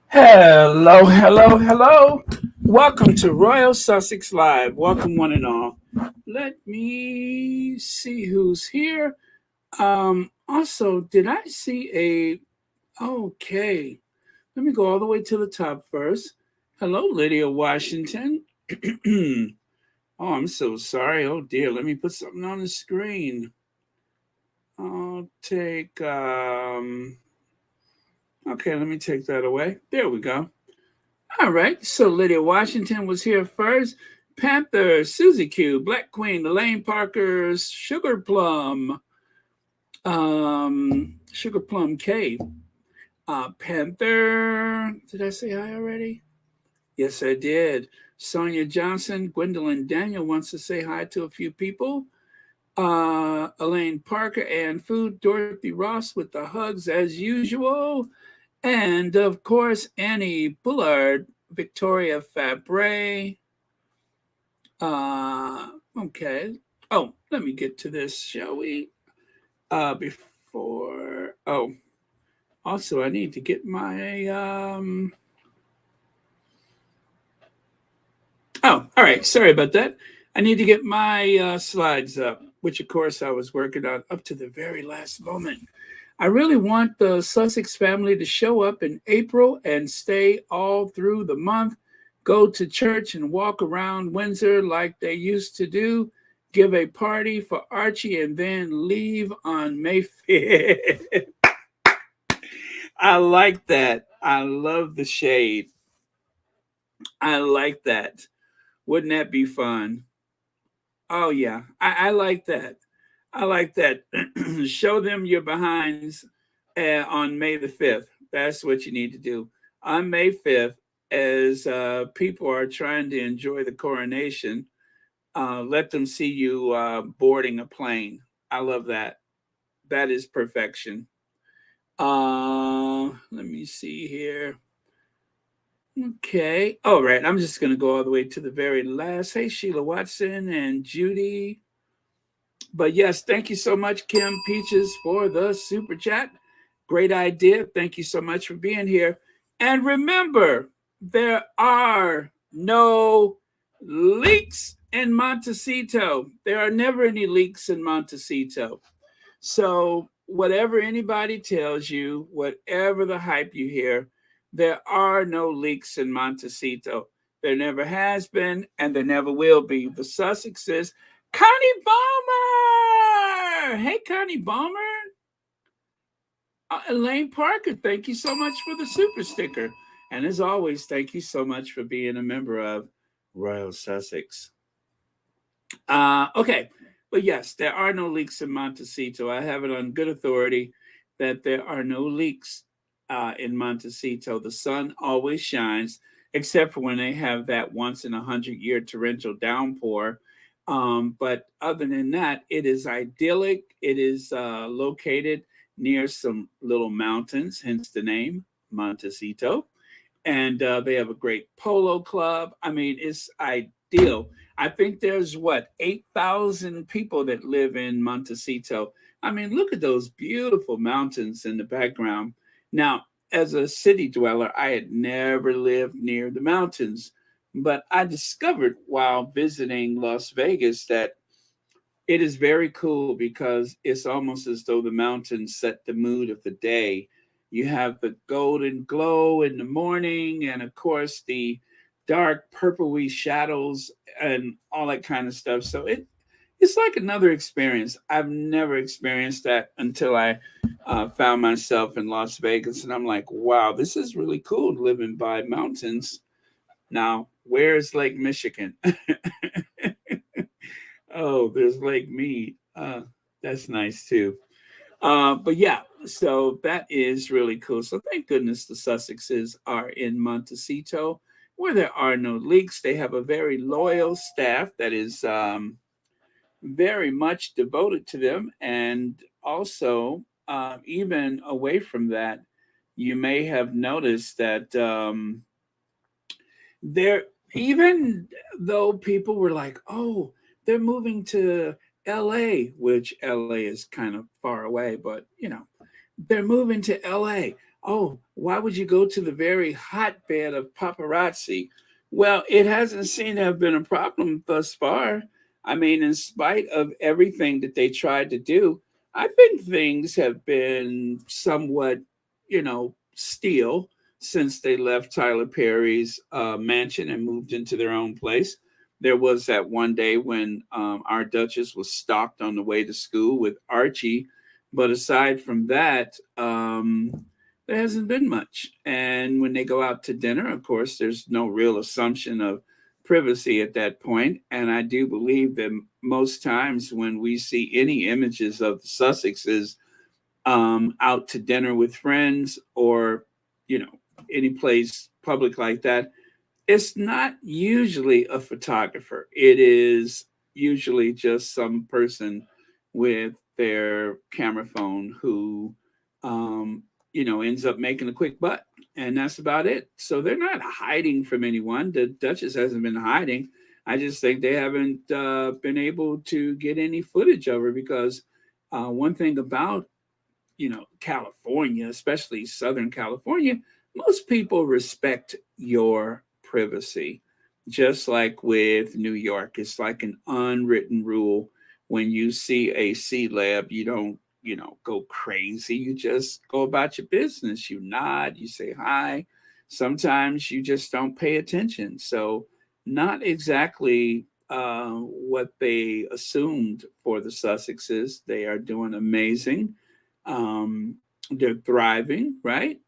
Hello, hello, hello. Welcome to Royal Sussex Live. Welcome, one and all. Let me see who's here. Also, did I see a. Okay, let me go all the way to the top first. Hello, Lydia Washington. Oh, I'm so sorry. Oh, dear. Let me put something on the screen. I'll take. Okay, let me take that away. There we go. All right, so Lydia Washington was here first. Panther, Susie Q, Black Queen, Elaine Parker, Sugar Plum K. Panther, did I say hi already? Yes, I did. Sonia Johnson, Gwendolyn Daniel wants to say hi to a few people. Elaine Parker and Food, Dorothy Ross with the hugs as usual. And of course, Annie Bullard, Victoria Fabre. Okay. Oh, let me get to this, shall we? Before. Oh, also, I need to get my. Oh, all right. Sorry about that. I need to get my slides up, which of course I was working on up to the very last moment. I really want the Sussex family to show up in April and stay all through the month, go to church and walk around Windsor like they used to do, give a party for Archie, and then leave on May 5th. I like that. I love the shade. I like that. Wouldn't that be fun? Oh, yeah. I like that. I like that. Show them your behinds on May the 5th. That's what you need to do. On May 5th, as people are trying to enjoy the coronation, let them see you boarding a plane. I love that. That is perfection. Let me see here. Okay. All right. I'm just going to go all the way to the very last. Hey, Sheila Watson and Judy. But yes, thank you so much, Kim Peaches, for the super chat. Great idea. Thank you so much for being here. And remember, there are no leaks in Montecito. There are never any leaks in Montecito. So, whatever anybody tells you, whatever the hype you hear, there are no leaks in Montecito. There never has been, and there never will be. The Sussexes. Connie Balmer! Hey, Connie Balmer. Elaine Parker, thank you so much for the super sticker. And as always, thank you so much for being a member of Royal Sussex. Okay, but yes, there are no leaks in Montecito. I have it on good authority that there are no leaks in Montecito. The sun always shines, except for when they have that once in 100-year torrential downpour. But other than that, it is idyllic. It is located near some little mountains, hence the name Montecito. And they have a great polo club. I mean, it's ideal. I think there's what 8,000 people that live in Montecito. I mean, look at those beautiful mountains in the background. Now, as a city dweller, I had never lived near the mountains, but I discovered while visiting Las Vegas that it is very cool because it's almost as though the mountains set the mood of the day. You have the golden glow in the morning, and of course, the dark purpley shadows and all that kind of stuff. So it's like another experience. I've never experienced that until I found myself in Las Vegas, and I'm like, wow, this is really cool living by mountains. Now, where's Lake Michigan? Oh, there's Lake Mead. That's nice too. But yeah, so that is really cool. So thank goodness the Sussexes are in Montecito, where there are no leaks. They have a very loyal staff that is very much devoted to them, and also even away from that, you may have noticed that there, even though people were like, "Oh, they're moving to LA," which LA is kind of far away, but they're moving to LA. oh, why would you go to the very hotbed of paparazzi? Well, it hasn't seemed to have been a problem thus far. I mean, in spite of everything that they tried to do, I think things have been somewhat, still since they left Tyler Perry's mansion and moved into their own place. There was that one day when our Duchess was stalked on the way to school with Archie. But aside from that, there hasn't been much. And when they go out to dinner, of course, there's no real assumption of privacy at that point. And I do believe that most times when we see any images of the Sussexes out to dinner with friends or, you know, any place public like that, it's not usually a photographer. It is usually just some person with their camera phone who, ends up making a quick butt. And that's about it. So they're not hiding from anyone. The Duchess hasn't been hiding. I just think they haven't been able to get any footage of her because one thing about California, especially Southern California, most people respect your privacy. Just like with New York, it's like an unwritten rule. When you see a C lab, you don't, go crazy. You just go about your business. You nod, you say hi. Sometimes you just don't pay attention. So, not exactly what they assumed for the Sussexes. They are doing amazing. um, they're thriving, right?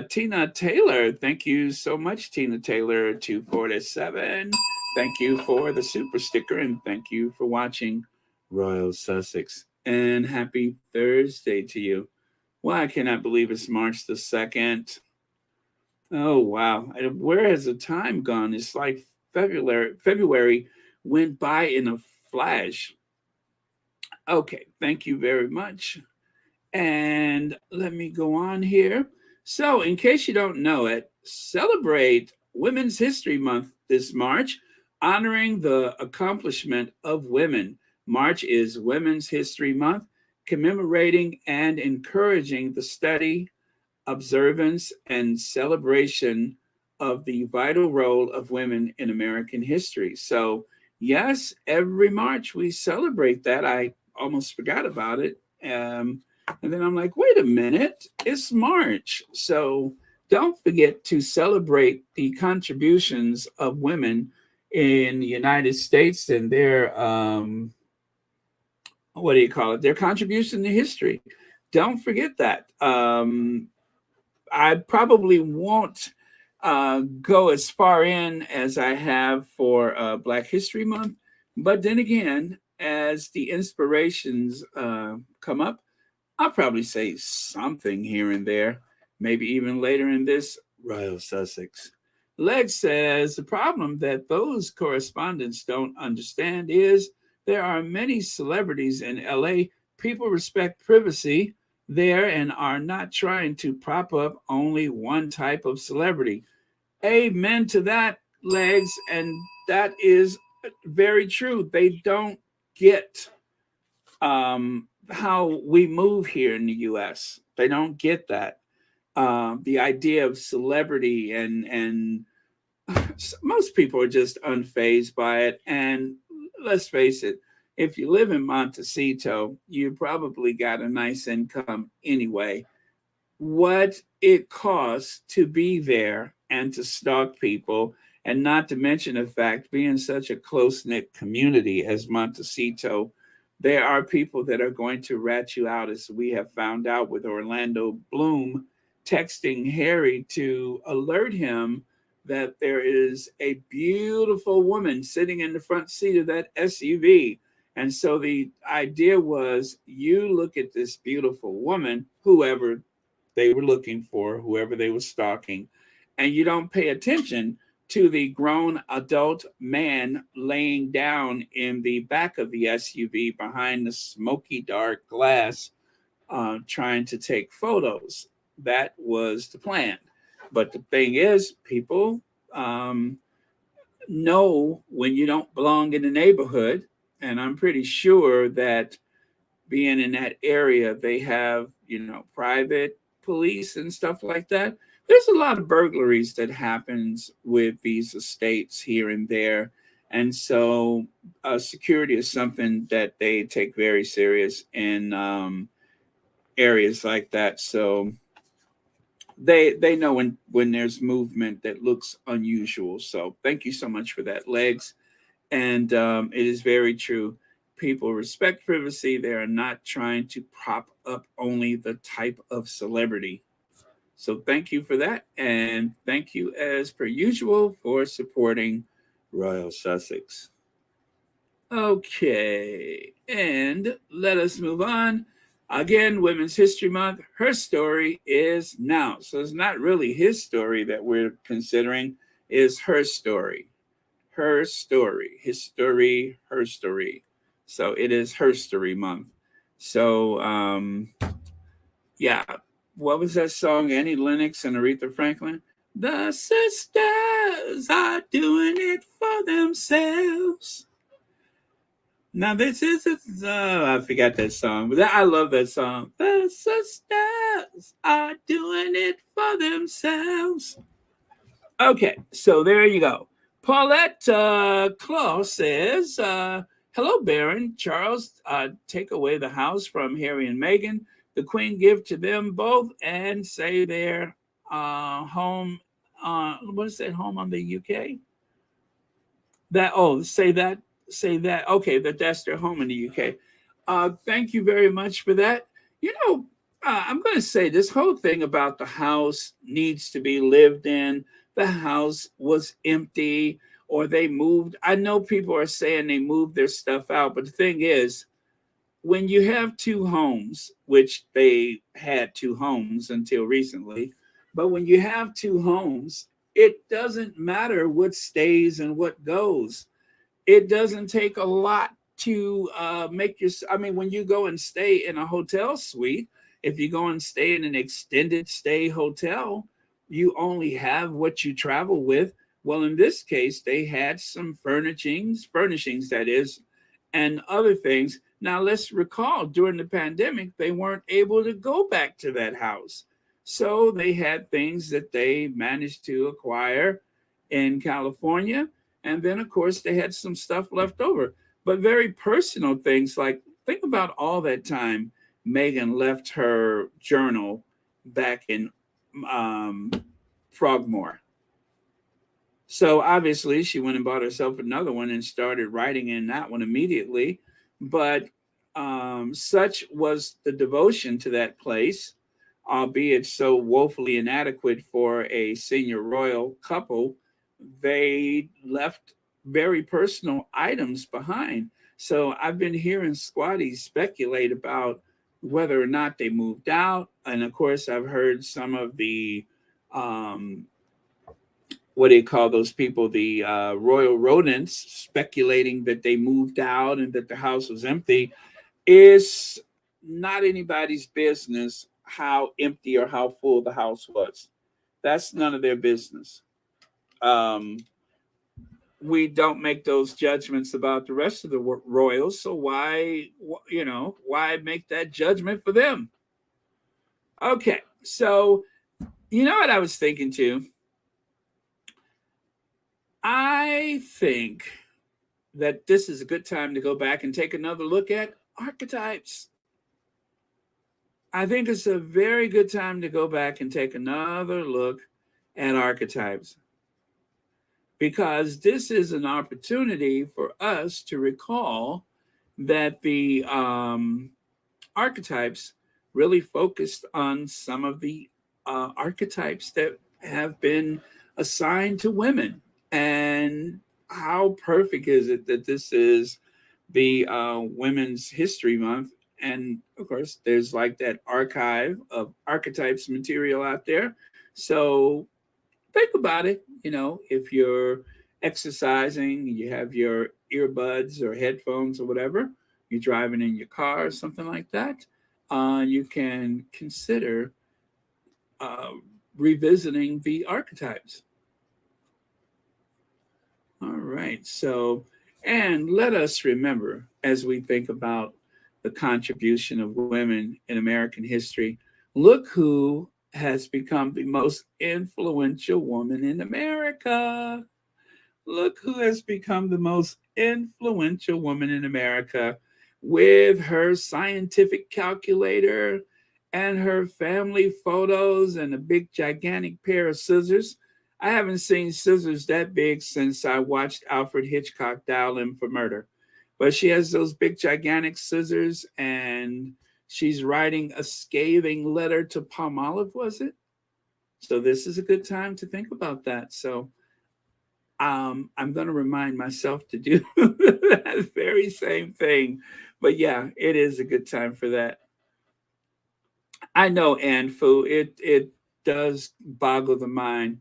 Tina Taylor, thank you so much, Tina Taylor 247. Thank you for the super sticker and thank you for watching Royal Sussex. And happy Thursday to you. Well, I cannot believe it's March the 2nd. Oh, wow. Where has the time gone? It's like February went by in a flash. Okay, thank you very much. And let me go on here. So, in case you don't know it, celebrate Women's History Month this March, honoring the accomplishment of women. March is Women's History Month, commemorating and encouraging the study, observance, and celebration of the vital role of women in American history. So, yes, every March we celebrate that. I almost forgot about it. And then I'm like, wait a minute, it's March. So don't forget to celebrate the contributions of women in the United States and their, what do you call it, their contribution to history. Don't forget that. I probably won't go as far in as I have for Black History Month. But then again, as the inspirations come up, I'll probably say something here and there, maybe even later in this Royal Sussex. Leg says the problem that those correspondents don't understand is there are many celebrities in LA. People respect privacy there and are not trying to prop up only one type of celebrity. Amen to that, Legs. And that is very true. They don't get how we move here in the U.S. They don't get that. The idea of celebrity and most people are just unfazed by it. And let's face it, if you live in Montecito, you probably got a nice income anyway. What it costs to be there and to stalk people, and not to mention the fact being such a close knit community as Montecito, there are people that are going to rat you out, as we have found out with Orlando Bloom texting Harry to alert him that there is a beautiful woman sitting in the front seat of that SUV. And so the idea was you look at this beautiful woman, whoever they were looking for, whoever they were stalking, and you don't pay attention to the grown adult man laying down in the back of the SUV behind the smoky dark glass, trying to take photos. That was the plan. But the thing is, people know when you don't belong in the neighborhood. And I'm pretty sure that being in that area, they have, private police and stuff like that. There's a lot of burglaries that happens with these estates here and there. And so security is something that they take very serious in areas like that. So they know when there's movement that looks unusual. So thank you so much for that, Legs. And it is very true. People respect privacy. They are not trying to prop up only the type of celebrity. So thank you for that. And thank you, as per usual, for supporting Royal Sussex. Okay. And let us move on. Again, Women's History Month. Her story is now. So it's not really his story that we're considering, is her story. Her story, his story, her story. So it is her story month. So yeah, what was that song? Annie Lennox and Aretha Franklin. The sisters are doing it for themselves. Now this is I forgot that song, but I love that song. The sisters are doing it for themselves. Okay, so there you go. Paulette Claw says, hello, Baron. Charles, take away the house from Harry and Meghan. The Queen give to them both and say their home, what is that, home on the UK? Say that. Okay, that's their home in the UK. Thank you very much for that. You know, I'm going to say this whole thing about the house needs to be lived in. The house was empty or they moved. I know people are saying they moved their stuff out, but the thing is, when you have two homes, which they had two homes until recently, but when you have two homes, it doesn't matter what stays and what goes. It doesn't take a lot to make your. I mean, when you go and stay in a hotel suite, if you go and stay in an extended stay hotel, you only have what you travel with. Well, in this case, they had some furnishings that is, and other things. Now, let's recall during the pandemic, they weren't able to go back to that house. So they had things that they managed to acquire in California. And then, of course, they had some stuff left over, but very personal things like think about all that time Meghan left her journal back in Frogmore. So obviously, she went and bought herself another one and started writing in that one immediately. But such was the devotion to that place, albeit so woefully inadequate for a senior royal couple. They left very personal items behind. So I've been hearing squatties speculate about whether or not they moved out. And of course, I've heard some of the what do you call those people? The royal rodents speculating that they moved out and that the house was empty. Is not anybody's business how empty or how full the house was. That's none of their business. Um, we don't make those judgments about the rest of the royals, so why make that judgment for them? Okay, so you know what I was thinking too. I think that this is a good time to go back and take another look at archetypes. I think it's a very good time to go back and take another look at archetypes because this is an opportunity for us to recall that the archetypes really focused on some of the archetypes that have been assigned to women. And how perfect is it that this is the Women's History Month? And of course, there's like that archive of archetypes material out there. So think about it. If you're exercising, you have your earbuds or headphones or whatever, you're driving in your car or something like that, you can consider uh, revisiting the archetypes. All right. So, and let us remember as we think about the contribution of women in American history, look who has become the most influential woman in America. Look who has become the most influential woman in America with her scientific calculator and her family photos and a big, gigantic pair of scissors. I haven't seen scissors that big since I watched Alfred Hitchcock Dial In for Murder. But she has those big, gigantic scissors, and she's writing a scathing letter to Palmolive, was it? So, this is a good time to think about that. So, I'm going to remind myself to do that very same thing. But yeah, it is a good time for that. I know, Anfu, it does boggle the mind.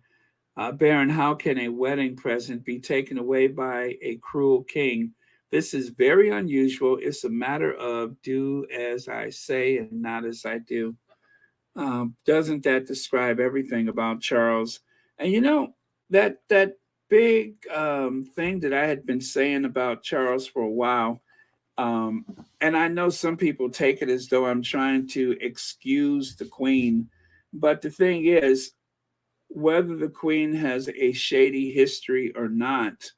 Baron, how can a wedding present be taken away by a cruel king? This is very unusual. It's a matter of do as I say and not as I do. Doesn't that describe everything about Charles? And that big thing that I had been saying about Charles for a while, um, and I know some people take it as though I'm trying to excuse the Queen, but the thing is, whether the Queen has a shady history or not,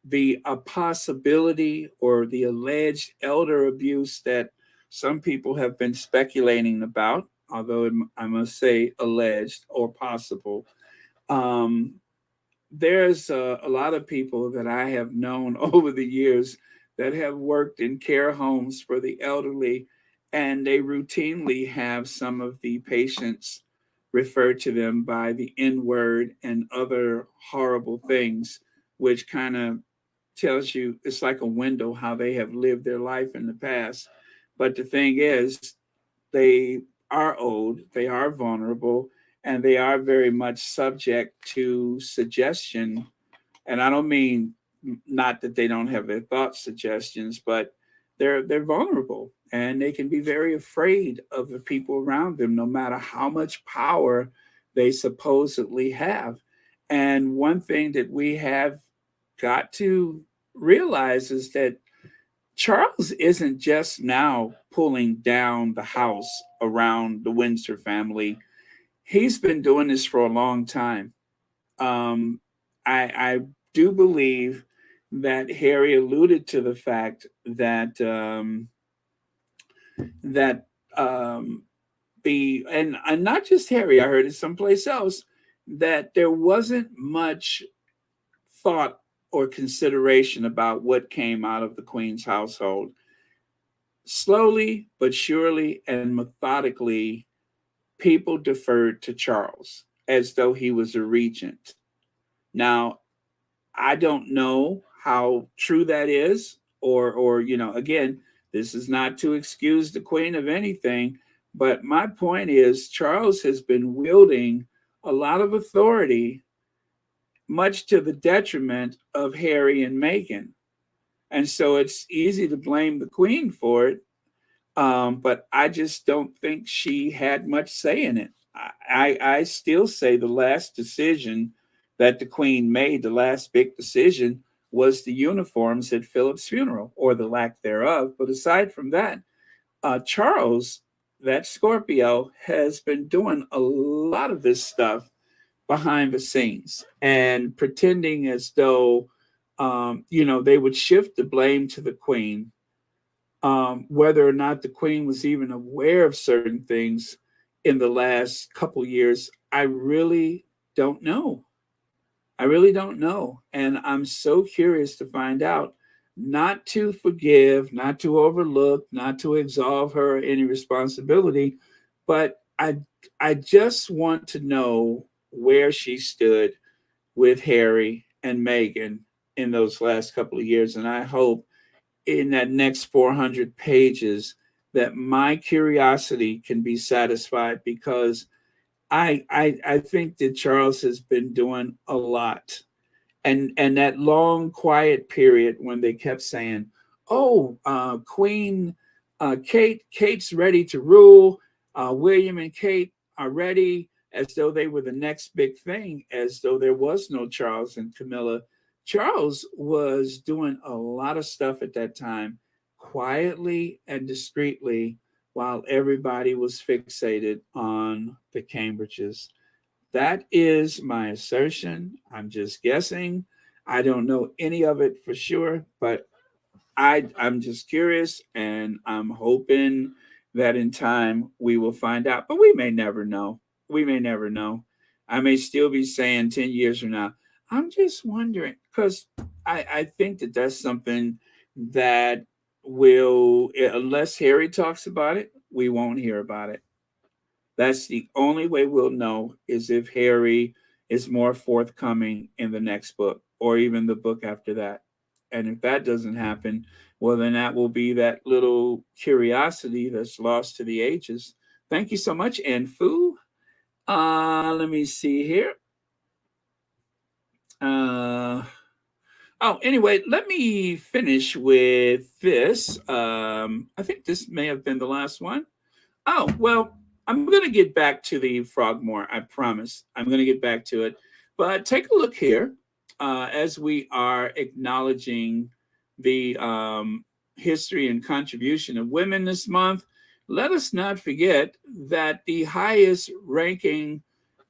the a possibility or the alleged elder abuse that some people have been speculating about, although I must say alleged or possible. Um, there's a lot of people that I have known over the years that have worked in care homes for the elderly, and they routinely have some of the patients refer to them by the N word and other horrible things, which kind of tells you it's like a window how they have lived their life in the past. But the thing is, they are old, they are vulnerable, and they are very much subject to suggestion. And I don't mean not that they don't have their thought suggestions, but they're vulnerable and they can be very afraid of the people around them, no matter how much power they supposedly have. And one thing that we have got to realize is that Charles isn't just now pulling down the house around the Windsor family. He's been doing this for a long time. Um, I do believe that Harry alluded to the fact that that the and not just Harry. I heard it someplace else that there wasn't much thought or consideration about what came out of the Queen's household. Slowly but surely and methodically, people deferred to Charles as though he was a regent. Now, I don't know how true that is, or again, this is not to excuse the Queen of anything, but my point is Charles has been wielding a lot of authority, much to the detriment of Harry and Meghan. And so it's easy to blame the Queen for it, but I just don't think she had much say in it. I still say the last decision that the Queen made, the last big decision, was the uniforms at Philip's funeral, or the lack thereof. But aside from that, Charles, that Scorpio, has been doing a lot of this stuff behind the scenes and pretending as though, they would shift the blame to the Queen, whether or not the Queen was even aware of certain things in the last couple years, I really don't know. I really don't know. And I'm so curious to find out, not to forgive, not to overlook, not to absolve her of any responsibility, but I just want to know where she stood with Harry and Meghan in those last couple of years. And I hope in that next 400 pages that my curiosity can be satisfied, because I think that Charles has been doing a lot, and that long quiet period when they kept saying, "Oh, Queen Kate's ready to rule. William and Kate are ready," as though they were the next big thing, as though there was no Charles and Camilla. Charles was doing a lot of stuff at that time, quietly and discreetly, while everybody was fixated on the Cambridges. That is my assertion. I'm just guessing. I don't know any of it for sure, but I'm just curious, and I'm hoping that in time we will find out. But we may never know. We may never know. I may still be saying 10 years from now. I'm just wondering because I think that that's something that will, unless Harry talks about it, we won't hear about it. That's the only way we'll know is if Harry is more forthcoming in the next book or even the book after that. And if that doesn't happen, well, then that will be that little curiosity that's lost to the ages. Thank you so much, Anfu. Let me see here. Uh, anyway, let me finish with this. I think this may have been the last one. Oh, well, I'm going to get back to the Frogmore. I promise. I'm going to get back to it. But take a look here as we are acknowledging the history and contribution of women this month. Let us not forget that the highest ranking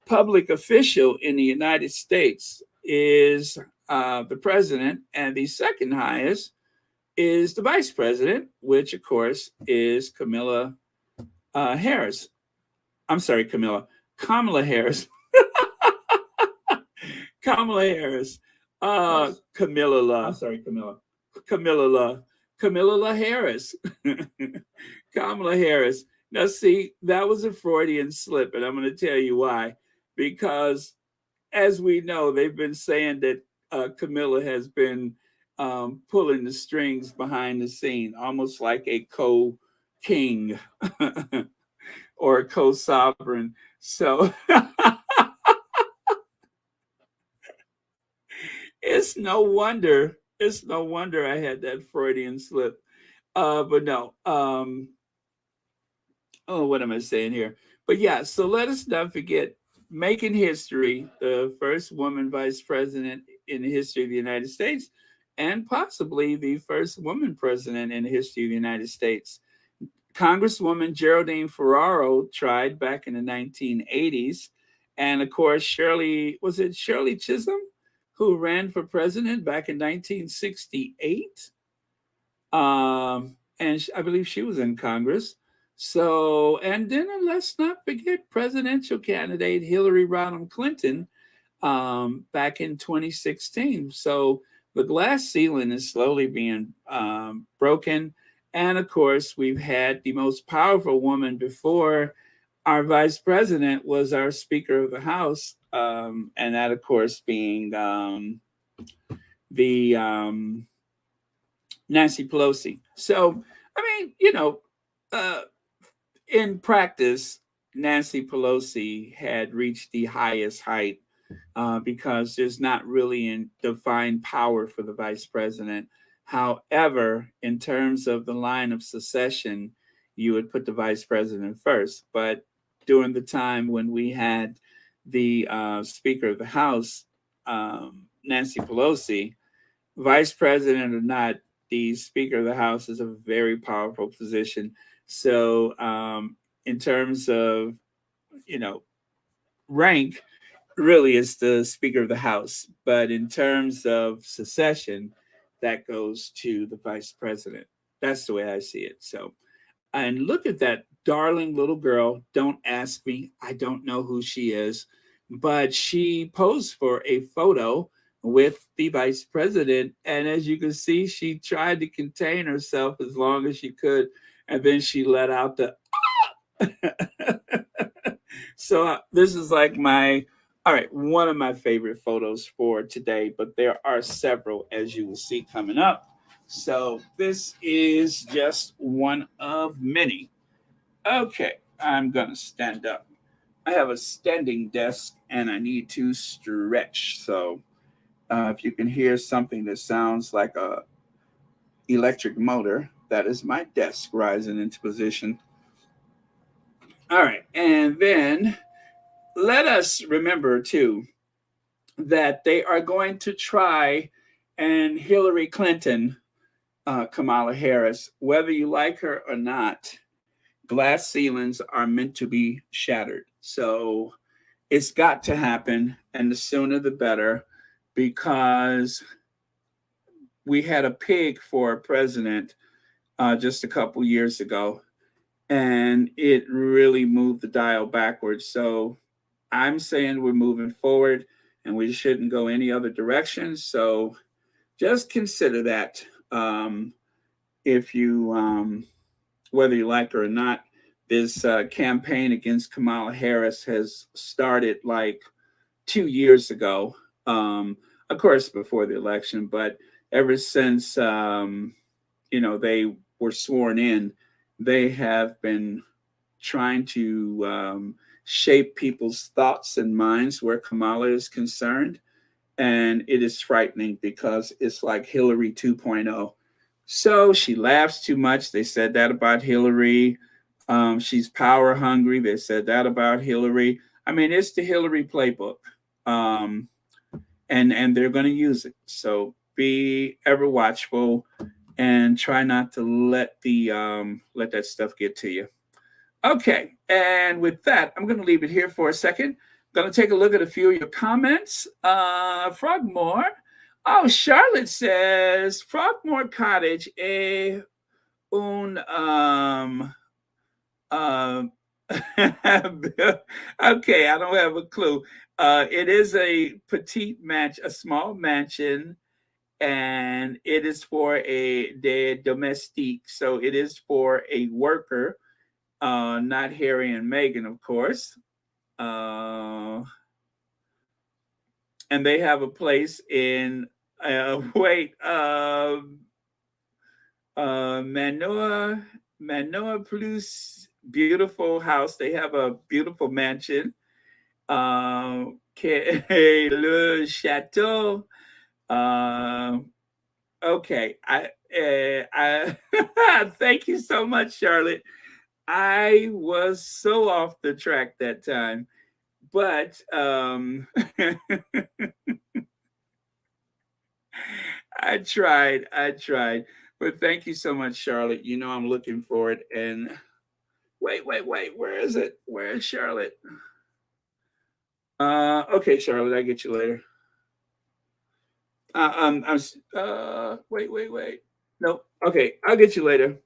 public official in the United States is the president, and the second highest is the vice president, which, of course, is Harris. I'm sorry, Kamala Harris. Kamala Harris. Camilla La. I'm sorry, Camilla. Camilla La. Camilla La Harris. Kamala Harris. Now, see, that was a Freudian slip, and I'm going to tell you why. Because, as we know, they've been saying that Camilla has been pulling the strings behind the scene, almost like a co-king or a co-sovereign. So it's no wonder. It's no wonder I had that Freudian slip. But no. What am I saying here? But yeah, so let us not forget making history, the first woman vice president in the history of the United States, and possibly the first woman president in the history of the United States. Congresswoman Geraldine Ferraro tried back in the 1980s. And of course, was it Shirley Chisholm who ran for president back in 1968? And I believe she was in Congress. So, and then let's not forget presidential candidate Hillary Rodham Clinton back in 2016. So the glass ceiling is slowly being broken. And of course, we've had the most powerful woman before our vice president was our Speaker of the House. And that, of course, being the Nancy Pelosi. So, I mean, in practice, Nancy Pelosi had reached the highest height because there's not really a defined power for the vice president. However, in terms of the line of succession, you would put the vice president first. But during the time when we had the Speaker of the House, Nancy Pelosi, vice president or not, the Speaker of the House is a very powerful position. So, in terms of, rank, really is the Speaker of the House. But in terms of secession, that goes to the vice president. That's the way I see it. So, and look at that darling little girl. Don't ask me. I don't know who she is, but she posed for a photo with the vice president. And as you can see, she tried to contain herself as long as she could. And then she let out the so this is like one of my favorite photos for today, but there are several, as you will see, coming up. So this is just one of many. Okay, I'm gonna stand up. I have a standing desk and I need to stretch. So if you can hear something that sounds like a electric motor, that is my desk rising into position. All right, and then let us remember too that they are going to try and Hillary Clinton, Kamala Harris, whether you like her or not, glass ceilings are meant to be shattered. So it's got to happen, and the sooner the better, because we had a pig for a president just a couple years ago, and it really moved the dial backwards. So I'm saying we're moving forward, and we shouldn't go any other direction. So just consider that, if you, whether you like it or not. This campaign against Kamala Harris has started like 2 years ago, of course, before the election, but ever since they were sworn in, they have been trying to shape people's thoughts and minds where Kamala is concerned. And it is frightening because it's like Hillary 2.0. So she laughs too much. They said that about Hillary. She's power hungry. They said that about Hillary. I mean, it's the Hillary playbook. Um, and they're going to use it. So be ever watchful and try not to let that stuff get to you. Okay, and with that, I'm going to leave it here for a second. I'm going to take a look at a few of your comments. Frogmore. Oh, Charlotte says Frogmore Cottage, un uh, okay, I don't have a clue. It is a petite mansion, a small mansion, and it is for a de domestique. So it is for a worker, not Harry and Meghan, of course. And they have a place in Manoa Plus, beautiful house. They have a beautiful mansion. Le Chateau. Okay, I thank you so much, Charlotte. I was so off the track that time, but I tried. But thank you so much, Charlotte. You know I'm looking for it. And wait, where is it? Where is Charlotte? Okay, Charlotte, I'll get you later. Wait. No, okay, I'll get you later.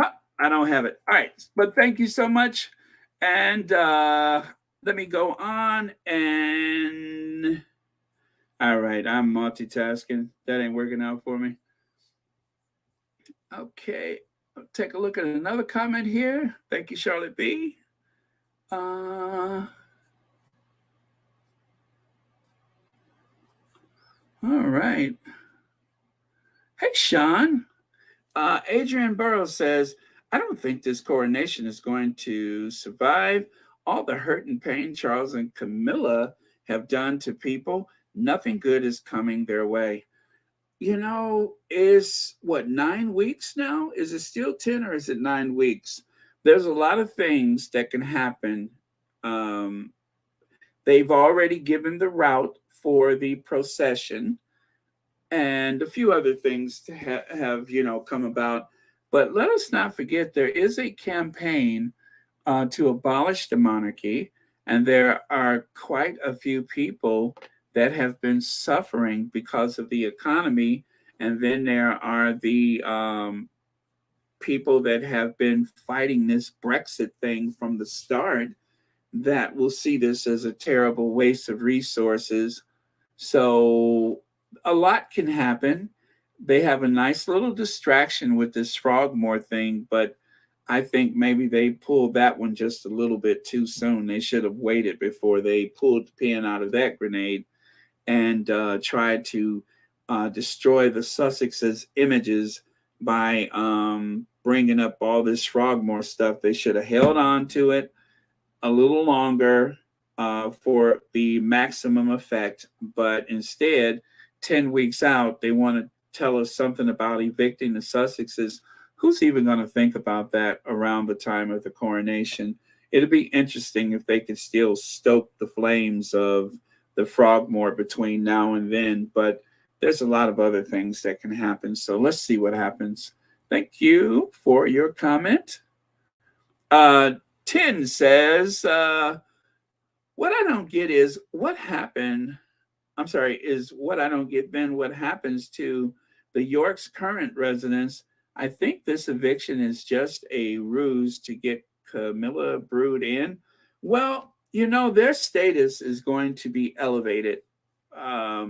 Huh, I don't have it. All right, but thank you so much. And let me go on. And all right, I'm multitasking. That ain't working out for me. Okay, I'll take a look at another comment here. Thank you, Charlotte B. All right. Hey, Sean. Adrian Burrell says, I don't think this coronation is going to survive all the hurt and pain Charles and Camilla have done to people. Nothing good is coming their way. Is what, 9 weeks now? Is it still 10 or is it 9 weeks? There's a lot of things that can happen. Um, they've already given the route for the procession, and a few other things to have come about. But let us not forget there is a campaign to abolish the monarchy, and there are quite a few people that have been suffering because of the economy. And then there are the people that have been fighting this Brexit thing from the start that will see this as a terrible waste of resources. So a lot can happen. They have a nice little distraction with this Frogmore thing, but I think maybe they pulled that one just a little bit too soon. They should have waited before they pulled the pin out of that grenade and tried to destroy the Sussex's images by bringing up all this Frogmore stuff. They should have held on to it a little longer for the maximum effect, but instead, 10 weeks out, they want to tell us something about evicting the Sussexes. Who's even going to think about that around the time of the coronation? It'd be interesting if they could still stoke the flames of the Frogmore between now and then, but there's a lot of other things that can happen. So let's see what happens. Thank you for your comment. Uh, 10 says, what I don't get is what happened. I'm sorry, is what I don't get then what happens to the York's current residents. I think this eviction is just a ruse to get Camilla Brood in. Well, their status is going to be elevated by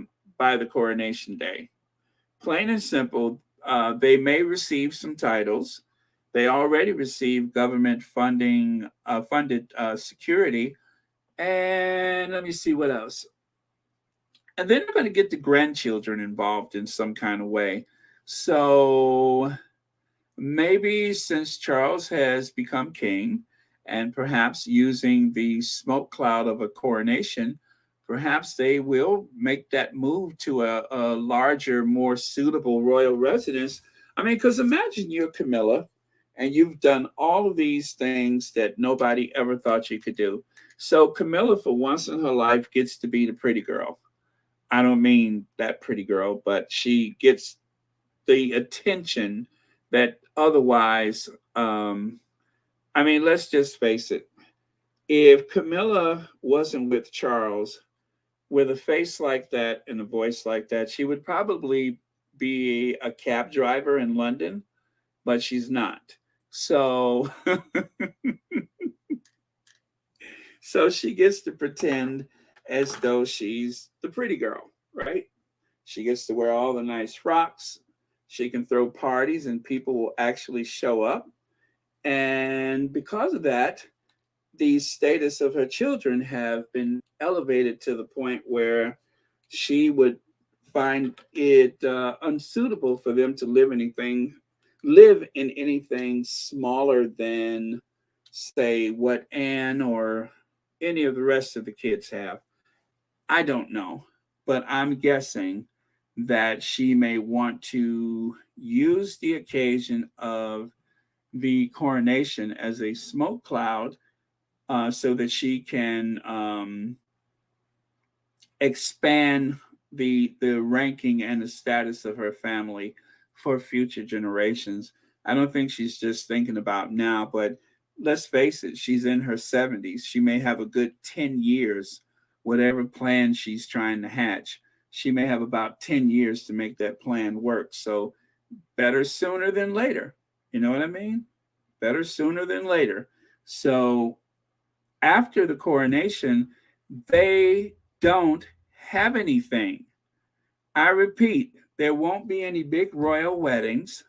the coronation day. Plain and simple, they may receive some titles. They already receive government funded security. And let me see what else. And then they're going to get the grandchildren involved in some kind of way. So maybe since Charles has become king and perhaps using the smoke cloud of a coronation, perhaps they will make that move to a larger, more suitable royal residence. I mean, because imagine you're Camilla and you've done all of these things that nobody ever thought you could do. So Camilla, for once in her life, gets to be the pretty girl. I don't mean that pretty girl, but she gets the attention that otherwise, I mean, let's just face it. If Camilla wasn't with Charles, with a face like that and a voice like that, she would probably be a cab driver in London, but she's not. So, so she gets to pretend as though she's the pretty girl, right? She gets to wear all the nice frocks. She can throw parties and people will actually show up. And because of that, the status of her children have been elevated to the point where she would find it unsuitable for them to live in anything smaller than, say, what Anne or any of the rest of the kids have. I don't know, but I'm guessing that she may want to use the occasion of the coronation as a smoke cloud so that she can expand the ranking and the status of her family for future generations. I don't think she's just thinking about now, but let's face it, she's in her 70s. She may have a good 10 years, whatever plan she's trying to hatch. She may have about 10 years to make that plan work. So better sooner than later. You know what I mean? Better sooner than later. So after the coronation, they don't have anything. I repeat, there won't be any big royal weddings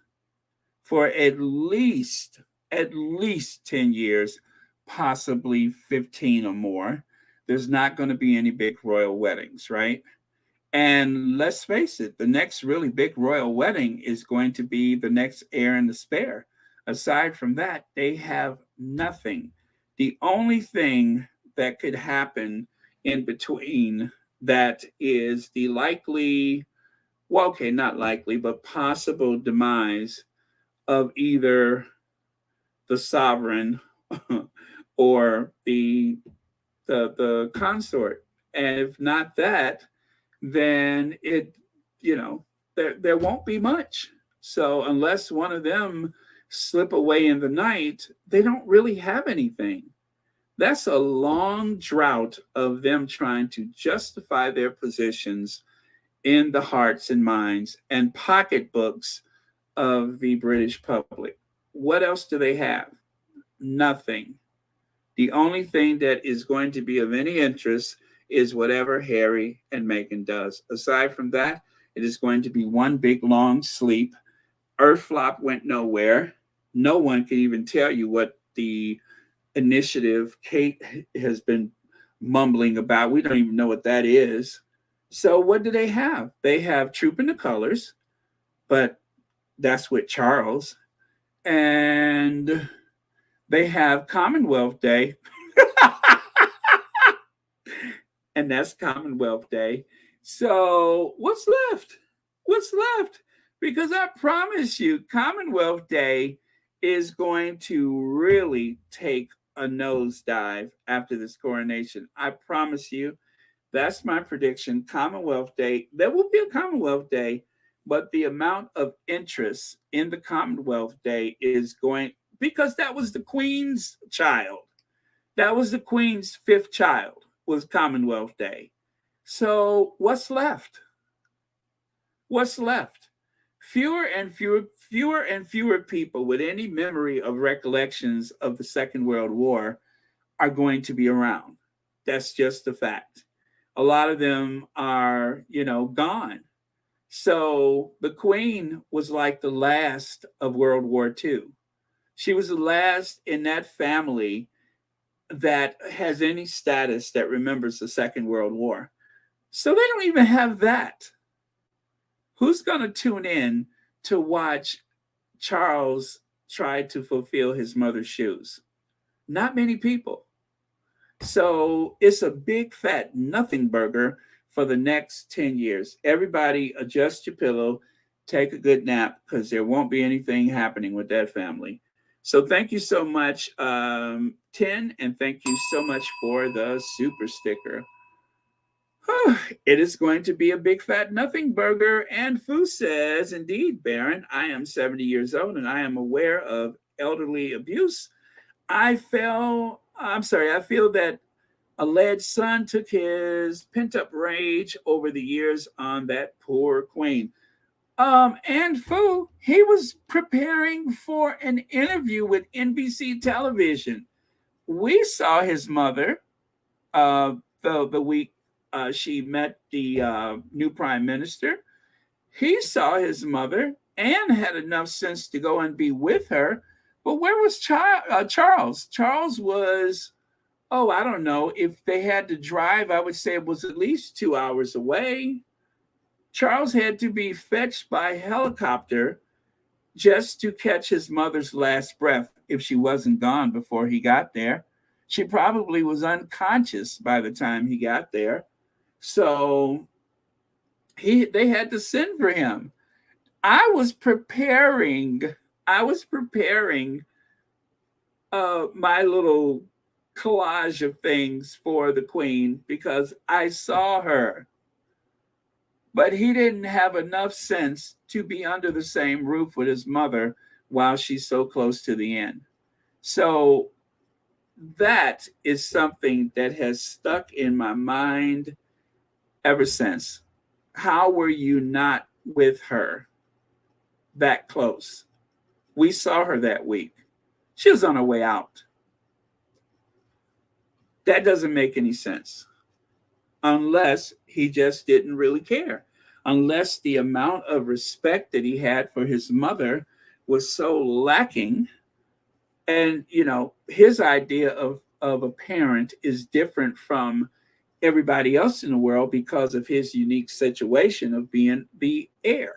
for at least 10 years, possibly 15 or more. There's not going to be any big royal weddings, right? And let's face it, the next really big royal wedding is going to be the next heir and the spare. Aside from that, they have nothing. The only thing that could happen in between that is the likely, well, okay, not likely, but possible demise of either the sovereign or the consort. And if not that, then there won't be much. So unless one of them slip away in the night, they don't really have anything. That's a long drought of them trying to justify their positions in the hearts and minds and pocketbooks of the British public. What else do they have? Nothing. The only thing that is going to be of any interest is whatever Harry and Meghan does. Aside from that, it is going to be one big long sleep. Earth flop went nowhere. No one can even tell you what the initiative Kate has been mumbling about. We don't even know what that is. So what do they have? They have Troop in the Colors, but that's with Charles. And they have Commonwealth Day. And that's Commonwealth Day. So what's left? What's left? Because I promise you, Commonwealth Day is going to really take a nosedive after this coronation. I promise you. That's my prediction. Commonwealth Day. There will be a Commonwealth Day, but the amount of interest in the Commonwealth Day is going, because that was the Queen's child. That was the Queen's fifth child, was Commonwealth Day. So what's left? What's left? Fewer and fewer people with any memory of recollections of the Second World War are going to be around. That's just a fact. A lot of them are, gone. So the Queen was like the last of World War II. She was the last in that family that has any status that remembers the Second World War. So they don't even have that. Who's going to tune in to watch Charles try to fulfill his mother's shoes? Not many people. So it's a big fat nothing burger for the next 10 years. Everybody adjust your pillow, take a good nap, because there won't be anything happening with that family. So thank you so much, Tin, and thank you so much for the super sticker. It is going to be a big fat nothing burger. And Fu says, indeed, Baron, I am 70 years old and I am aware of elderly abuse. I feel that alleged son took his pent-up rage over the years on that poor queen. And Fu, he was preparing for an interview with NBC television. We saw his mother the week she met the new prime minister. He saw his mother and had enough sense to go and be with her. But where was Charles? Charles was, I don't know. If they had to drive, I would say it was at least 2 hours away. Charles had to be fetched by helicopter just to catch his mother's last breath if she wasn't gone before he got there. She probably was unconscious by the time he got there. So they had to send for him. I was preparing my little collage of things for the Queen because I saw her. But he didn't have enough sense to be under the same roof with his mother while she's so close to the end. So that is something that has stuck in my mind ever since. How were you not with her that close? We saw her that week. She was on her way out. That doesn't make any sense. Unless he just didn't really care. Unless the amount of respect that he had for his mother was so lacking. And, his idea of a parent is different from everybody else in the world because of his unique situation of being the heir.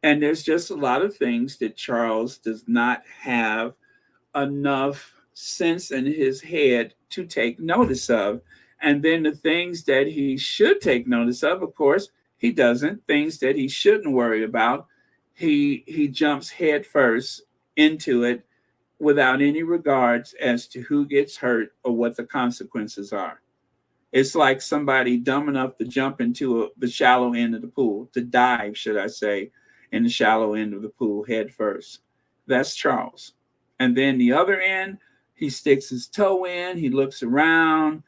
And there's just a lot of things that Charles does not have enough sense in his head to take notice of. And then the things that he should take notice of course, he doesn't. Things that he shouldn't worry about, he jumps head first into it without any regards as to who gets hurt or what the consequences are. It's like somebody dumb enough to jump into the shallow end of the pool, to dive, should I say, in the shallow end of the pool head first. That's Charles. And then the other end, he sticks his toe in, he looks around.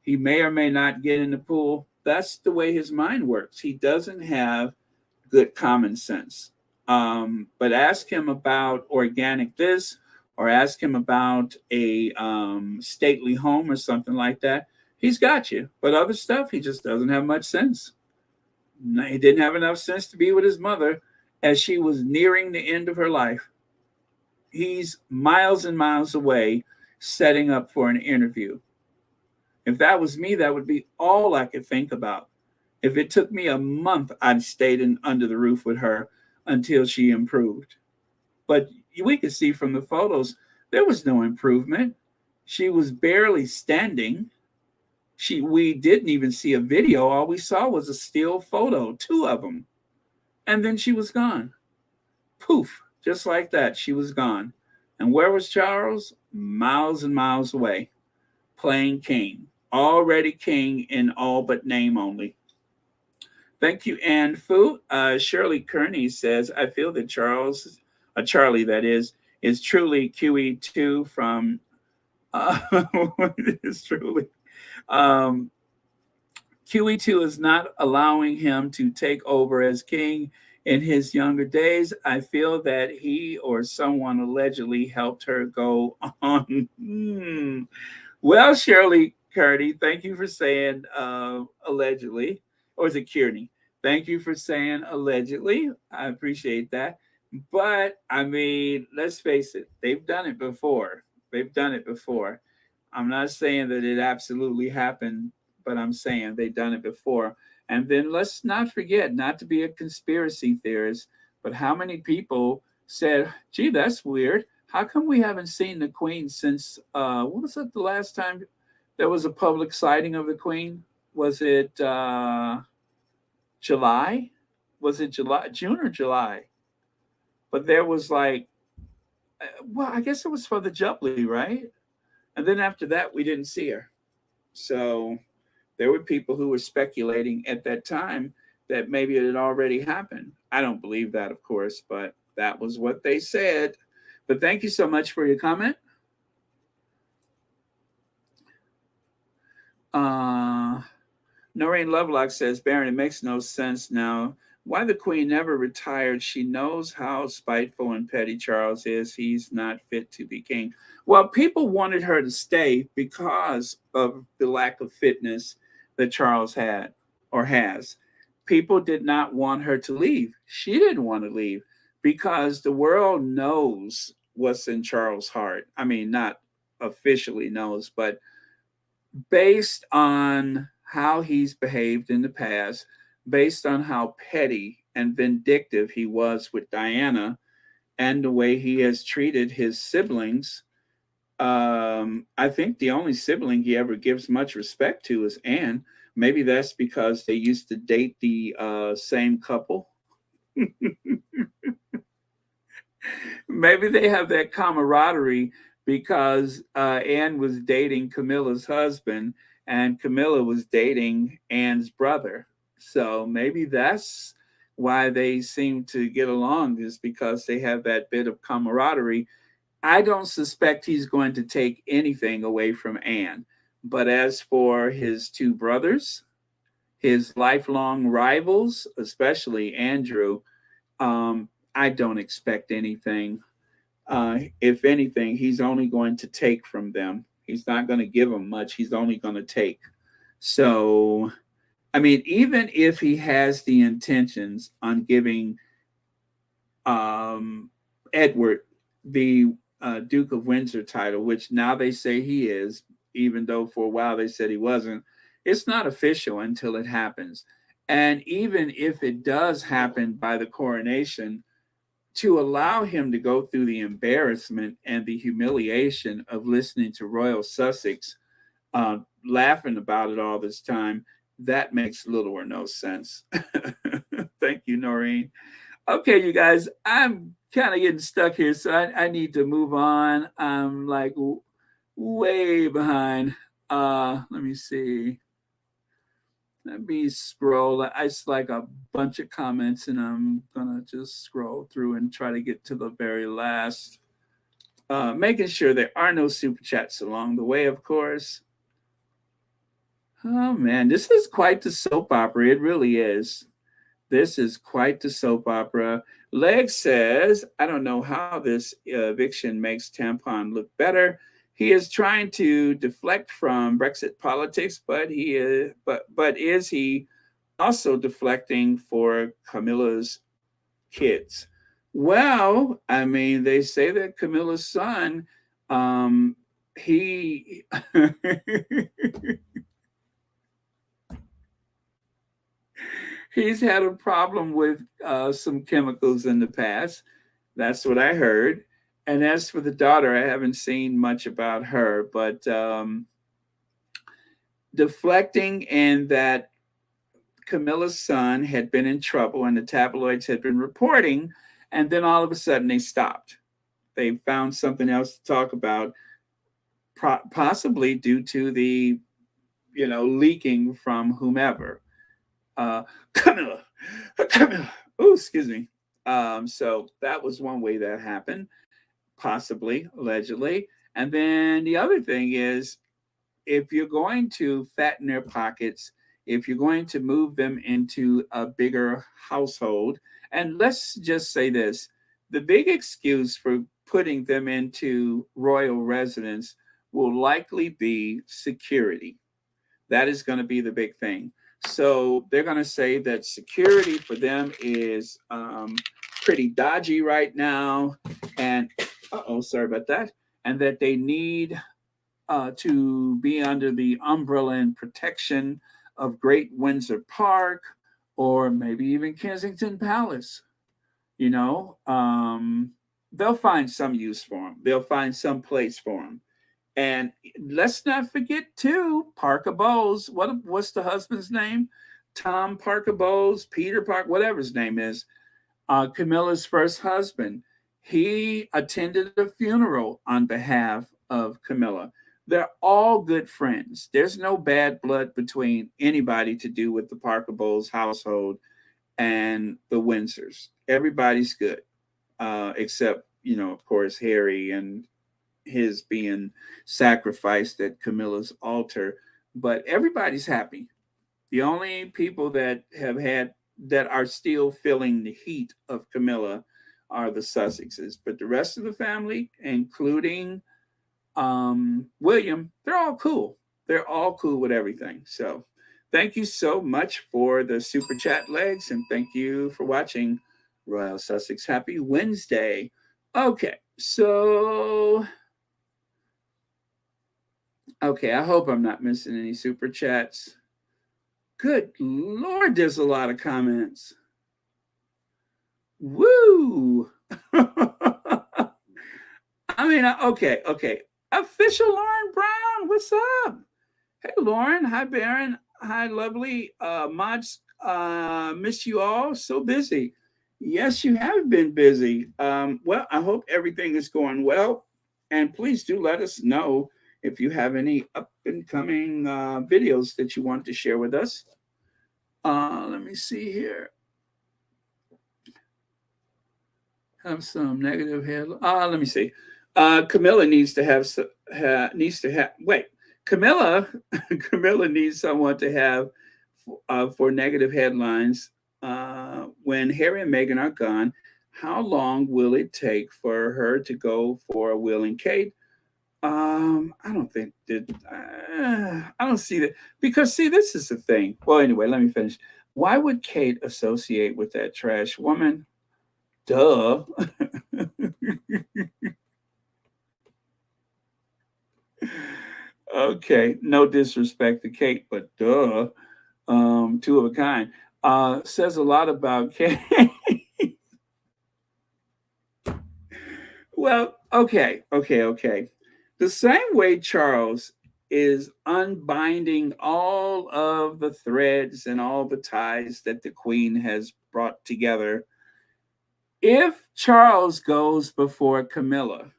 He may or may not get in the pool. That's the way his mind works. He doesn't have good common sense. But ask him about organic this, or ask him about a stately home or something like that. He's got you. But other stuff, he just doesn't have much sense. He didn't have enough sense to be with his mother as she was nearing the end of her life. He's miles and miles away setting up for an interview. If that was me, that would be all I could think about. If it took me a month, I'd stayed under the roof with her until she improved. But we could see from the photos, there was no improvement. She was barely standing. We didn't even see a video. All we saw was a still photo, 2 of them. And then she was gone. Poof, just like that, she was gone. And where was Charles? Miles and miles away, playing king. Already king in all but name only. Thank you, Ann Fu. Shirley Kearney says, I feel that Charlie, that is truly QE2 from, uh, is truly, um, QE2 is not allowing him to take over as king in his younger days. I feel that he or someone allegedly helped her go on. Well, Shirley Kearney, thank you for saying allegedly, or is it Kearney? Thank you for saying allegedly. I appreciate that. But I mean, let's face it, they've done it before. They've done it before. I'm not saying that it absolutely happened, but I'm saying they've done it before. And then let's not forget, not to be a conspiracy theorist, but how many people said, gee, that's weird. How come we haven't seen the Queen since, what was it, the last time there was a public sighting of the Queen? Was it July? Was it July, June or July? But there was like, well, I guess it was for the Jubilee, right? And then after that, we didn't see her. So there were people who were speculating at that time that maybe it had already happened. I don't believe that, of course, but that was what they said. But thank you so much for your comment. Noreen Lovelock says, Baron, it makes no sense now. Why the Queen never retired? She knows how spiteful and petty Charles is. He's not fit to be king. Well, people wanted her to stay because of the lack of fitness that Charles had or has. People did not want her to leave. She didn't want to leave because the world knows what's in Charles' heart. I mean, not officially knows, but based on how he's behaved in the past, based on how petty and vindictive he was with Diana, and the way he has treated his siblings. I think the only sibling he ever gives much respect to is Anne. Maybe that's because they used to date the same couple. Maybe they have that camaraderie because Anne was dating Camilla's husband and Camilla was dating Anne's brother. So maybe that's why they seem to get along, is because they have that bit of camaraderie. I don't suspect he's going to take anything away from Anne. But as for his two brothers, his lifelong rivals, especially Andrew, I don't expect anything. If anything, he's only going to take from them. He's not going to give them much. He's only going to take. So, I mean, even if he has the intentions on giving Edward the Duke of Windsor title, which now they say he is, even though for a while they said he wasn't, it's not official until it happens. And even if it does happen by the coronation, to allow him to go through the embarrassment and the humiliation of listening to Royal Sussex laughing about it all this time, that makes little or no sense. Thank you, Noreen. Okay, you guys, I'm kind of getting stuck here, so I need to move on. I'm like way behind. Let me see. Let me scroll. I just like a bunch of comments, and I'm gonna just scroll through and try to get to the very last. Making sure there are no super chats along the way, of course. Oh man, this is quite the soap opera. It really is. This is quite the soap opera. Leg says, I don't know how this eviction makes Tampon look better. He is trying to deflect from Brexit politics, but is he also deflecting for Camilla's kids? Well, I mean, they say that Camilla's son, he he's had a problem with some chemicals in the past. That's what I heard. And as for the daughter, I haven't seen much about her, but deflecting in that Camilla's son had been in trouble and the tabloids had been reporting, and then all of a sudden they stopped. They found something else to talk about, possibly due to the, leaking from whomever. Camilla, Camilla. Oh, excuse me. So that was one way that happened, possibly, allegedly. And then the other thing is, if you're going to fatten their pockets, if you're going to move them into a bigger household, and let's just say this, the big excuse for putting them into royal residence will likely be security. That is going to be the big thing. So they're going to say that security for them is pretty dodgy right now. And, sorry about that. And that they need to be under the umbrella and protection of Great Windsor Park or maybe even Kensington Palace. You know, they'll find some use for them. They'll find some place for them. And let's not forget too, Parker Bowles. What's the husband's name? Tom Parker Bowles, Peter Parker, whatever his name is. Camilla's first husband. He attended a funeral on behalf of Camilla. They're all good friends. There's no bad blood between anybody to do with the Parker Bowles household and the Windsors. Everybody's good, except, of course, Harry and his being sacrificed at Camilla's altar. But everybody's happy. The only people that are still feeling the heat of Camilla are the Sussexes. But the rest of the family, including William, they're all cool. They're all cool with everything. So thank you so much for the super chat legs, and thank you for watching Royal Sussex. Happy Wednesday. Okay, I hope I'm not missing any super chats. Good Lord, there's a lot of comments. Woo! I mean, okay. Official Lauren Brown, what's up? Hey, Lauren. Hi, Baron. Hi, lovely. Mods, miss you all. So busy. Yes, you have been busy. Well, I hope everything is going well. And please do let us know if you have any up and coming videos that you want to share with us. Let me see here. Have some negative headlines. Let me see. Camilla needs to have wait. Camilla needs someone to have for negative headlines when Harry and Meghan are gone. How long will it take for her to go for Will and Kate? I don't think that I don't see that, because see, this is the thing. Well, anyway, let me finish. Why would Kate associate with that trash woman? Duh. Okay, no disrespect to Kate, but duh. Two of a kind. Says a lot about Kate. Well, okay. The same way Charles is unbinding all of the threads and all the ties that the Queen has brought together. If Charles goes before Camilla,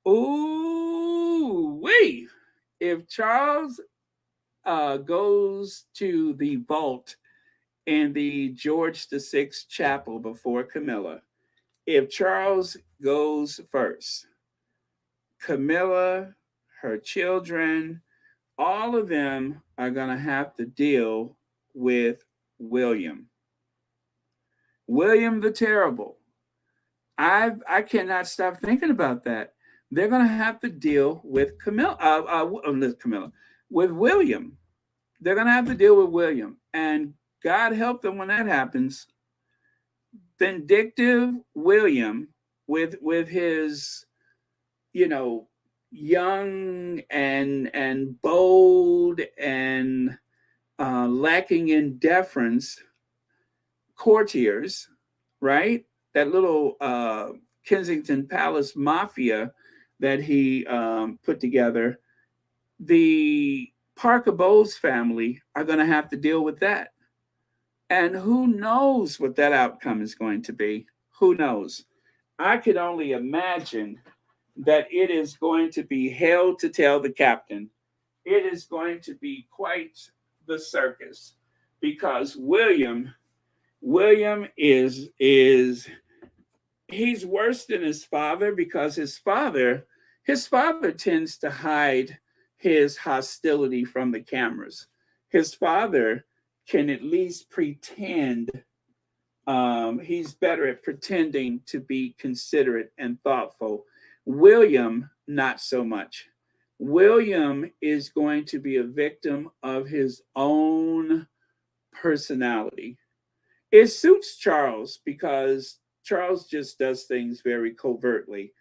ooh, wait. If Charles goes to the vault in the George VI chapel before Camilla, if Charles goes first, Camilla, her children, all of them are going to have to deal with William. William the Terrible. I cannot stop thinking about that. They're going to have to deal with with William. They're going to have to deal with William. And God help them when that happens. Vindictive William with his, young and bold and lacking in deference courtiers, right? That little Kensington Palace mafia that he put together. The Parker Bowles family are going to have to deal with that. And who knows what that outcome is going to be? Who knows? I could only imagine that it is going to be hell to tell the captain. It is going to be quite the circus, because William is he's worse than his father, because his father tends to hide his hostility from the cameras. His father can at least pretend. He's better at pretending to be considerate and thoughtful. William, not so much. William is going to be a victim of his own personality. It suits Charles because Charles just does things very covertly,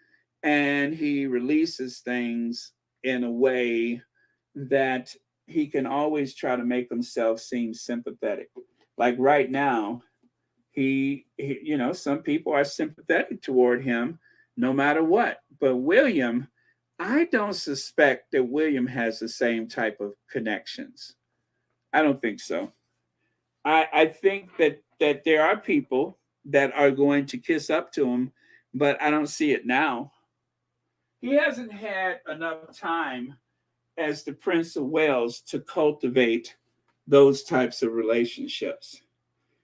and he releases things in a way that he can always try to make himself seem sympathetic. Like right now, some people are sympathetic toward him no matter what. But William, I don't suspect that William has the same type of connections. I don't think so. I think that there are people that are going to kiss up to him, but I don't see it now. He hasn't had enough time as the Prince of Wales to cultivate those types of relationships.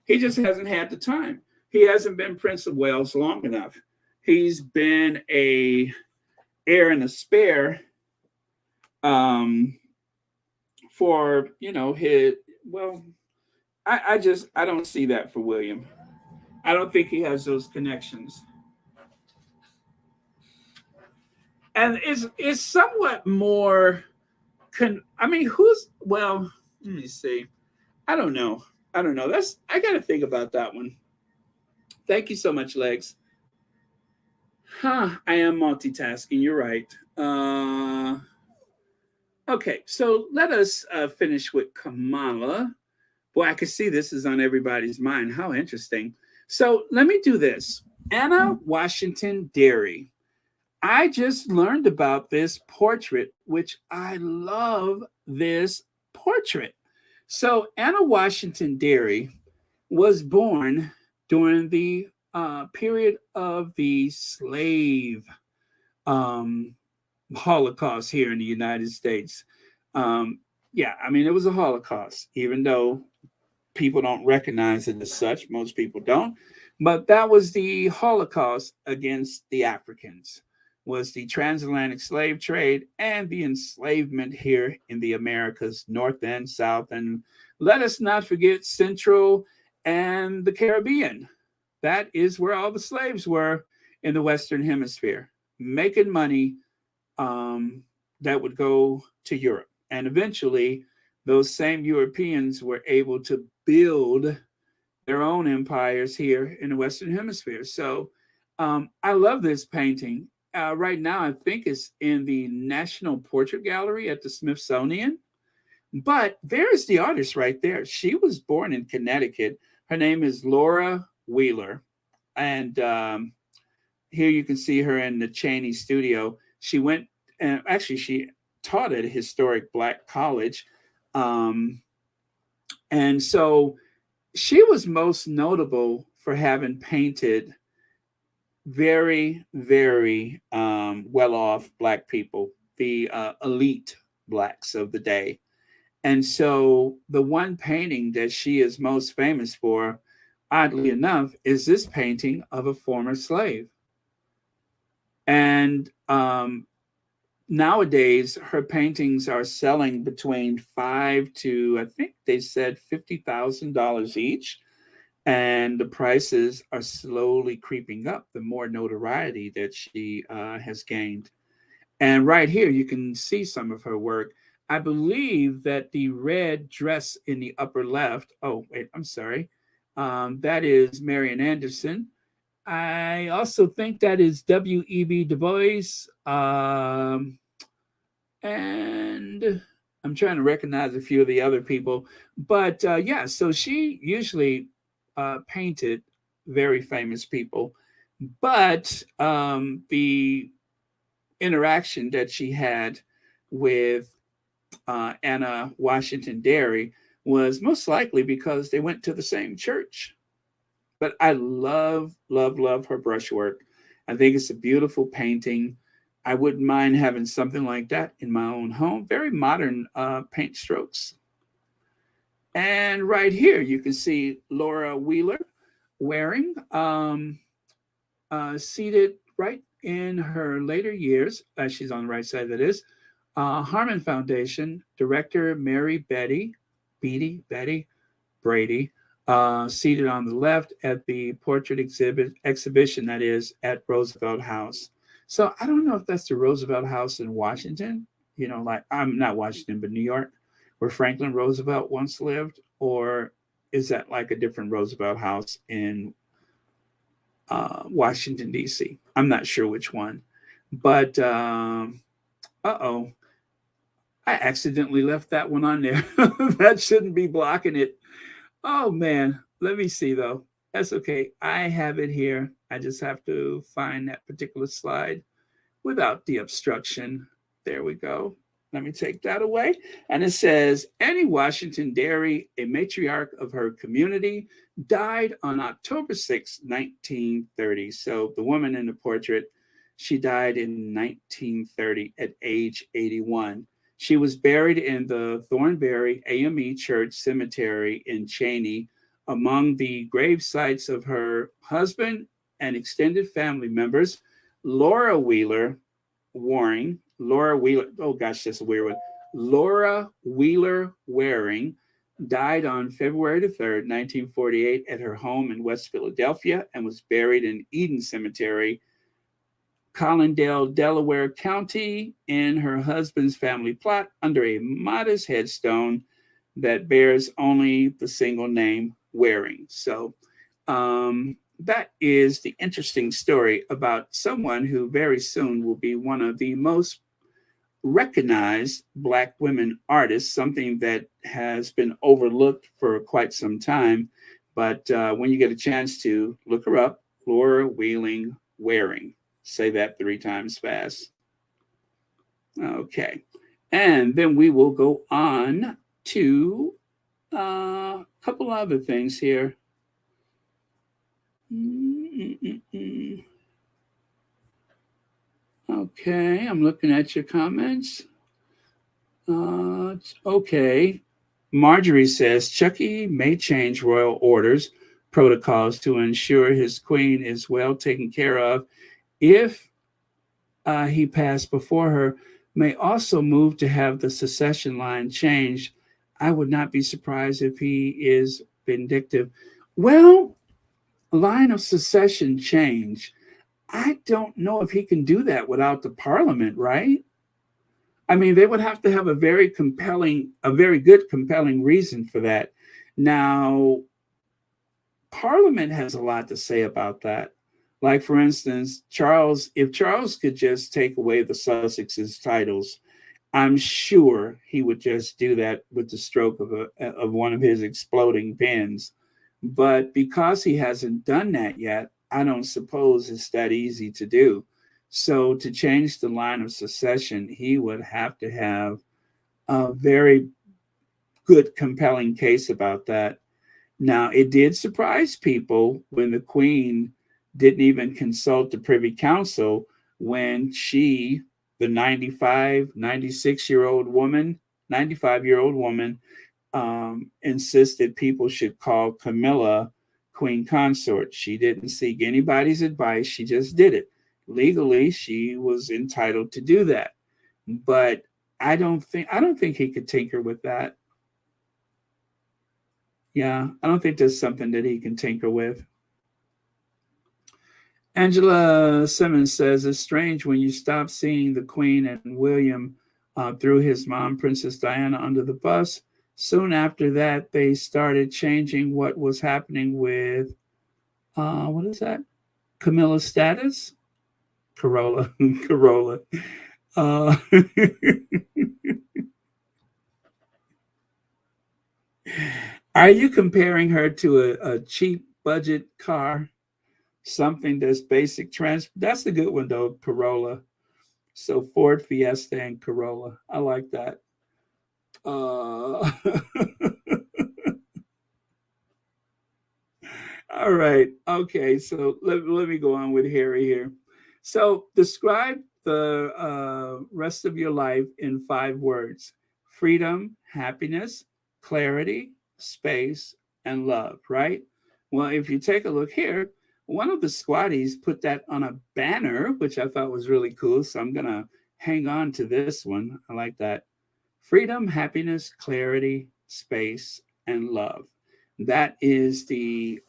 He just hasn't had the time. He hasn't been Prince of Wales long enough. He's been a heir and a spare um, for his. Well, I don't see that for William. I don't think he has those connections, and it's somewhat more. I mean, who's well? Let me see. I don't know. I don't know. I got to think about that one. Thank you so much, Legs. Huh, I am multitasking. You're right. Okay, so let us finish with Kamala. Boy, I can see this is on everybody's mind. How interesting. So let me do this. Anna Washington Derry. I just learned about this portrait, which I love this portrait. So Anna Washington Derry was born during the period of the slave um, Holocaust here in the United States. Um, yeah, I mean, it was a Holocaust, even though people don't recognize it as such. Most people don't. But that was the Holocaust against the Africans, was the transatlantic slave trade and the enslavement here in the Americas, North and South. And let us not forget Central and the Caribbean. That is where all the slaves were in the Western Hemisphere, making money that would go to Europe. And eventually, those same Europeans were able to build their own empires here in the Western Hemisphere. So I love this painting. Right now, I think it's in the National Portrait Gallery at the Smithsonian. But there's the artist right there. She was born in Connecticut. Her name is Laura Wheeler. And here you can see her in the Cheney studio. She went, and actually, she taught at a historic Black college. And so she was most notable for having painted very, very well off Black people, the elite Blacks of the day. And so the one painting that she is most famous for, oddly enough, is this painting of a former slave. And nowadays, her paintings are selling between five to, I think they said $50,000 each. And the prices are slowly creeping up the more notoriety that she has gained. And right here, you can see some of her work. I believe that the red dress in the upper left, oh, wait, I'm sorry. That is Marian Anderson. I also think that is W.E.B. Du Bois. And I'm trying to recognize a few of the other people. But yeah, so she usually painted very famous people. But the interaction that she had with Anna Washington Derry was most likely because they went to the same church. But I love, love, love her brushwork. I think it's a beautiful painting. I wouldn't mind having something like that in my own home. Very modern paint strokes. And right here, you can see Laura Wheeler wearing, seated right in her later years, as she's on the right side, that is, Harmon Foundation director Mary Betty Brady, seated on the left at the portrait exhibition that is at Roosevelt House. So I don't know if that's the Roosevelt House in Washington, like I'm not Washington, but New York, where Franklin Roosevelt once lived, or is that like a different Roosevelt House in Washington, D.C.? I'm not sure which one. But, uh-oh, I accidentally left that one on there. That shouldn't be blocking it. Oh man, let me see though. That's okay. I have it here. I just have to find that particular slide without the obstruction. There we go. Let me take that away. And it says Annie Washington Derry, a matriarch of her community, died on October 6, 1930. So the woman in the portrait, she died in 1930 at age 81. She was buried in the Thornbury AME Church Cemetery in Cheney among the grave sites of her husband and extended family members. Laura Wheeler Laura Wheeler, oh gosh, that's a weird one. Laura Wheeler Waring died on February the 3rd, 1948, at her home in West Philadelphia and was buried in Eden Cemetery, Collindale, Delaware County, in her husband's family plot under a modest headstone that bears only the single name Waring. So, that is the interesting story about someone who very soon will be one of the most recognized Black women artists, something that has been overlooked for quite some time. But when you get a chance to look her up, Laura Wheeling Waring. Say that 3 times fast. Okay. And then we will go on to a couple other things here. Okay, I'm looking at your comments. Okay. Marjorie says Chucky may change royal orders protocols to ensure his queen is well taken care of if he passed before her. May also move to have the succession line changed. I would not be surprised if he is vindictive. Well, line of succession change. I don't know if he can do that without the parliament, right? I mean, they would have to have a very good, compelling reason for that. Now, Parliament has a lot to say about that. Like, for instance, if Charles could just take away the Sussex's titles, I'm sure he would just do that with the stroke of one of his exploding pens. But because he hasn't done that yet, I don't suppose it's that easy to do. So to change the line of succession, he would have to have a very good, compelling case about that. Now, it did surprise people when the Queen didn't even consult the Privy Council when she, the 96-year-old woman, 95-year-old woman, insisted people should call Camilla Queen Consort. She didn't seek anybody's advice. She just did it. Legally, she was entitled to do that. But I don't think he could tinker with that. Yeah, I don't think there's something that he can tinker with. Angela Simmons says it's strange when you stop seeing the Queen and William threw his mom, Princess Diana, under the bus. Soon after that, they started changing what was happening with what is that? Camilla's status? Corolla. Corolla. Uh, are you comparing her to a cheap budget car? Something that's basic That's a good one though, Corolla. So Ford Fiesta and Corolla. I like that. Uh, all right. Okay. So let me go on with Harry here. So describe the rest of your life in 5 words: freedom, happiness, clarity, space, and love, right? Well, if you take a look here, one of the squatties put that on a banner, which I thought was really cool. So I'm going to hang on to this one. I like that. Freedom, happiness, clarity, space, and love. That is the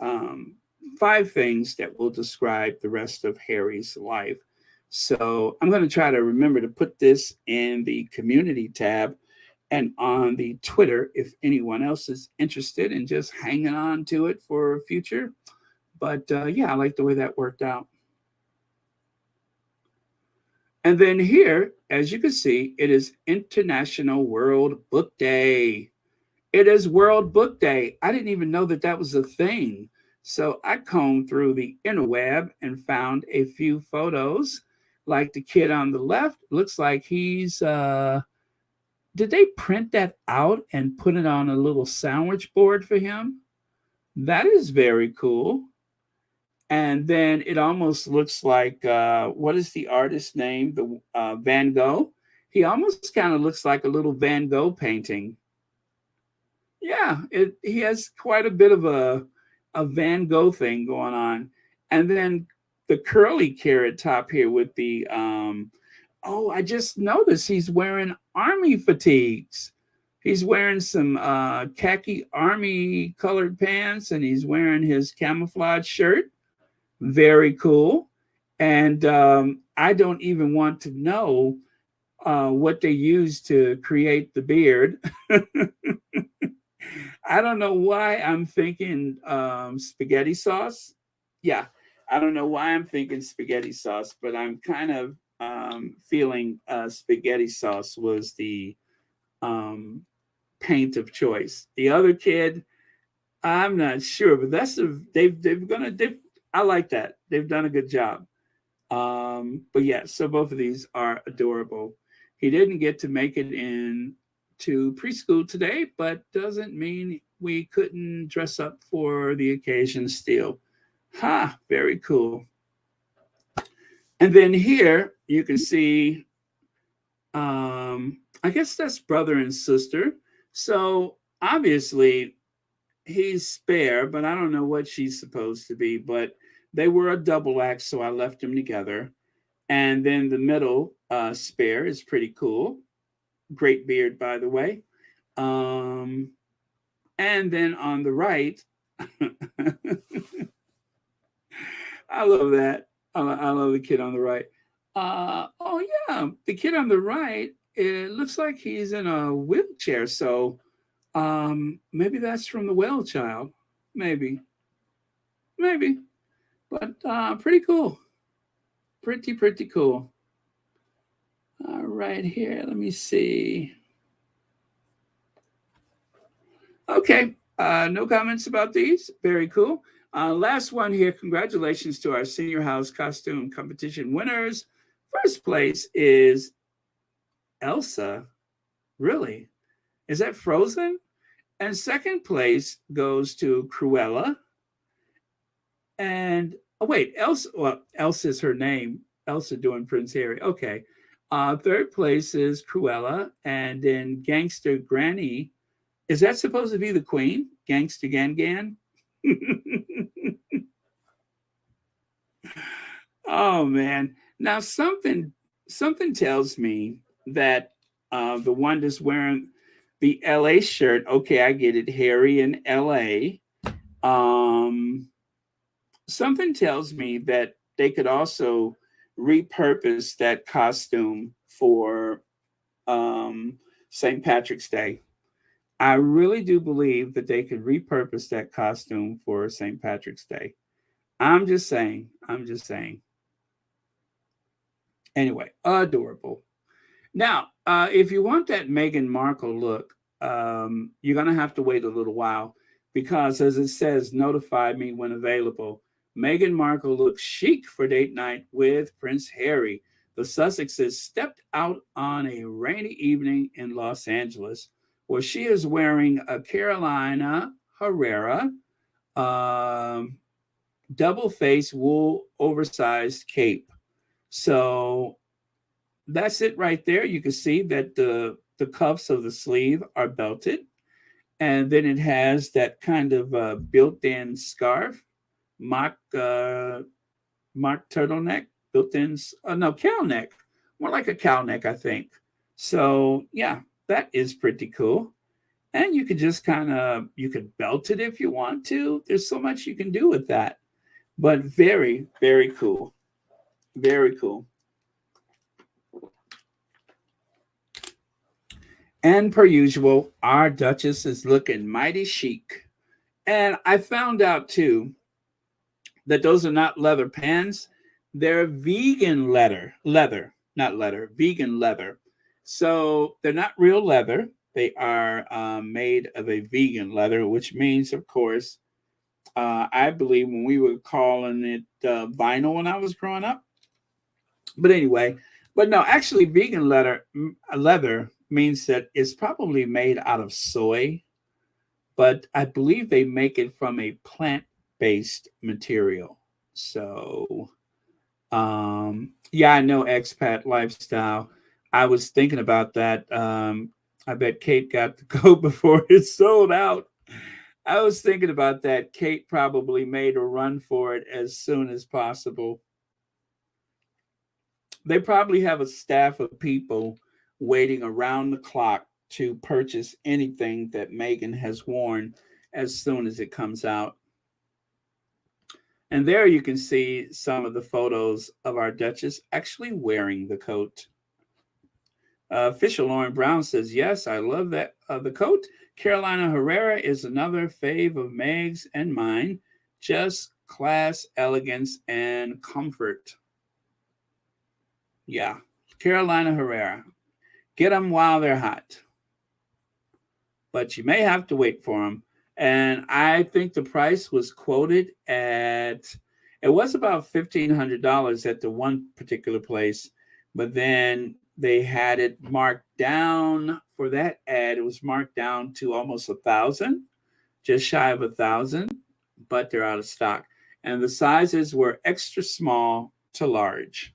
5 things that will describe the rest of Harry's life. So I'm going to try to remember to put this in the community tab and on the Twitter if anyone else is interested in just hanging on to it for future. But yeah, I like the way that worked out. And then here, as you can see, it is International World Book Day. It is World Book Day. I didn't even know that that was a thing. So I combed through the interweb and found a few photos. Like the kid on the left, looks like he's, did they print that out and put it on a little sandwich board for him? That is very cool. And then it almost looks like, what is the artist's name? The Van Gogh. He almost kind of looks like a little Van Gogh painting. Yeah, he has quite a bit of a Van Gogh thing going on. And then the curly carrot top here with the oh, I just noticed he's wearing army fatigues. He's wearing some khaki army colored pants, and he's wearing his camouflage shirt. Very cool. And I don't even want to know what they used to create the beard. I don't know why I'm thinking spaghetti sauce. Yeah, I don't know why I'm thinking spaghetti sauce, but I'm kind of feeling spaghetti sauce was the um, paint of choice. The other kid, I'm not sure, but that's they've I like that. They've done a good job. But yeah, so both of these are adorable. He didn't get to make it in to preschool today, but doesn't mean we couldn't dress up for the occasion still. Ha, very cool. And then here you can see, I guess that's brother and sister. So obviously he's spare, but I don't know what she's supposed to be. But they were a double act, so I left them together. And then the middle spare is pretty cool. Great beard, by the way. Um, and then on the right, I love that. I love the kid on the right. Oh yeah, the kid on the right. It looks like he's in a wheelchair. So maybe that's from the Well Child. Maybe, maybe. But pretty cool. Pretty cool. All right, here. Let me see. Okay. No comments about these. Very cool. Last one here. Congratulations to our senior house costume competition winners. First place is Elsa. Really? Is that Frozen? And second place goes to Cruella. And oh wait, Elsa. Well, Elsa is her name. Elsa doing Prince Harry. Okay. Third place is Cruella, and then Gangster Granny. Is that supposed to be the Queen? Gangster Gan? Oh man! Now something tells me that the one that's wearing the LA shirt. Okay, I get it. Harry in LA. Um, Something tells me that they could also repurpose that costume for St. Patrick's Day. I really do believe that they could repurpose that costume for St. Patrick's Day. I'm just saying. I'm just saying. Anyway, adorable. Now, if you want that Meghan Markle look, you're going to have to wait a little while because, as it says, notify me when available. Meghan Markle looks chic for date night with Prince Harry. The Sussexes stepped out on a rainy evening in Los Angeles where she is wearing a Carolina Herrera double face wool oversized cape. So that's it right there. You can see that the cuffs of the sleeve are belted. And then it has that kind of built-in scarf, mock mock turtleneck, built-in. No, cow neck, more like a cow neck, I think. So yeah, that is pretty cool. And you could just kind of you could belt it if you want to. There's so much you can do with that. But very, very cool. Very cool. And per usual, our Duchess is looking mighty chic. And I found out too that those are not leather pants. They're vegan not leather, vegan leather. So they're not real leather. They are made of a vegan leather, which means, of course, I believe when we were calling it vinyl when I was growing up. But anyway, but no, actually, vegan leather means that it's probably made out of soy, but I believe they make it from a plant-based material. So, yeah, I know expat lifestyle. I was thinking about that. I bet Kate got the coat before it sold out. I was thinking about that. Kate probably made a run for it as soon as possible. They probably have a staff of people waiting around the clock to purchase anything that Meghan has worn as soon as it comes out. And there you can see some of the photos of our Duchess actually wearing the coat. Official Lauren Brown says, yes, I love that the coat. Carolina Herrera is another fave of Meg's and mine. Just class, elegance, and comfort. Yeah, Carolina Herrera. Get them while they're hot. But you may have to wait for them. And I think the price was quoted at, it was about $1,500 at the one particular place, but then they had it marked down for that ad. It was marked down to almost 1,000, just shy of 1,000, but they're out of stock. And the sizes were extra small to large.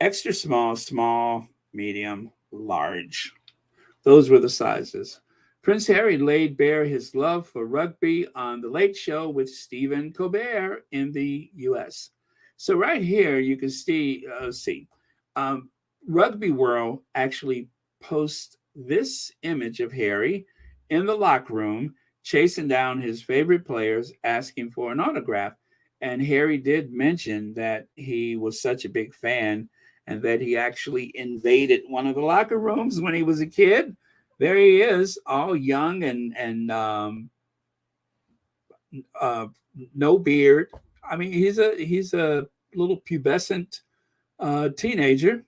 Extra small, small, medium, large. Those were the sizes. Prince Harry laid bare his love for rugby on The Late Show with Stephen Colbert in the US. So, right here, you can see um, Rugby World actually posts this image of Harry in the locker room, chasing down his favorite players, asking for an autograph. And Harry did mention that he was such a big fan and that he actually invaded one of the locker rooms when he was a kid. There he is, all young and uh, no beard. I mean, he's a little pubescent teenager,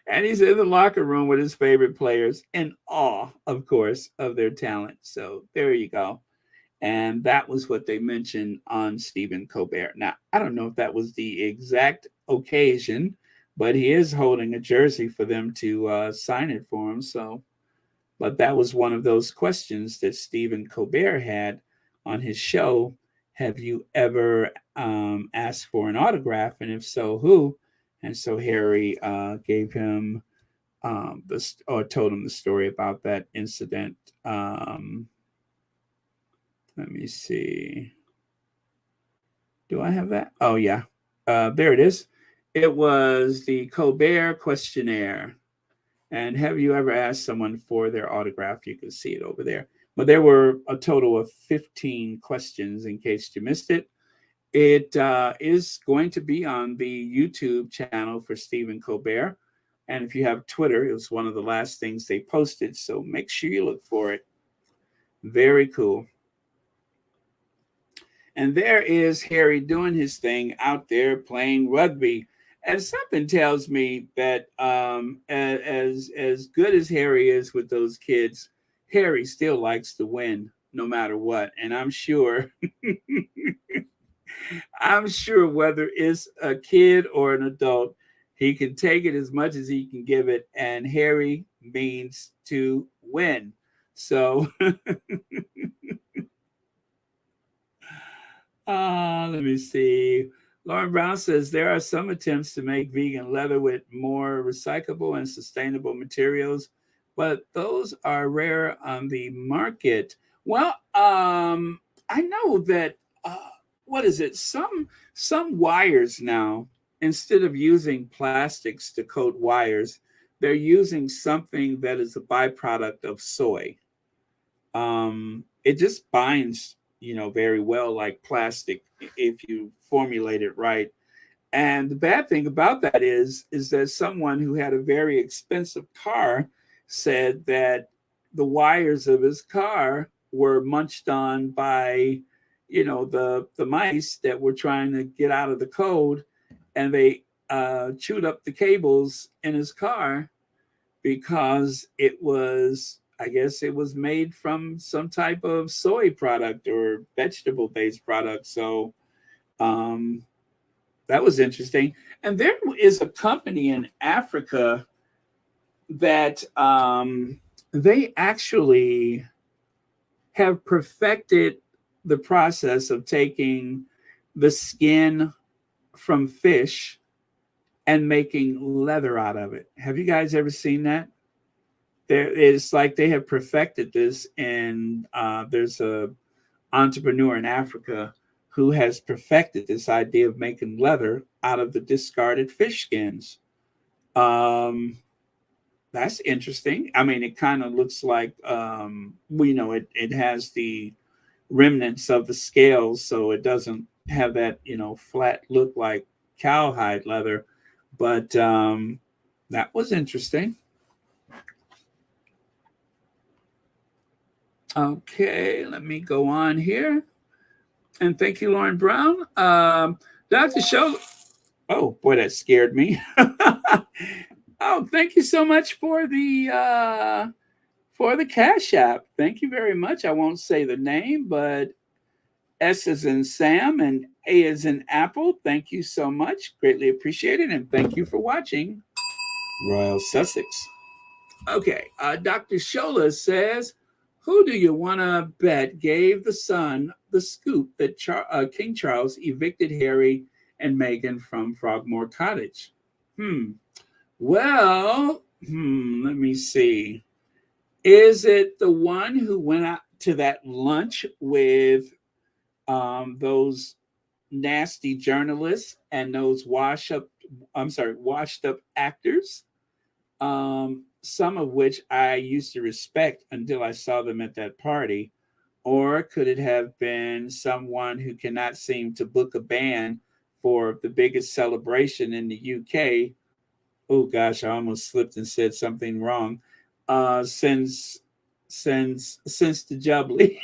and he's in the locker room with his favorite players, in awe, of course, of their talent. So there you go. And that was what they mentioned on Stephen Colbert. Now, I don't know if that was the exact occasion, but he is holding a jersey for them to sign it for him. So, but that was one of those questions that Stephen Colbert had on his show. Have you ever asked for an autograph? And if so, who? And so Harry gave him or told him the story about that incident. Let me see. Do I have that? Oh, yeah. There it is. It was the Colbert questionnaire. And have you ever asked someone for their autograph? You can see it over there. But there were a total of 15 questions in case you missed it. It is going to be on the YouTube channel for Stephen Colbert. And if you have Twitter, it was one of the last things they posted. So make sure you look for it. Very cool. And there is Harry doing his thing out there playing rugby. And something tells me that as good as Harry is with those kids, Harry still likes to win no matter what. And I'm sure, I'm sure whether it's a kid or an adult, he can take it as much as he can give it. And Harry means to win. So let me see. Lauren Brown says there are some attempts to make vegan leather with more recyclable and sustainable materials, but those are rare on the market. Well, I know that what is it? Some wires now, instead of using plastics to coat wires, they're using something that is a byproduct of soy. It just binds, very well like plastic if you formulate it right. And the bad thing about that is that someone who had a very expensive car said that the wires of his car were munched on by, the mice that were trying to get out of the code, and they chewed up the cables in his car because it was, I guess, it was made from some type of soy product or vegetable based product. So um, that was interesting. And there is a company in Africa that they actually have perfected the process of taking the skin from fish and making leather out of it. Have you guys ever seen that? There is like they have perfected this, and there's a entrepreneur in Africa who has perfected this idea of making leather out of the discarded fish skins. Um, that's interesting. I mean, it kind of looks like, it has the remnants of the scales, so it doesn't have that, flat look like cowhide leather. But that was interesting. Okay, let me go on here. And thank you, Lauren Brown. Dr. Show. Oh boy, that scared me. Oh, thank you so much for the Cash App. Thank you very much. I won't say the name, but S is in Sam and A is in Apple. Thank you so much. Greatly appreciated, and thank you for watching Royal Sussex. Okay, Dr. Shola says, who do you want to bet gave the Sun the scoop that King Charles evicted Harry and Meghan from Frogmore Cottage? Well, let me see. Is it the one who went out to that lunch with those nasty journalists and those washed up actors? Some of which I used to respect until I saw them at that party. Or could it have been someone who cannot seem to book a band for the biggest celebration in the UK? Oh gosh, I almost slipped and said something wrong. Since the Jubilee.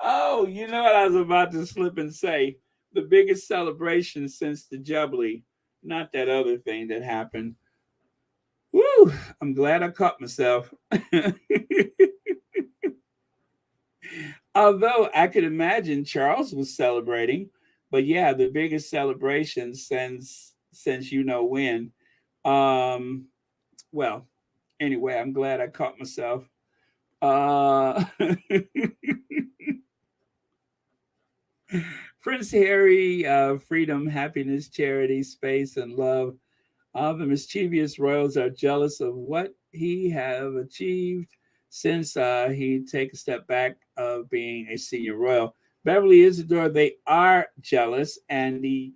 Oh, you know what I was about to slip and say? The biggest celebration since the Jubilee, not that other thing that happened. Woo! I'm glad I caught myself. Although I could imagine Charles was celebrating, but yeah, the biggest celebration since you know when. Um, well, anyway, I'm glad I caught myself. Uh, Prince Harry, freedom, happiness, charity, space, and love. All the mischievous royals are jealous of what he have achieved since he take a step back of being a senior royal. Beverly Isidore, they are jealous, and the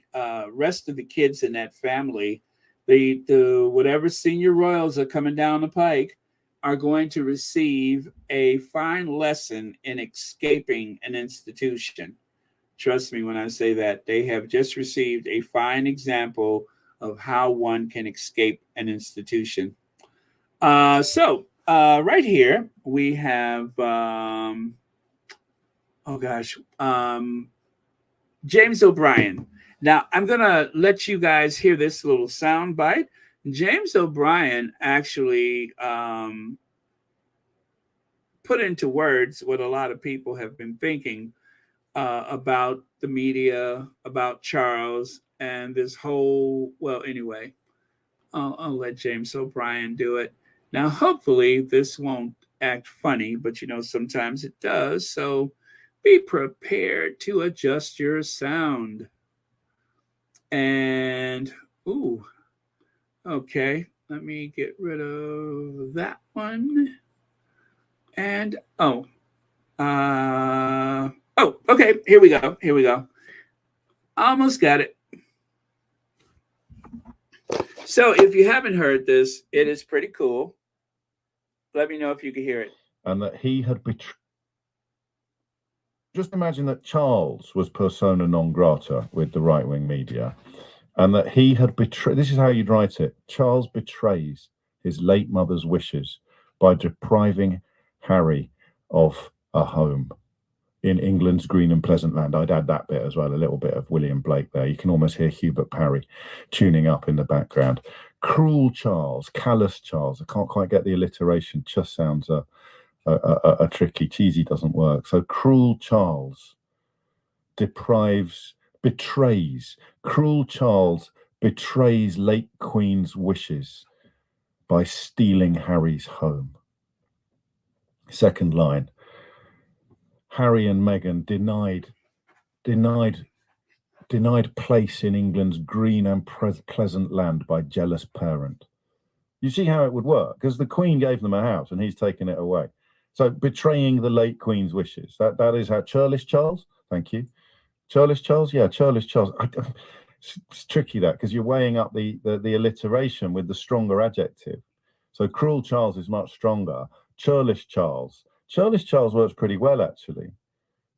rest of the kids in that family, the whatever senior royals are coming down the pike, are going to receive a fine lesson in escaping an institution. Trust me when I say that. They have just received a fine example of how one can escape an institution. Right here we have, oh gosh, James O'Brien. Now I'm gonna let you guys hear this little sound bite. James O'Brien actually put into words what a lot of people have been thinking about the media, about Charles, and this whole. Well, anyway, I'll let James O'Brien do it. Now, hopefully, this won't act funny, but sometimes it does. So be prepared to adjust your sound. And, ooh, Okay, let me get rid of that one. And okay, here we go. Here we go. Almost got it. So if you haven't heard this, it is pretty cool. Let me know if you can hear it. And that he had betrayed. Just imagine that Charles was persona non grata with the right wing media, and that he had betrayed. This is how you'd write it: Charles betrays his late mother's wishes by depriving Harry of a home in England's green and pleasant land. I'd add that bit as well, a little bit of William Blake there. You can almost hear Hubert Parry tuning up in the background. Cruel Charles, callous Charles. I can't quite get the alliteration, just sounds a tricky, cheesy doesn't work. So cruel Charles betrays. Cruel Charles betrays late Queen's wishes by stealing Harry's home. Second line. Harry and Meghan denied place in England's green and pleasant land by jealous parent. You see how it would work? Because the Queen gave them a house and he's taken it away. So betraying the late Queen's wishes. That is how Churlish Charles. Thank you. Churlish Charles? Yeah, Churlish Charles. It's tricky that because you're weighing up the alliteration with the stronger adjective. So cruel Charles is much stronger. Churlish Charles. Churlish Charles works pretty well, actually.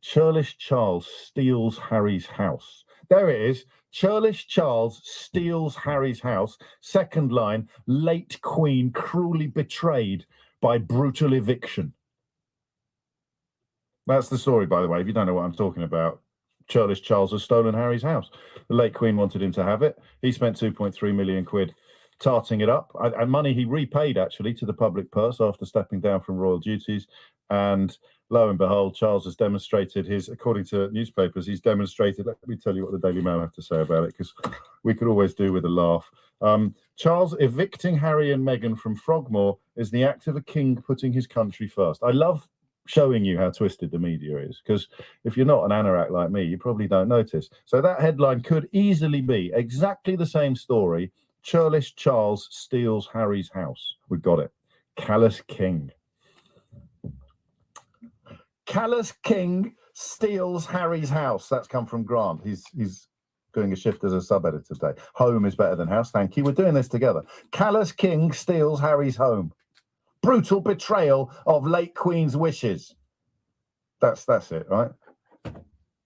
Churlish Charles steals Harry's house. There it is. Churlish Charles steals Harry's house. Second line, late Queen cruelly betrayed by brutal eviction. That's the story, by the way, if you don't know what I'm talking about. Churlish Charles has stolen Harry's house. The late Queen wanted him to have it. He spent 2.3 million quid tarting it up, and money he repaid, actually, to the public purse after stepping down from royal duties. And lo and behold, Charles has demonstrated according to newspapers, he's demonstrated, let me tell you what the Daily Mail have to say about it, because we could always do with a laugh. Charles evicting Harry and Meghan from Frogmore is the act of a king putting his country first. I love showing you how twisted the media is, because if you're not an anorak like me, you probably don't notice. So that headline could easily be exactly the same story. Churlish Charles steals Harry's house. We've got it. Callous King. Callous King steals Harry's house. That's come from Grant. He's doing a shift as a sub-editor today. Home is better than house. Thank you. We're doing this together. Callous King steals Harry's home. Brutal betrayal of late Queen's wishes. That's it, right?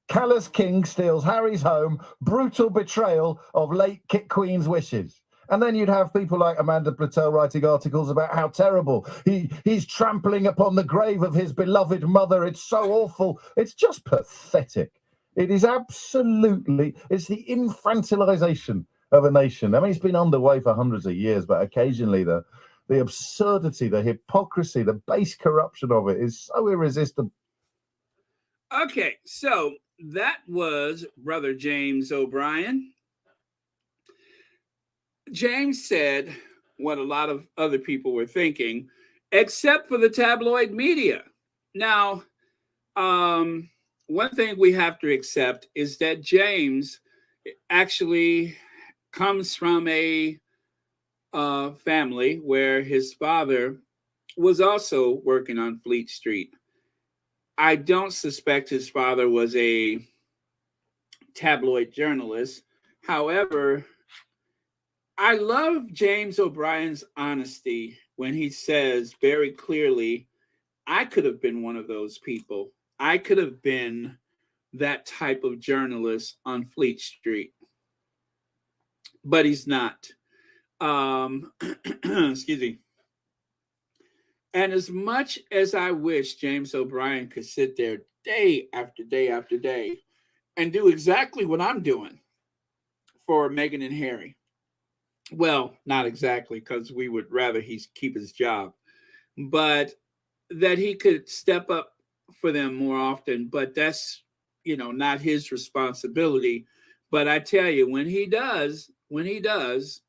Callous King steals Harry's home. Brutal betrayal of late Queen's wishes. And then you'd have people like Amanda Platel writing articles about how terrible he's trampling upon the grave of his beloved mother. It's so awful. It's just pathetic. It is absolutely, it's the infantilization of a nation. I mean, it's been underway for hundreds of years, but occasionally the absurdity, the hypocrisy, the base corruption of it is so irresistible. Okay, so that was Brother James O'Brien. James said what a lot of other people were thinking, except for the tabloid media. Now, one thing we have to accept is that James actually comes from a family where his father was also working on Fleet Street. I don't suspect his father was a tabloid journalist. However, I love James O'Brien's honesty when he says very clearly, I could have been one of those people. I could have been that type of journalist on Fleet Street. But he's not. Excuse me. And as much as I wish James O'Brien could sit there day after day after day and do exactly what I'm doing for Meghan and Harry. Well, not exactly, because we would rather he keep his job, but that he could step up for them more often. But that's, not his responsibility. But I tell you, when he does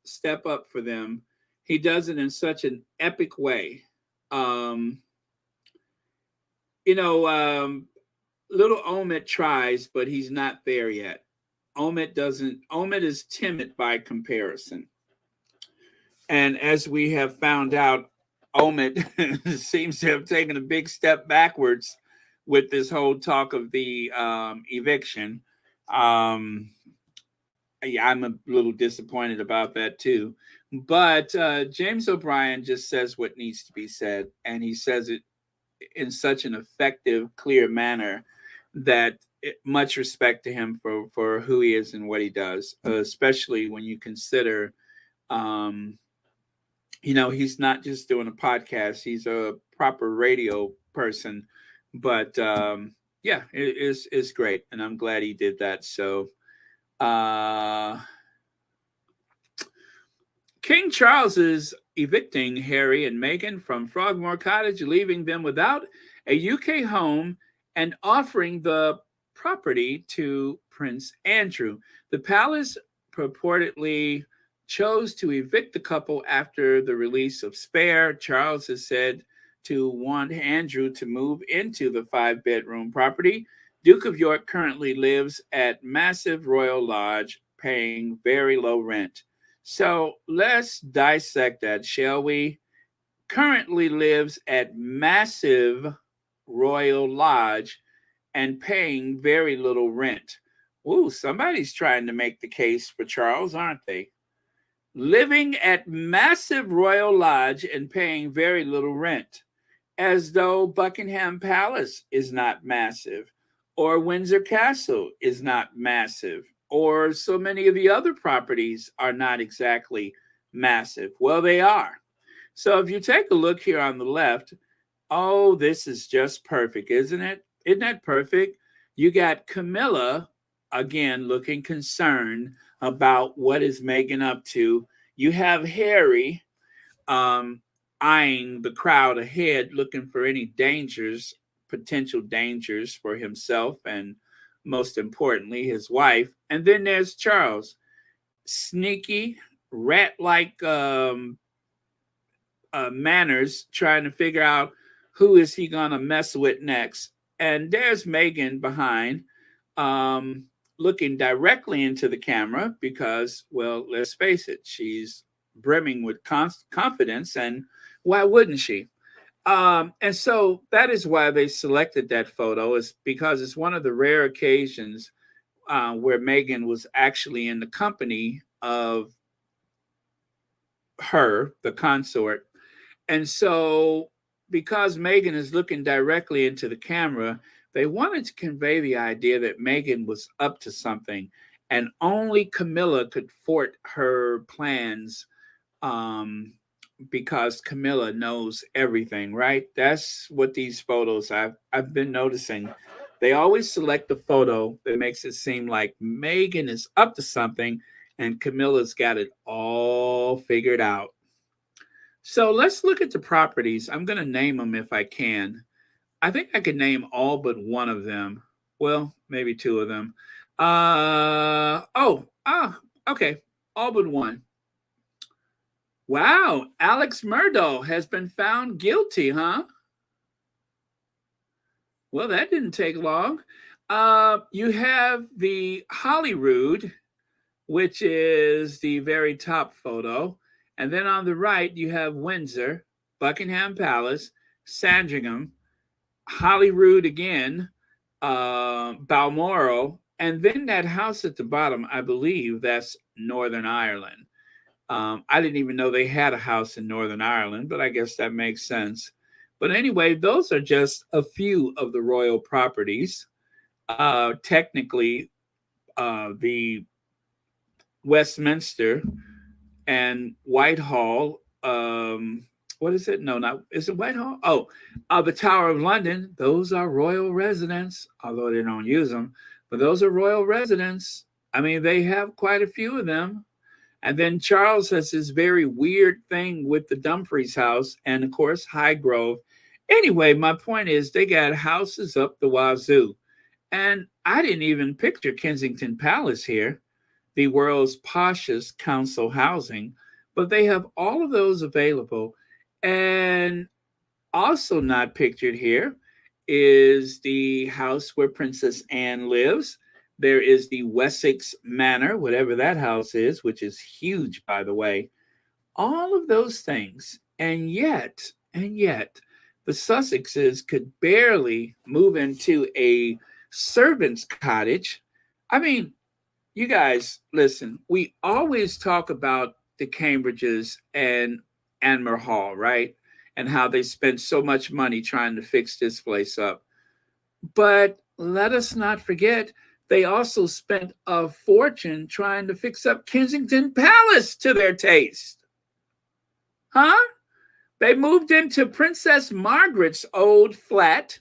step up for them, he does it in such an epic way. Little Omid tries, but he's not there yet. Omid is timid by comparison. And as we have found out, Omid seems to have taken a big step backwards with this whole talk of the eviction. Um, yeah, I'm a little disappointed about that too. But James O'Brien just says what needs to be said, and he says it in such an effective, clear manner that much respect to him for who he is and what he does, especially when you consider, um, he's not just doing a podcast; he's a proper radio person. But yeah, it's great, and I'm glad he did that. So. Uh, King Charles is evicting Harry and Meghan from Frogmore Cottage, leaving them without a UK home and offering the property to Prince Andrew. The palace purportedly chose to evict the couple after the release of Spare. Charles is said to want Andrew to move into the 5-bedroom property. Duke of York currently lives at massive royal lodge, paying very low rent. So let's dissect that, shall we? Currently lives at massive royal lodge and paying very little rent. Ooh, somebody's trying to make the case for Charles, aren't they? Living at massive royal lodge and paying very little rent, as though Buckingham Palace is not massive, or Windsor Castle is not massive, or so many of the other properties are not exactly massive. Well, they are. So if you take a look here on the left, oh, this is just perfect, isn't it? Isn't that perfect? You got Camilla again looking concerned about what is Meghan up to. You have Harry um, eyeing the crowd ahead, looking for any dangers, potential dangers for himself and most importantly, his wife. And then there's Charles, sneaky, rat like manners, trying to figure out who is he going to mess with next. And there's Meghan behind, um, looking directly into the camera because, well, let's face it, she's brimming with confidence, and why wouldn't she? And so that is why they selected that photo, is because it's one of the rare occasions where Meghan was actually in the company of her, the consort. And so, because Meghan is looking directly into the camera, they wanted to convey the idea that Meghan was up to something, and only Camilla could thwart her plans, um, because Camilla knows everything, right? That's what these photos I've been noticing. They always select the photo that makes it seem like Meghan is up to something, and Camilla's got it all figured out. So let's look at the properties. I'm going to name them if I can. I think I could name all but one of them. Well, maybe two of them. Okay. All but one. Wow, Alex Murdaugh has been found guilty, huh? Well, that didn't take long. You have the Holyrood, which is the very top photo. And then on the right, you have Windsor, Buckingham Palace, Sandringham, Holyrood again, Balmoral, and then that house at the bottom, I believe that's Northern Ireland. I didn't even know they had a house in Northern Ireland, but I guess that makes sense. But anyway, those are just a few of the royal properties. Technically, the Westminster and Whitehall. What is it? No, not is it Whitehall? Oh, the Tower of London. Those are royal residents, although they don't use them. But those are royal residents. I mean, they have quite a few of them. And then Charles has this very weird thing with the Dumfries house and, of course, Highgrove. Anyway, my point is they got houses up the wazoo. And I didn't even picture Kensington Palace here, the world's poshest council housing, but they have all of those available. And also not pictured here is the house where Princess Anne lives. There is the Wessex Manor, whatever that house is, which is huge, by the way. All of those things. And yet, the Sussexes could barely move into a servant's cottage. I mean, you guys, listen, we always talk about the Cambridges and Anmer Hall, right? And how they spent so much money trying to fix this place up. But let us not forget, they also spent a fortune trying to fix up Kensington Palace to their taste. Huh? They moved into Princess Margaret's old flat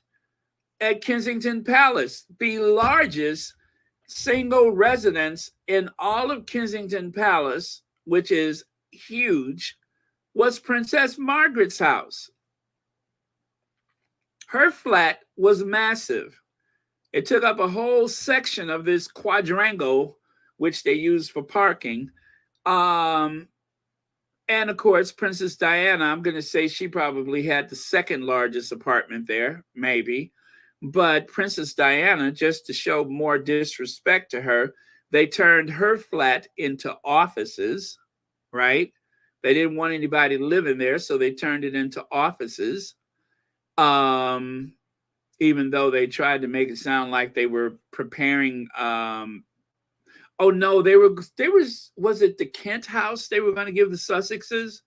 at Kensington Palace, the largest single residence in all of Kensington Palace, which is huge, was Princess Margaret's house. Her flat was massive. It took up a whole section of this quadrangle, which they used for parking. Um, and of course, Princess Diana, I'm going to say she probably had the second largest apartment there, maybe. But Princess Diana, just to show more disrespect to her, they turned her flat into offices, right? They didn't want anybody living there, so they turned it into offices. Even though they tried to make it sound like they were preparing. Oh no, was it the Kent house they were going to give the Sussexes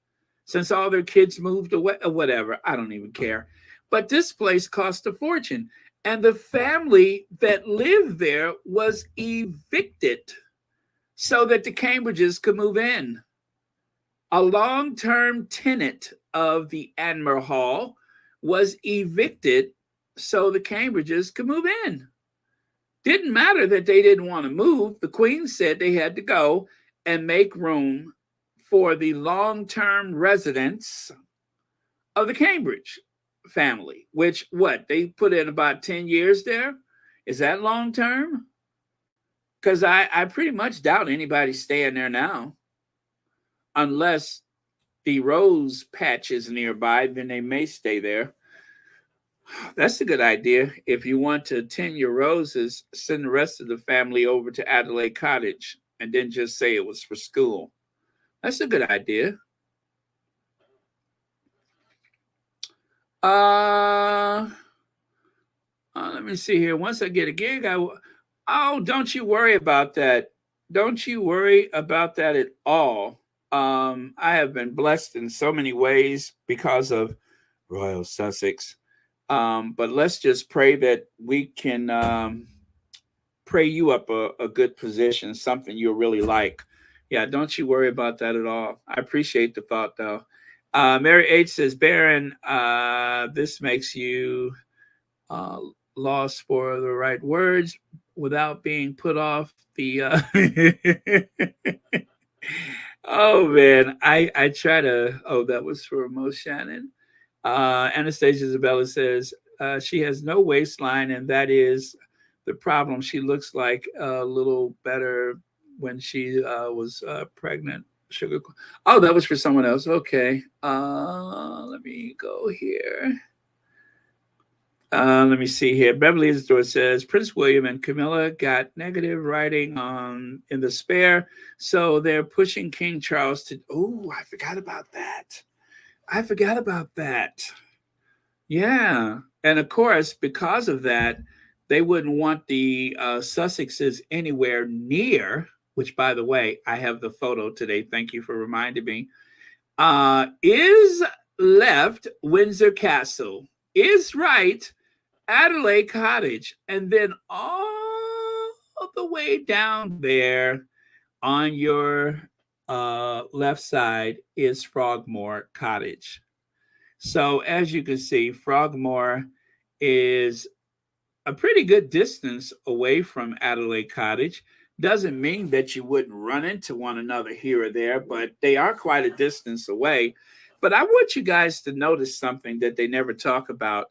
since all their kids moved away or whatever? I don't even care. But this place cost a fortune. And the family that lived there was evicted so that the Cambridges could move in. A long-term tenant of the Anmer Hall was evicted so the Cambridges could move in. Didn't matter that they didn't want to move. The Queen said they had to go and make room for the long-term residents of the Cambridge family, which they put in about 10 years there. Is that long-term? Because I pretty much doubt anybody's staying there now. Unless the rose patch is nearby, then they may stay there. That's a good idea. If you want to tend your roses, send the rest of the family over to Adelaide Cottage and then just say it was for school. That's a good idea. Let me see here. Once I get a gig, don't you worry about that. Don't you worry about that at all. I have been blessed in so many ways because of Royal Sussex. But let's just pray that we can pray you up a good position, something you'll really like. Yeah, don't you worry about that at all. I appreciate the thought, though. Mary H says, Baron, this makes you lost for the right words without being put off the. Oh, man. I try to. Oh, that was for Mo Shannon. Anastasia Isabella says she has no waistline, and that is the problem. She looks like a little better when she was pregnant. Sugar. Oh, that was for someone else. Okay. Let me go here. Let me see here. Beverly Isidore says Prince William and Camilla got negative writing in the spare, so they're pushing King Charles to. Oh, I forgot about that. Yeah. And of course, because of that, they wouldn't want the Sussexes anywhere near, which, by the way, I have the photo today. Thank you for reminding me. Is left Windsor Castle, is right Adelaide Cottage, and then all the way down there on your left side is Frogmore Cottage. So as you can see, Frogmore is a pretty good distance away from Adelaide Cottage. Doesn't mean that you wouldn't run into one another here or there, but they are quite a distance away. But I want you guys to notice something that they never talk about.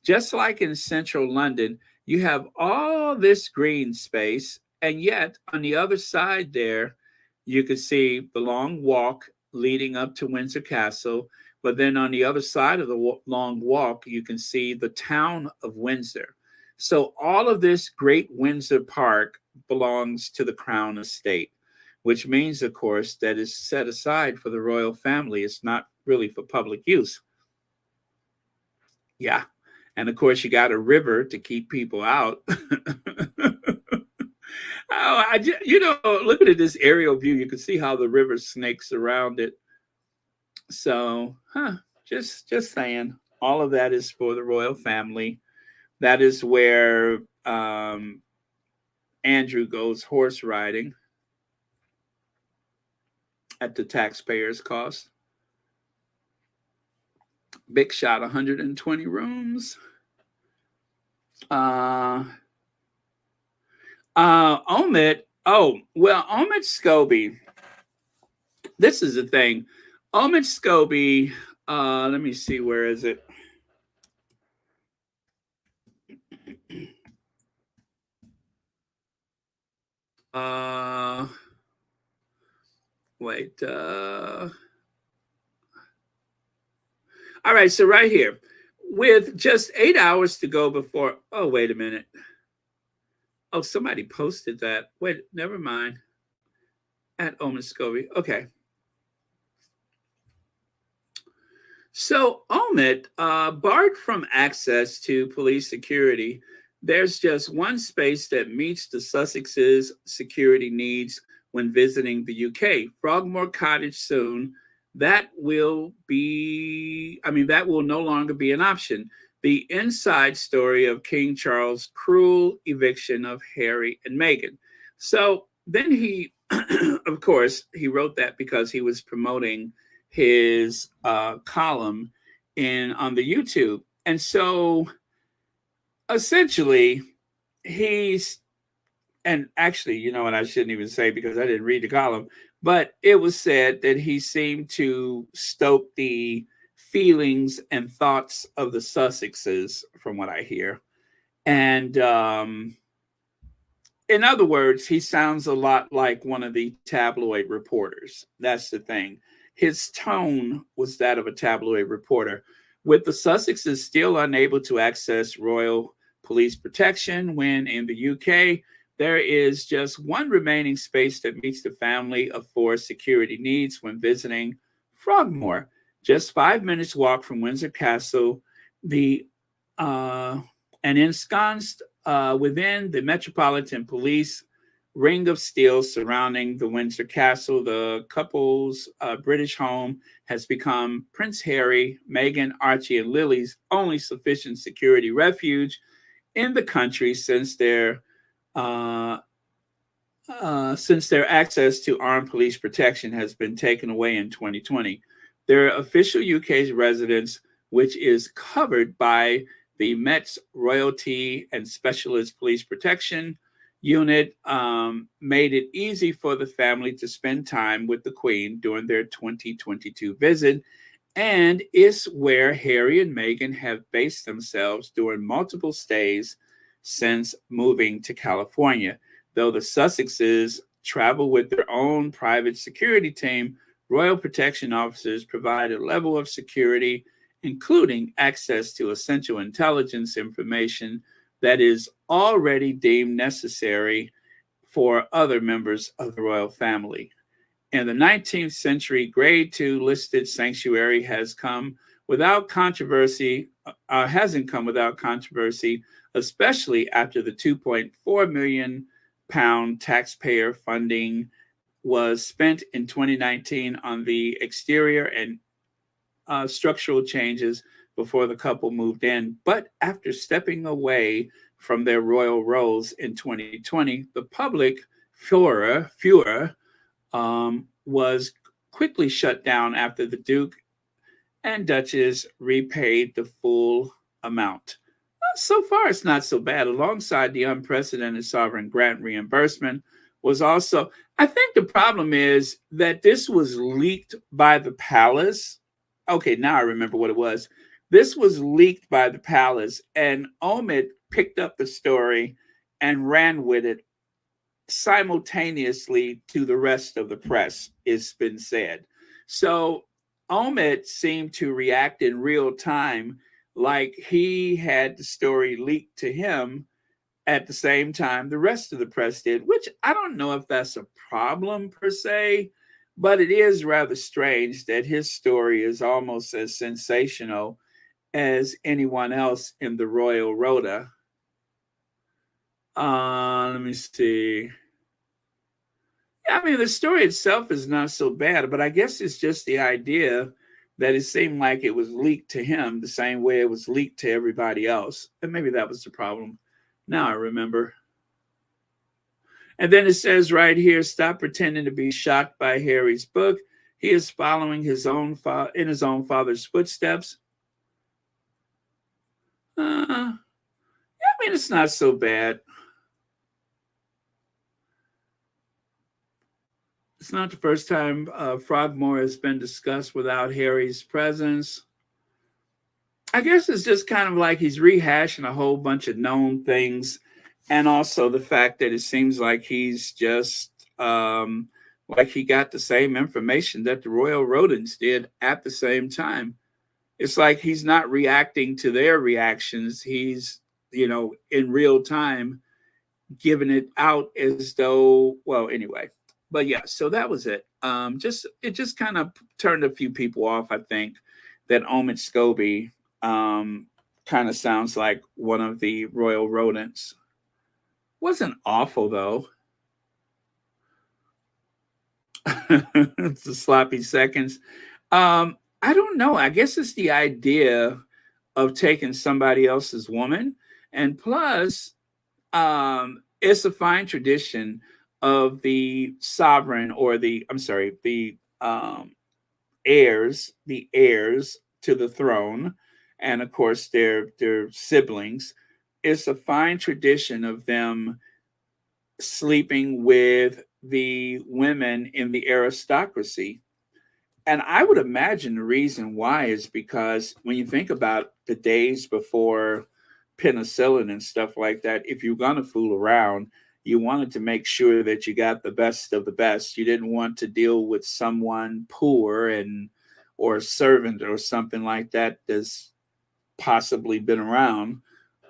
Just like in central London, you have all this green space, and yet on the other side there, you can see the long walk leading up to Windsor Castle. But then on the other side of the long walk, you can see the town of Windsor. So all of this great Windsor Park belongs to the Crown Estate. which means, of course, that it's set aside for the royal family. It's not really for public use. Yeah. And of course, you got a river to keep people out. Looking at this aerial view, you can see how the river snakes around it. So, just saying, all of that is for the royal family. That is where Andrew goes horse riding at the taxpayers' cost. Big shot, 120 rooms. Omid. Oh, well, Omid Scobie. This is the thing. Omid Scobie. Let me see. Where is it? Wait. All right. So right here, with just 8 hours to go before. Oh, wait a minute. Oh, somebody posted that. Wait, never mind. At Omid Scobie. Okay. So Omid, barred from access to police security, there's just one space that meets the Sussex's security needs when visiting the UK. Frogmore Cottage soon. That will no longer be an option. The inside story of King Charles' cruel eviction of Harry and Meghan. So then he, of course, he wrote that because he was promoting his column on the YouTube. And so essentially and actually, you know what, I shouldn't even say because I didn't read the column, but it was said that he seemed to stoke the feelings and thoughts of the Sussexes, from what I hear. And in other words, he sounds a lot like one of the tabloid reporters. That's the thing. His tone was that of a tabloid reporter. With the Sussexes still unable to access royal police protection when in the UK, there is just one remaining space that meets the family of four security needs when visiting Frogmore. Just 5 minutes walk from Windsor Castle, and ensconced within the Metropolitan Police ring of steel surrounding the Windsor Castle, the couple's British home has become Prince Harry, Meghan, Archie, and Lily's only sufficient security refuge in the country since their access to armed police protection has been taken away in 2020. Their official UK's residence, which is covered by the Met's Royalty and Specialist Police Protection Unit, made it easy for the family to spend time with the Queen during their 2022 visit, and is where Harry and Meghan have based themselves during multiple stays since moving to California. Though the Sussexes travel with their own private security team, royal protection officers provide a level of security, including access to essential intelligence information that is already deemed necessary for other members of the royal family. In the 19th century, Grade 2 listed sanctuary hasn't come without controversy, especially after the £2.4 million taxpayer funding was spent in 2019 on the exterior and structural changes before the couple moved in. But after stepping away from their royal roles in 2020, the public furor was quickly shut down after the Duke and Duchess repaid the full amount. So far, it's not so bad. Alongside the unprecedented sovereign grant reimbursement was also, I think the problem is that this was leaked by the palace. Okay, now I remember what it was. This was leaked by the palace, and Omid picked up the story and ran with it simultaneously to the rest of the press, it's been said. So Omid seemed to react in real time, like he had the story leaked to him at the same time the rest of the press did, which I don't know if that's a problem per se, but it is rather strange that his story is almost as sensational as anyone else in the Royal Rota. Let me see. Yeah, I mean, the story itself is not so bad, but I guess it's just the idea that it seemed like it was leaked to him the same way it was leaked to everybody else. And maybe that was the problem. Now I remember. And then it says right here, stop pretending to be shocked by Harry's book. He is following his own in his own father's footsteps. Yeah, I mean, it's not so bad. It's not the first time Frogmore has been discussed without Harry's presence. I guess it's just kind of like he's rehashing a whole bunch of known things, and also the fact that it seems like he's just like he got the same information that the Royal Rodents did at the same time. It's like he's not reacting to their reactions. He's, in real time giving it out as though, well, anyway. But yeah, so that was it. It just kind of turned a few people off, I think, that Omid Scobie kind of sounds like one of the Royal Rodents. Wasn't awful though. It's the sloppy seconds. I don't know. I guess it's the idea of taking somebody else's woman, and plus, it's a fine tradition of the sovereign, or the heirs to the throne, and of course their siblings. It's a fine tradition of them sleeping with the women in the aristocracy. And I would imagine the reason why is because when you think about the days before penicillin and stuff like that, if you're going to fool around, you wanted to make sure that you got the best of the best. You didn't want to deal with someone poor or a servant or something like that that's possibly been around,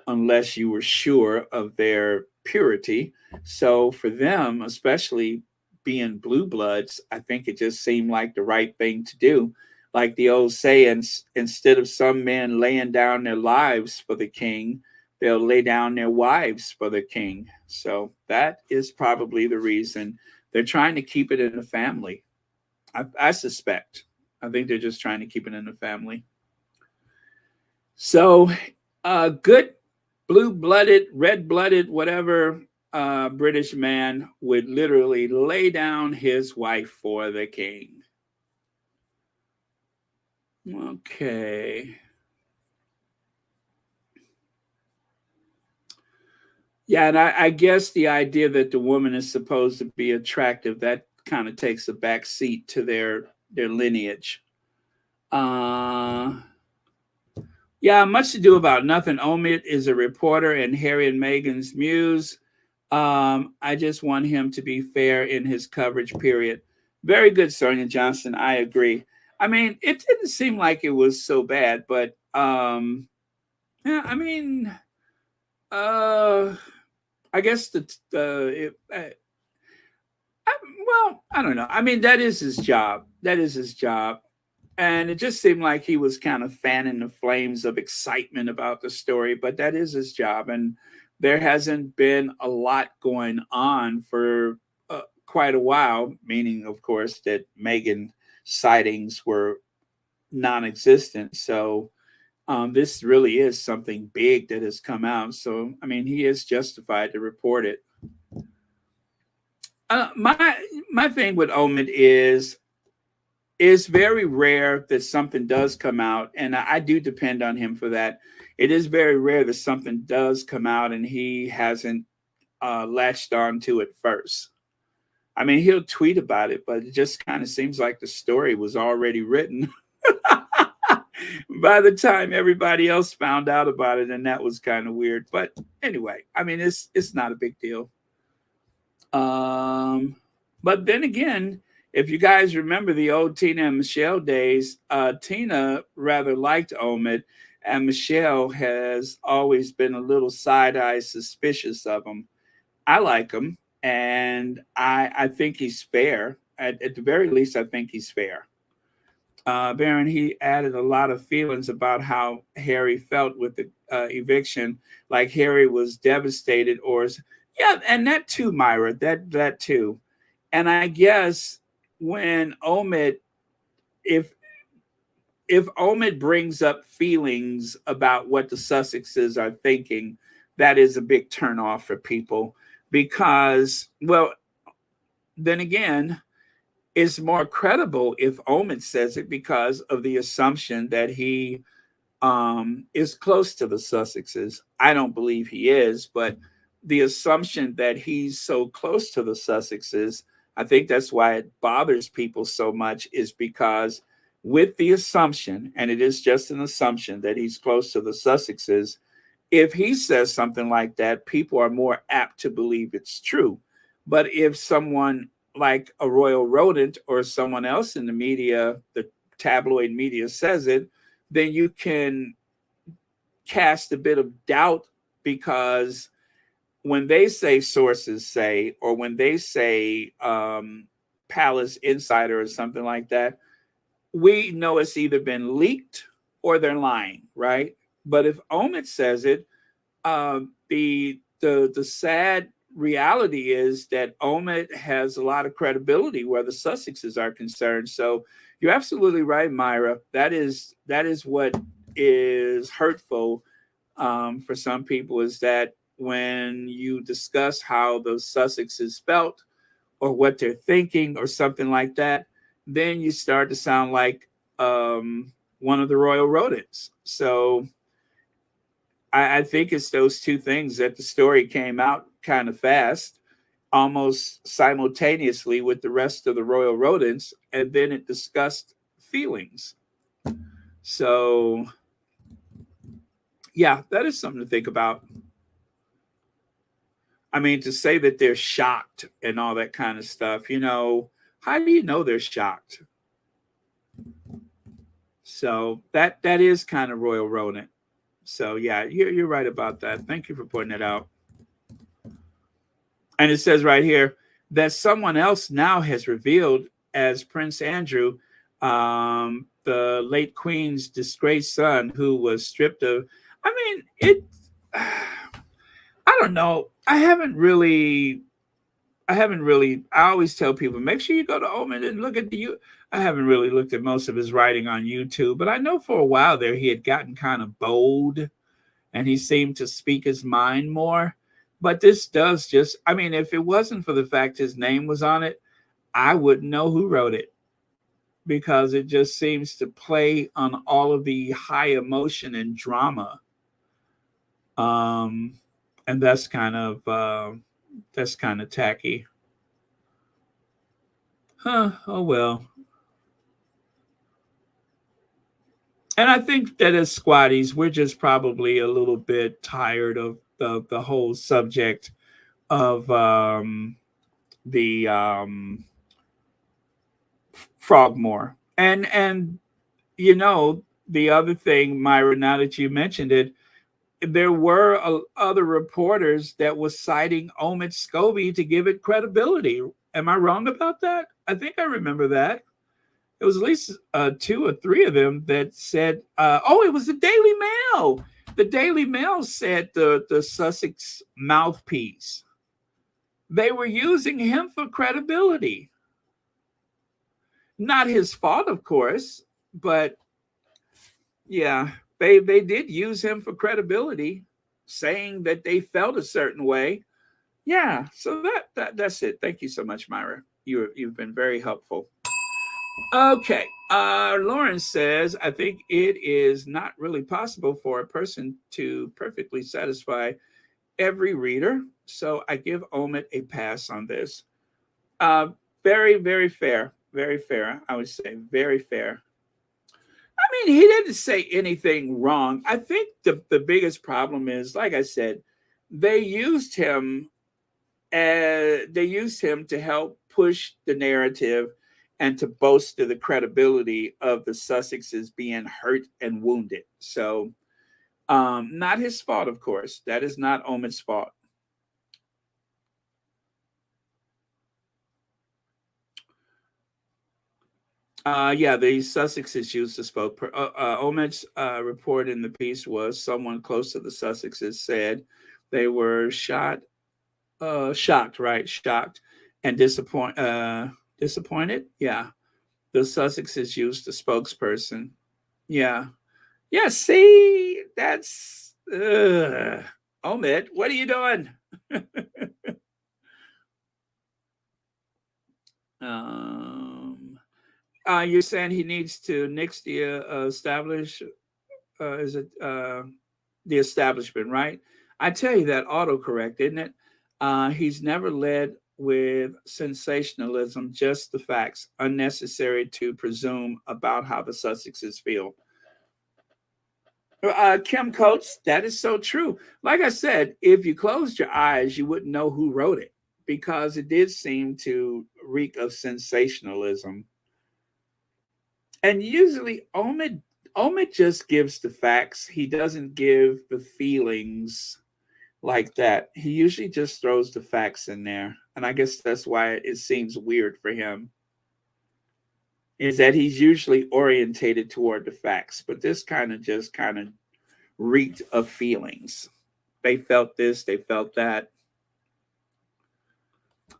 unless you were sure of their purity. So for them, especially being blue bloods, I think it just seemed like the right thing to do. Like the old sayings, instead of some men laying down their lives for the king, they'll lay down their wives for the king. So that is probably the reason they're trying to keep it in the family. I suspect. I think they're just trying to keep it in the family. So a good blue-blooded, red-blooded, whatever British man would literally lay down his wife for the king. Okay. Yeah, and I guess the idea that the woman is supposed to be attractive, that kind of takes a back seat to their lineage. Yeah, much to do about nothing. Omid is a reporter and Harry and Meghan's muse. I just want him to be fair in his coverage, period. Very good, Sonia Johnson. I agree. I mean, it didn't seem like it was so bad, but yeah, I mean, I guess well, I don't know. I mean, that is his job. That is his job. And it just seemed like he was kind of fanning the flames of excitement about the story, but that is his job. And there hasn't been a lot going on for quite a while, meaning, of course, that Meghan sightings were non-existent. So this really is something big that has come out. So, I mean, he is justified to report it. My thing with Omid is it's very rare that something does come out, and I do depend on him for that. It is very rare that something does come out and he hasn't latched on to it first. I mean, he'll tweet about it, but it just kind of seems like the story was already written by the time everybody else found out about it, and that was kind of weird. But anyway, I mean, it's not a big deal. But then again, if you guys remember the old Tina and Michelle days, Tina rather liked Omid, And Michelle has always been a little side-eye suspicious of him. I like him, and I think he's fair. At the very least, I think he's fair. Baron, he added a lot of feelings about how Harry felt with the eviction, like Harry was devastated, yeah, and that too, Myra, that too. And I guess when Omid, if Omid brings up feelings about what the Sussexes are thinking, that is a big turnoff for people because, well, then again, it's more credible if Omid says it because of the assumption that he is close to the Sussexes. I don't believe he is, but the assumption that he's so close to the Sussexes, I think that's why it bothers people so much, is because with the assumption, and it is just an assumption that he's close to the Sussexes, if he says something like that, people are more apt to believe it's true. But if someone like a royal rodent or someone else in the media, the tabloid media, says it, then you can cast a bit of doubt because when they say sources say, or when they say palace insider or something like that, we know it's either been leaked or they're lying, right? But if Omid says it, the sad reality is that Omid has a lot of credibility where the Sussexes are concerned. So you're absolutely right, Myra. That is what is hurtful for some people, is that when you discuss how the Sussexes felt or what they're thinking or something like that, then you start to sound like one of the royal rodents. So I think it's those two things, that the story came out kind of fast, almost simultaneously with the rest of the royal rodents, and then it discussed feelings. So, yeah, that is something to think about. I mean, to say that they're shocked and all that kind of stuff, how do you know they're shocked? So that is kind of royal rodent. So yeah, you're right about that. Thank you for pointing it out. And it says right here that someone else now has revealed as Prince Andrew, the late Queen's disgraced son, who was stripped of. I mean, it. I don't know. I haven't really. I always tell people, make sure you go to Omid and look at I haven't really looked at most of his writing on YouTube, but I know for a while there he had gotten kind of bold and he seemed to speak his mind more. But this does just, I mean, if it wasn't for the fact his name was on it, I wouldn't know who wrote it, because it just seems to play on all of the high emotion and drama. And that's kind of tacky. Huh, oh well. And I think that as squatties, we're just probably a little bit tired of the whole subject of the Frogmore. And the other thing, Myra, now that you mentioned it, there were other reporters that was citing Omid Scobie to give it credibility. Am I wrong about that? I think I remember that. It was at least 2 or 3 of them that said, it was the Daily Mail. The Daily Mail said the Sussex mouthpiece. They were using him for credibility. Not his fault, of course, but yeah, they did use him for credibility, saying that they felt a certain way. Yeah, so that's it. Thank you so much, Myra. You've been very helpful. Okay. Lauren says, I think it is not really possible for a person to perfectly satisfy every reader. So I give Omid a pass on this. Uh, very, very fair. Very fair. I would say very fair. I mean, he didn't say anything wrong. I think the biggest problem is, like I said, they used him to help push the narrative and to bolster the credibility of the Sussexes being hurt and wounded. So Not his fault, of course. That is not Omid's fault. Yeah, the Sussexes used the spokesperson. Omid's report in the piece was someone close to the Sussexes said they were shocked, right? Shocked and disappointed. Yeah, the Sussexes used the spokesperson. Yeah, yeah. See, that's Omid. What are you doing? um, you're saying he needs to next year establish is it the establishment, right? I tell you that autocorrect, isn't it? He's never led with sensationalism, just the facts, unnecessary to presume about how the Sussexes feel. Kim Coates, that is so true. Like I said, if you closed your eyes, you wouldn't know who wrote it because it did seem to reek of sensationalism. And usually Omid just gives the facts. He doesn't give the feelings like that. He usually just throws the facts in there. And I guess that's why it seems weird for him. Is that he's usually orientated toward the facts, but this kind of reeked of feelings. They felt this, they felt that.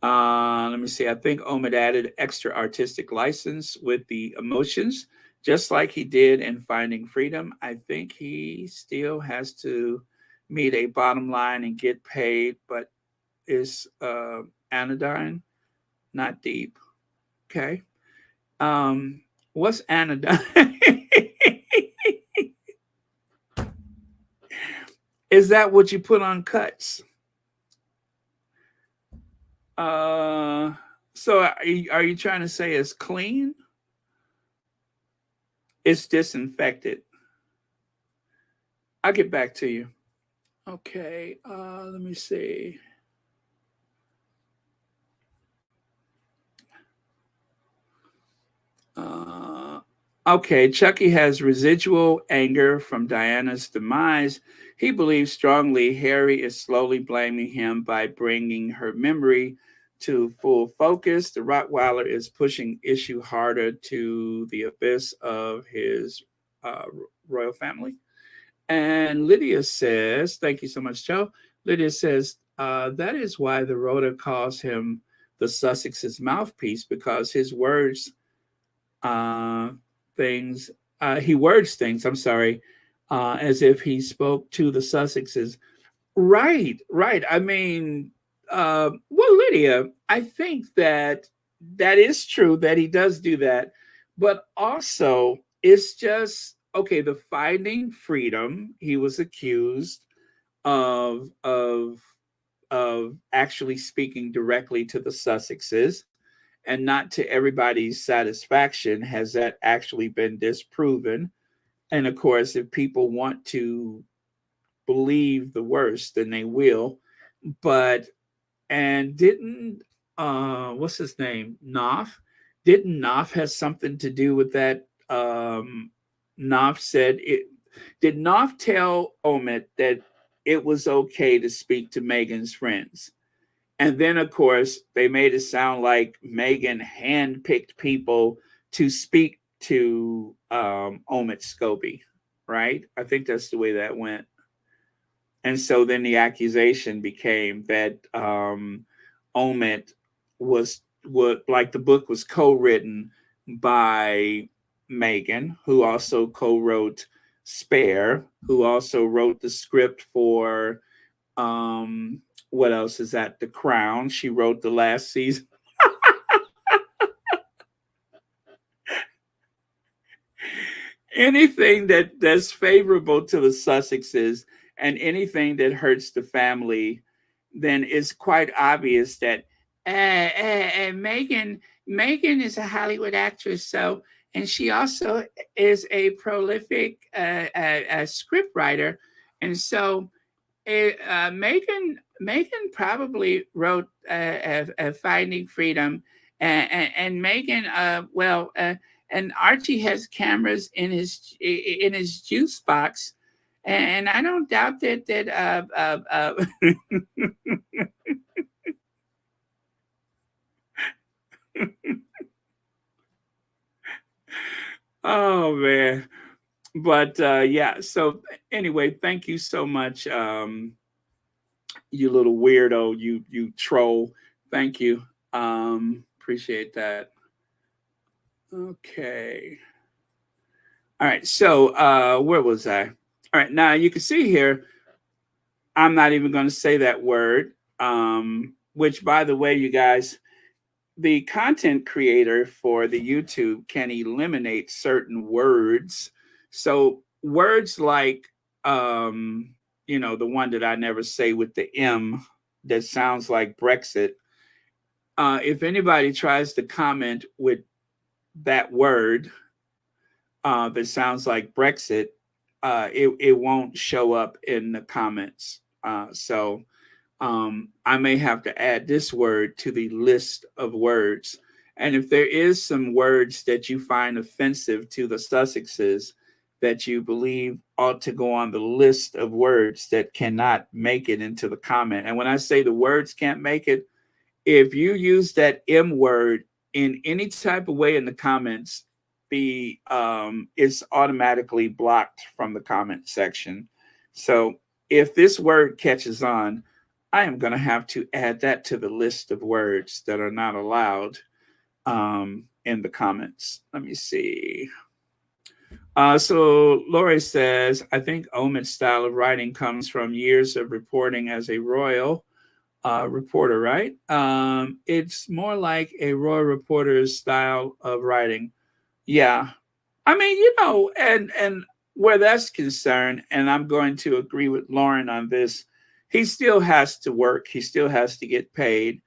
Let me see. I think Omid added extra artistic license with the emotions, just like he did in Finding Freedom. I think he still has to meet a bottom line and get paid, but is anodyne, not deep. Okay. What's anodyne? Is that what you put on cuts? So are you trying to say it's clean? It's disinfected. I'll get back to you. Okay, let me see. Uh, okay, Chucky has residual anger from Diana's demise. He believes strongly Harry is slowly blaming him by bringing her memory to full focus. The Rottweiler is pushing issue harder to the abyss of his uh, royal family. And Lydia says, thank you so much, Joe. Lydia says, that is why the Rhoda calls him the Sussex's mouthpiece, because his words uh, things, he words things, I'm sorry, as if he spoke to the Sussexes. Right, right. I mean, well, Lydia, I think that that is true that he does do that, but also it's just okay. The Finding Freedom, he was accused of actually speaking directly to the Sussexes, and not to everybody's satisfaction has that actually been disproven. And of course, if people want to believe the worst, then they will. But and didn't what's his name? Knopf? Didn't Knopf has something to do with that? Knopf said it did Knopf tell Omid that it was okay to speak to Meghan's friends? And then, of course, they made it sound like Meghan handpicked people to speak to Omid Scobie, right? I think that's the way that went. And so then the accusation became that Omid was what like the book was co-written by Meghan, who also co-wrote Spare, who also wrote the script for what else is that? The Crown. She wrote the last season. Anything that's favorable to the Sussexes and anything that hurts the family, then it's quite obvious that Meghan is a Hollywood actress, so and she also is a prolific script writer, and so Meghan probably wrote Finding Freedom, and Meghan, and Archie has cameras in his juice box, And I don't doubt that oh man. But yeah, so anyway, thank you so much, you little weirdo, you troll. Thank you. Appreciate that. Okay. All right. So where was I? All right. Now you can see here, I'm not even going to say that word. Which by the way, you guys, the content creator for the YouTube can eliminate certain words. So words like the one that I never say with the M that sounds like Brexit. If anybody tries to comment with that word that sounds like Brexit, it won't show up in the comments. So I may have to add this word to the list of words. And if there is some words that you find offensive to the Sussexes that you believe ought to go on the list of words that cannot make it into the comment. And when I say the words can't make it, if you use that M word in any type of way in the comments, the it's automatically blocked from the comment section. So if this word catches on, I am going to have to add that to the list of words that are not allowed in the comments. Let me see. So Lori says, I think Omit's style of writing comes from years of reporting as a royal reporter, right? It's more like a royal reporter's style of writing. Yeah. I mean, and where that's concerned, and I'm going to agree with Lauren on this, he still has to work. He still has to get paid.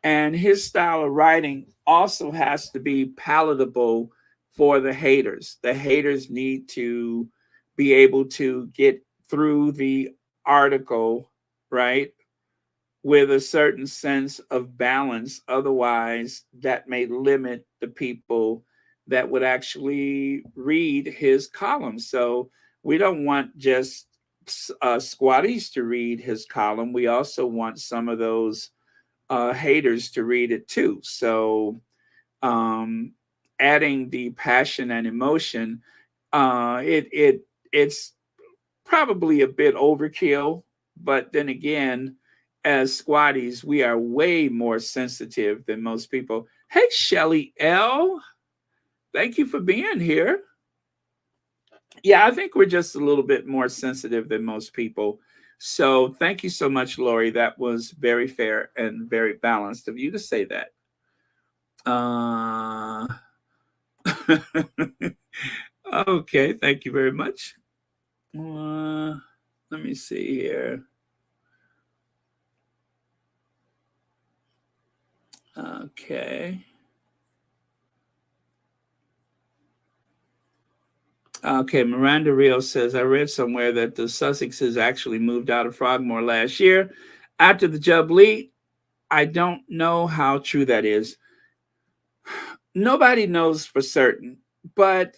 And his style of writing also has to be palatable for the haters. The haters need to be able to get through the article, right, with a certain sense of balance. Otherwise, that may limit the people that would actually read his column. So we don't want just squatties to read his column. We also want some of those haters to read it too. So um, adding the passion and emotion, it's probably a bit overkill. But then again, as squatties, we are way more sensitive than most people. Hey, Shelly L, thank you for being here. Yeah, I think we're just a little bit more sensitive than most people. So thank you so much, Lori. That was very fair and very balanced of you to say that. Uh, okay, thank you very much. Let me see here. Okay. Okay, Miranda Rios says, I read somewhere that the Sussexes actually moved out of Frogmore last year after the Jubilee. I don't know how true that is. Nobody knows for certain, but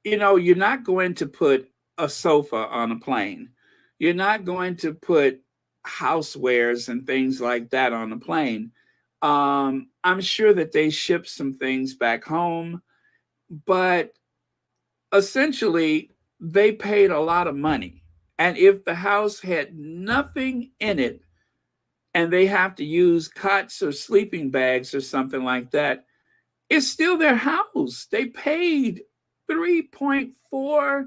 you're not going to put a sofa on a plane. You're not going to put housewares and things like that on a plane. I'm sure that they shipped some things back home, but essentially they paid a lot of money. And if the house had nothing in it and they have to use cots or sleeping bags or something like that, it's still their house. They paid 3.4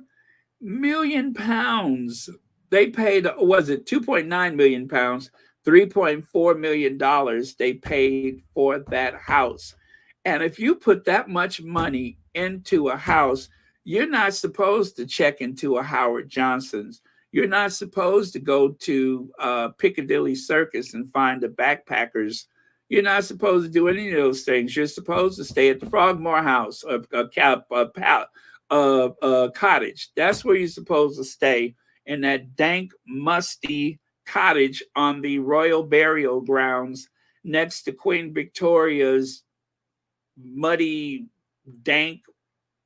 million pounds. They paid, was it 2.9 million pounds? $3.4 million they paid for that house. And if you put that much money into a house, you're not supposed to check into a Howard Johnson's. You're not supposed to go to Piccadilly Circus and find the backpackers. You're not supposed to do any of those things. You're supposed to stay at the Frogmore House, a cottage. That's where you're supposed to stay, in that dank, musty cottage on the royal burial grounds next to Queen Victoria's muddy, dank,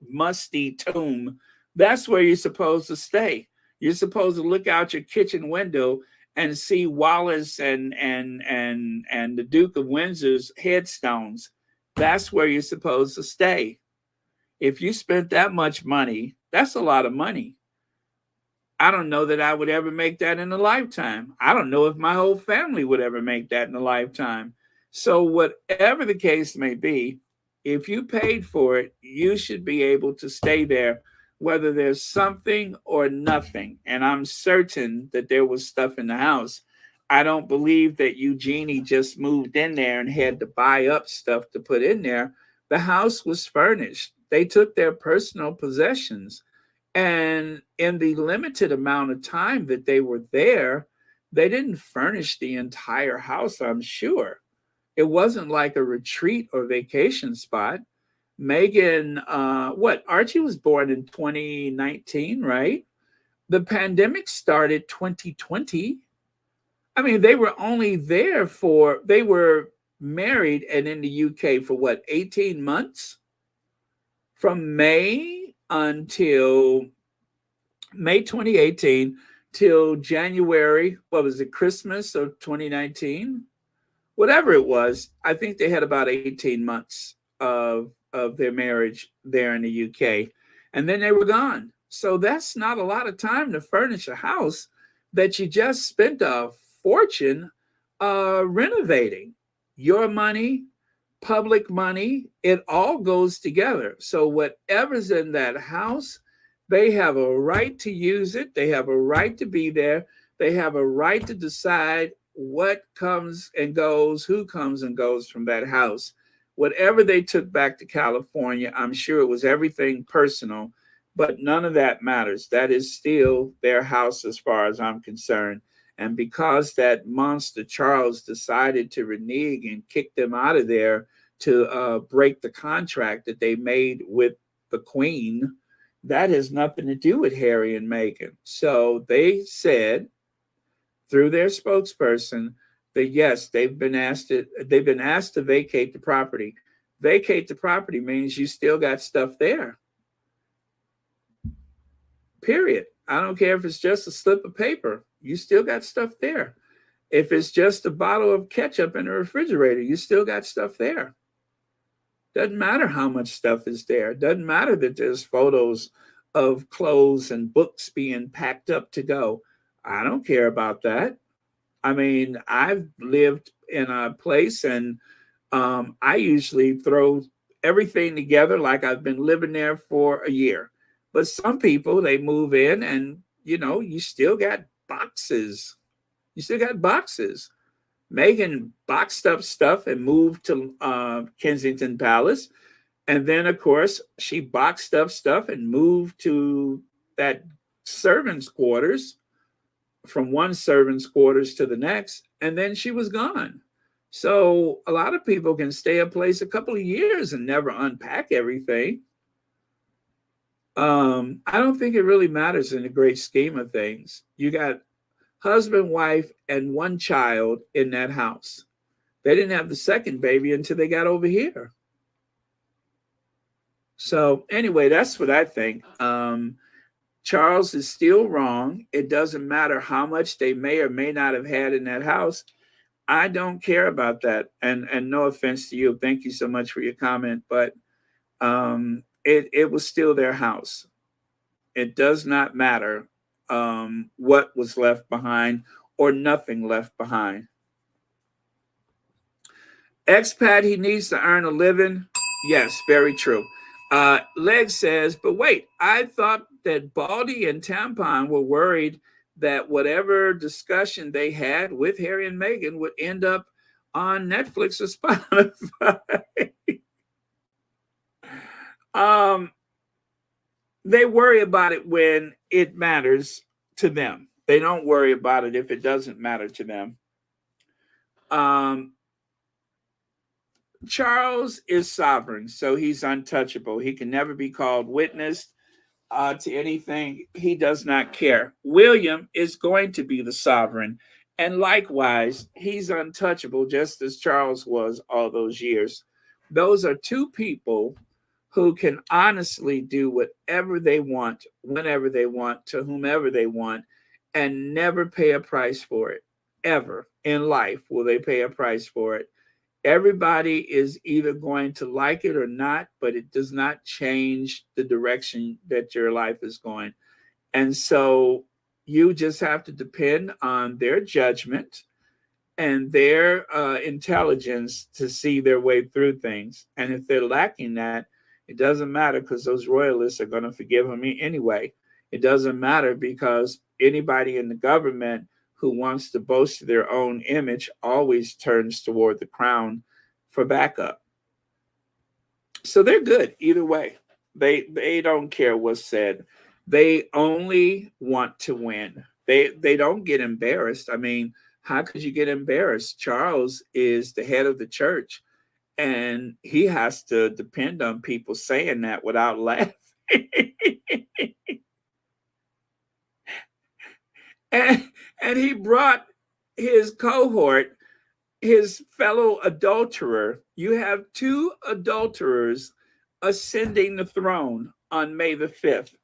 musty tomb. That's where you're supposed to stay. You're supposed to look out your kitchen window and see Wallace and the Duke of Windsor's headstones. That's where you're supposed to stay. If you spent that much money, that's a lot of money. I don't know that I would ever make that in a lifetime. I don't know if my whole family would ever make that in a lifetime. So, whatever the case may be, if you paid for it, you should be able to stay there, whether there's something or nothing. And I'm certain that there was stuff in the house. I don't believe that Eugenie just moved in there and had to buy up stuff to put in there. The house was furnished. They took their personal possessions. And in the limited amount of time that they were there, they didn't furnish the entire house, I'm sure. It wasn't like a retreat or vacation spot. Meghan, Archie was born in 2019, right? The pandemic started 2020. I mean, they were only there they were married and in the UK for 18 months? From May until May 2018 till January, what was it, Christmas of 2019? Whatever it was, I think they had about 18 months of their marriage there in the UK. And then they were gone. So that's not a lot of time to furnish a house that you just spent a fortune renovating. Your money, public money, it all goes together. So whatever's in that house, they have a right to use it. They have a right to be there. They have a right to decide what comes and goes, who comes and goes from that house. Whatever they took back to California, I'm sure it was everything personal, but none of that matters. That is still their house as far as I'm concerned. And because that monster Charles decided to renege and kick them out of there to break the contract that they made with the Queen, that has nothing to do with Harry and Meghan. So they said through their spokesperson that yes, they've been asked to vacate the property. Vacate the property means you still got stuff there. Period. I don't care if it's just a slip of paper. You still got stuff there. If it's just a bottle of ketchup in the refrigerator, you still got stuff there. Doesn't matter how much stuff is there. Doesn't matter that there's photos of clothes and books being packed up to go. I don't care about that. I mean, I've lived in a place and I usually throw everything together like I've been living there for a year. But some people, they move in and, you still got boxes. You still got boxes. Meghan boxed up stuff and moved to Kensington Palace. And then, of course, she boxed up stuff and moved to that servant's quarters, from one servant's quarters to the next. And then she was gone. So a lot of people can stay a place a couple of years and never unpack everything. I don't think it really matters in the great scheme of things. You got husband, wife, and one child in that house. They didn't have the second baby until they got over here. So anyway, that's what I think. Charles is still wrong. It doesn't matter how much they may or may not have had in that house. I don't care about that. And no offense to you. Thank you so much for your comment. But it was still their house. It does not matter what was left behind or nothing left behind. Expat, he needs to earn a living. Yes, very true. Leg says, but wait, I thought that Baldy and Tampon were worried that whatever discussion they had with Harry and Meghan would end up on Netflix or Spotify. They worry about it when it matters to them. They don't worry about it if it doesn't matter to them. Charles is sovereign, so he's untouchable. He can never be called witness to anything. He does not care. William is going to be the sovereign, and likewise, he's untouchable, just as Charles was all those years. Those are two people who can honestly do whatever they want, whenever they want, to whomever they want, and never pay a price for it. Ever in life will they pay a price for it. Everybody is either going to like it or not, but it does not change the direction that your life is going. And so you just have to depend on their judgment and their intelligence to see their way through things. And if they're lacking that, it doesn't matter because those royalists are going to forgive them anyway. It doesn't matter because anybody in the government who wants to boast their own image always turns toward the crown for backup. So they're good either way. They don't care what's said. They only want to win. They don't get embarrassed. I mean, how could you get embarrassed? Charles is the head of the church, and he has to depend on people saying that without laughing. and and he brought his cohort, his fellow adulterer. You have two adulterers ascending the throne on May the 5th.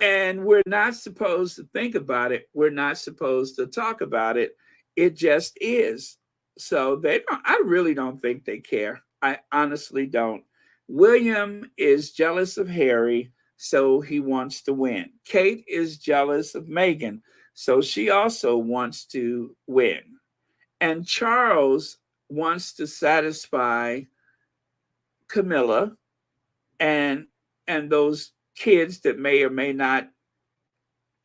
And we're not supposed to think about it. We're not supposed to talk about it. It just is. So they don't, I really don't think they care. I honestly don't. William is jealous of Harry, so he wants to win. Kate is jealous of Meghan, so she also wants to win. And Charles wants to satisfy Camilla and those kids that may or may not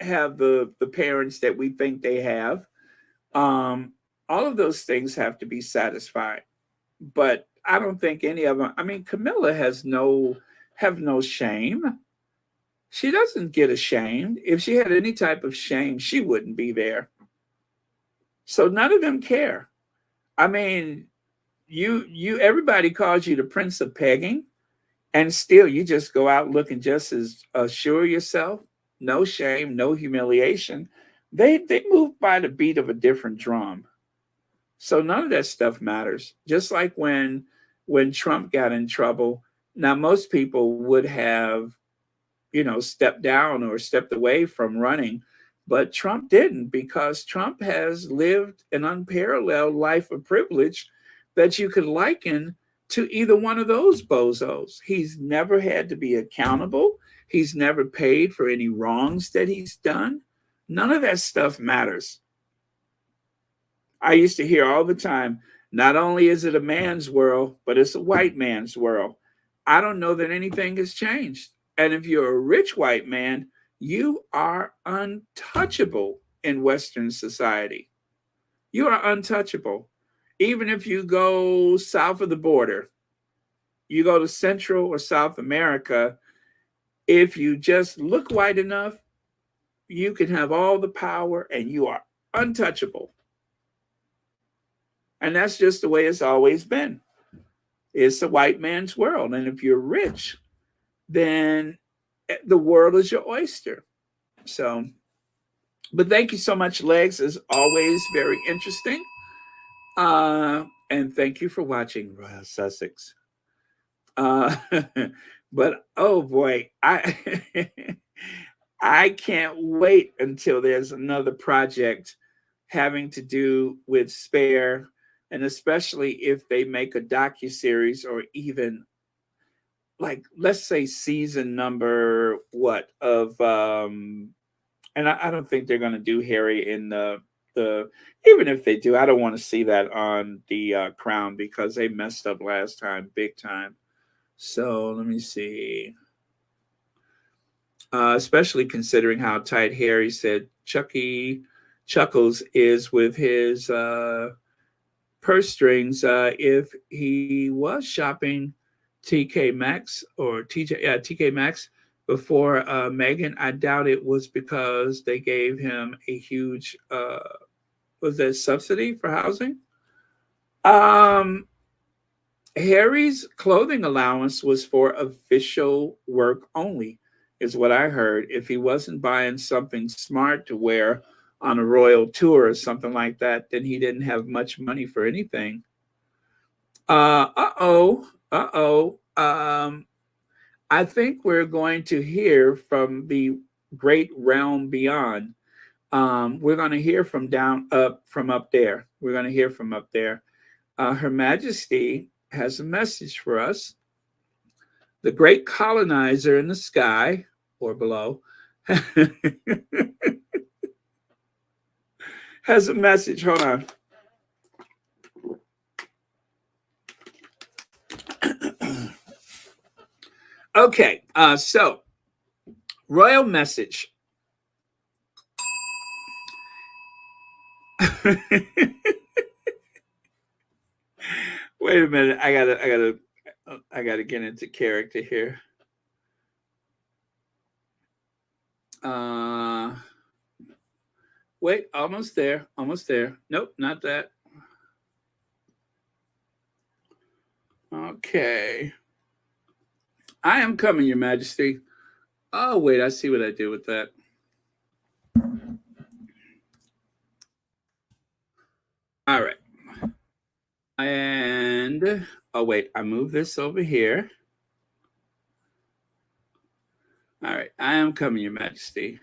have the parents that we think they have. All of those things have to be satisfied. But I don't think any of them, I mean, Camilla have no shame. She doesn't get ashamed. If she had any type of shame, she wouldn't be there. So none of them care. I mean, you everybody calls you the Prince of Pegging, and still you just go out looking just as sure yourself. No shame, no humiliation. They move by the beat of a different drum. So none of that stuff matters. Just like when Trump got in trouble, now most people would have, stepped down or stepped away from running, but Trump didn't, because Trump has lived an unparalleled life of privilege that you could liken to either one of those bozos. He's never had to be accountable. He's never paid for any wrongs that he's done. None of that stuff matters. I used to hear all the time, not only is it a man's world, but it's a white man's world. I don't know that anything has changed. And if you're a rich white man, you are untouchable in Western society. You are untouchable. Even if you go south of the border, you go to Central or South America, if you just look white enough, you can have all the power and you are untouchable. And that's just the way it's always been. It's a white man's world. And if you're rich, then the world is your oyster. So, but thank you so much, Legs. As always, very interesting. And thank you for watching Royal Sussex. But oh boy, I can't wait until there's another project having to do with Spare, and especially if they make a docuseries, or even like, let's say season number of and I don't think they're going to do Harry in the even if they do, I don't want to see that on the Crown, because they messed up last time big time. So let me see. Especially considering how tight Harry said Chuckles is with his purse strings. If he was shopping TK Maxx or TK Maxx before Meghan, I doubt it was because they gave him a huge was that subsidy for housing? Harry's clothing allowance was for official work only, is what I heard. If he wasn't buying something smart to wear on a royal tour or something like that, then he didn't have much money for anything. I think we're going to hear from the great realm beyond. We're going to hear from up there. We're going to hear from up there. Her Majesty has a message for us. The great colonizer in the sky or below has a message. Hold on. Okay, so royal message. Wait a minute. I gotta get into character here. Wait, almost there. Almost there. Nope, not that. Okay. I am coming, Your Majesty. Oh, wait, I see what I did with that. All right. And, oh, wait, I moved this over here. All right, I am coming, Your Majesty.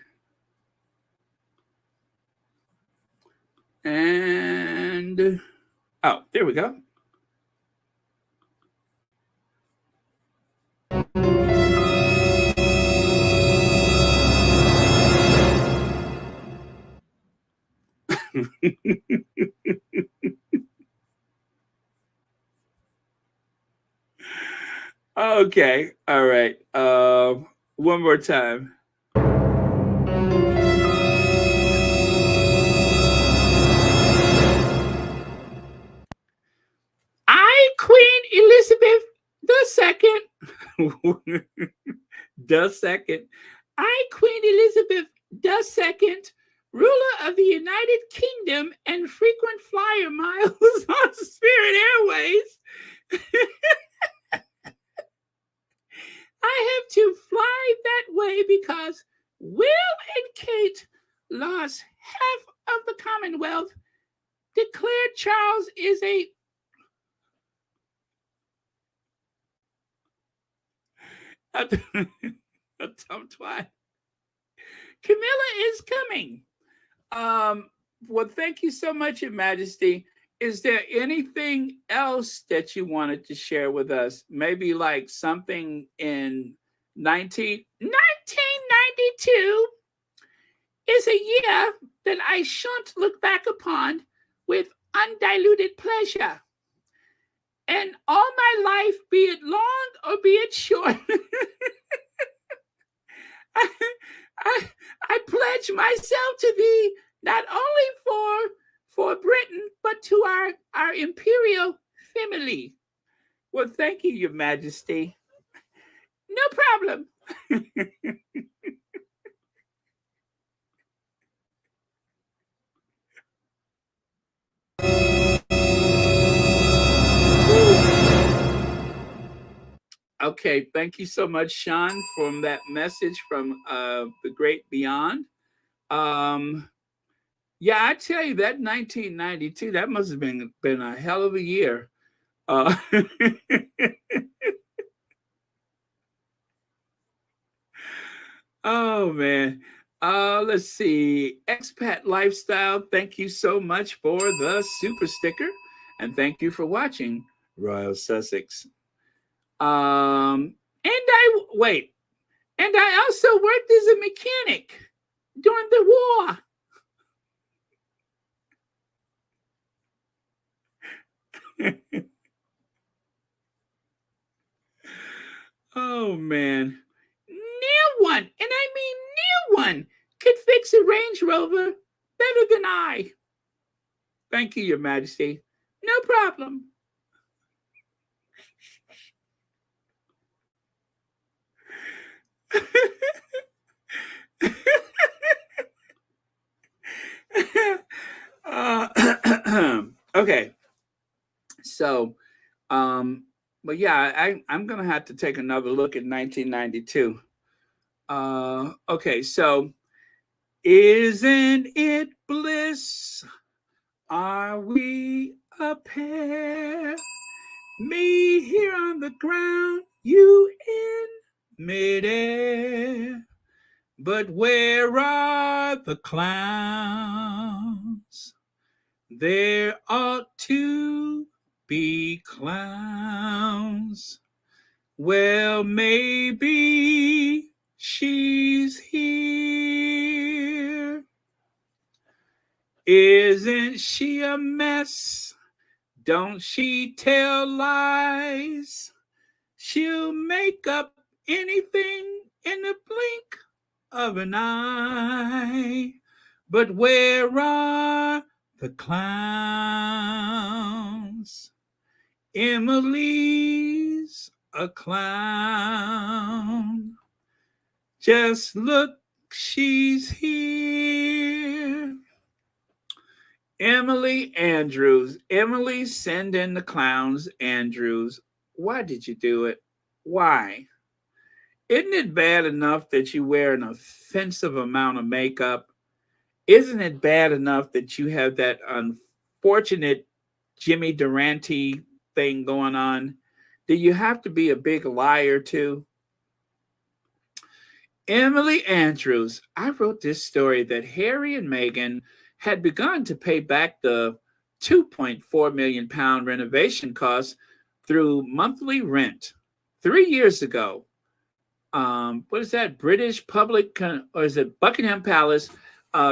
And, oh, there we go. Okay, all right. One more time. I, Queen Elizabeth II, the second. I, Queen Elizabeth II, ruler of the United Kingdom and frequent flyer miles on Spirit Airways. I have to fly that way because Will and Kate lost half of the Commonwealth, declared Charles is a dumb twat. Camilla is coming. Well, thank you so much, Your Majesty. Is there anything else that you wanted to share with us? Maybe like something in 1992 is a year that I shan't look back upon with undiluted pleasure. And all my life, be it long or be it short, I pledge myself to thee, not only for Britain, but to our imperial family. Well, thank you, Your Majesty. No problem. Okay, thank you so much, Sean, from that message from the great beyond. Yeah, I tell you, that 1992, that must have been a hell of a year. Oh man. Let's see. Expat Lifestyle, thank you so much for the super sticker. And thank you for watching Royal Sussex. And I also worked as a mechanic during the war. Oh man. No one, and I mean no one, could fix a Range Rover better than I. Thank you, Your Majesty. No problem. Okay. So, but yeah, I'm gonna have to take another look at 1992. Okay, so isn't it bliss? Are we a pair? Me here on the ground, you in midair. But where are the clowns? There ought to be clowns. Well, maybe she's here. Isn't she a mess? Don't she tell lies? She'll make up anything in the blink of an eye. But where are the clowns? Emily's a clown. Just look, she's here. Emily Andrews. Emily, send in the clowns, Andrews. Why did you do it? Why? Isn't it bad enough that you wear an offensive amount of makeup? Isn't it bad enough that you have that unfortunate Jimmy Durante thing going on? Do you have to be a big liar too? Emily Andrews. I wrote this story that Harry and Meghan had begun to pay back the £2.4 million renovation costs through monthly rent 3 years ago. What is that? British Public, or is it Buckingham Palace,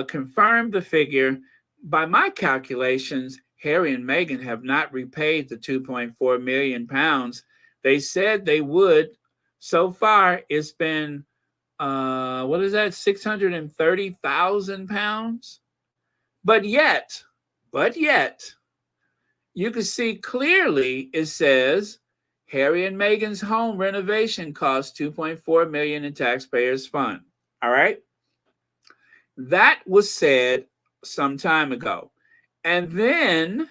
confirmed the figure. By my calculations, Harry and Meghan have not repaid the £2.4 million. They said they would. So far, it's been, what is that? £630,000. But yet, you can see clearly it says Harry and Meghan's home renovation cost $2.4 million in taxpayers' fund. All right. That was said some time ago. And then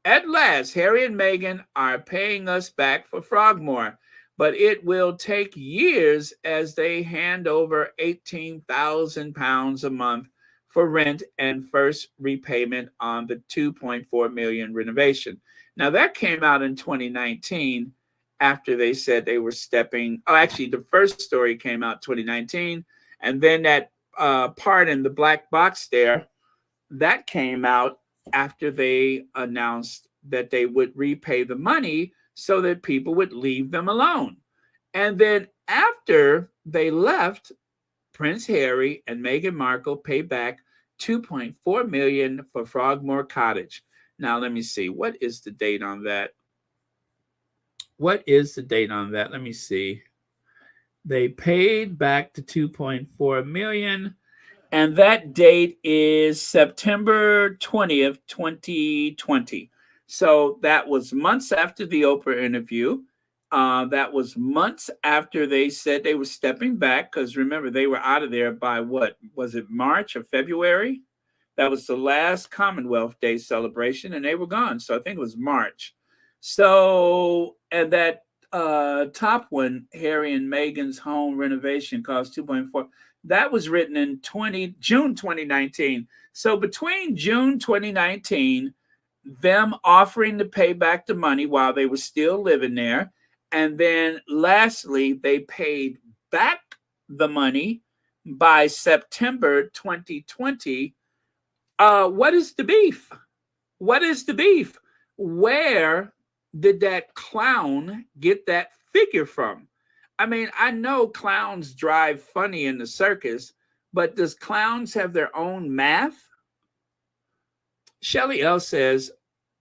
at last, Harry and Meghan are paying us back for Frogmore, but it will take years as they hand over £18,000 a month for rent and first repayment on the $2.4 million renovation. Now that came out in 2019 after they said they were stepping. Oh, actually, the first story came out 2019, and then that part in the black box there, that came out after they announced that they would repay the money so that people would leave them alone. And then after they left, Prince Harry and Meghan Markle pay back $2.4 million for Frogmore Cottage. Now, let me see. What is the date on that? Let me see. They paid back the $2.4 million, and that date is September 20th, 2020. So that was months after the Oprah interview. That was months after they said they were stepping back, because remember, they were out of there by what? Was it March or February? That was the last Commonwealth Day celebration, and they were gone. So I think it was March. So, and that top one, Harry and Meghan's home renovation cost $2.4. That was written in June 2019. So between June 2019, them offering to pay back the money while they were still living there, and then lastly, they paid back the money by September 2020. What is the beef? What is the beef? Where did that clown get that figure from? I mean, I know clowns drive funny in the circus, but does clowns have their own math? Shelly L says,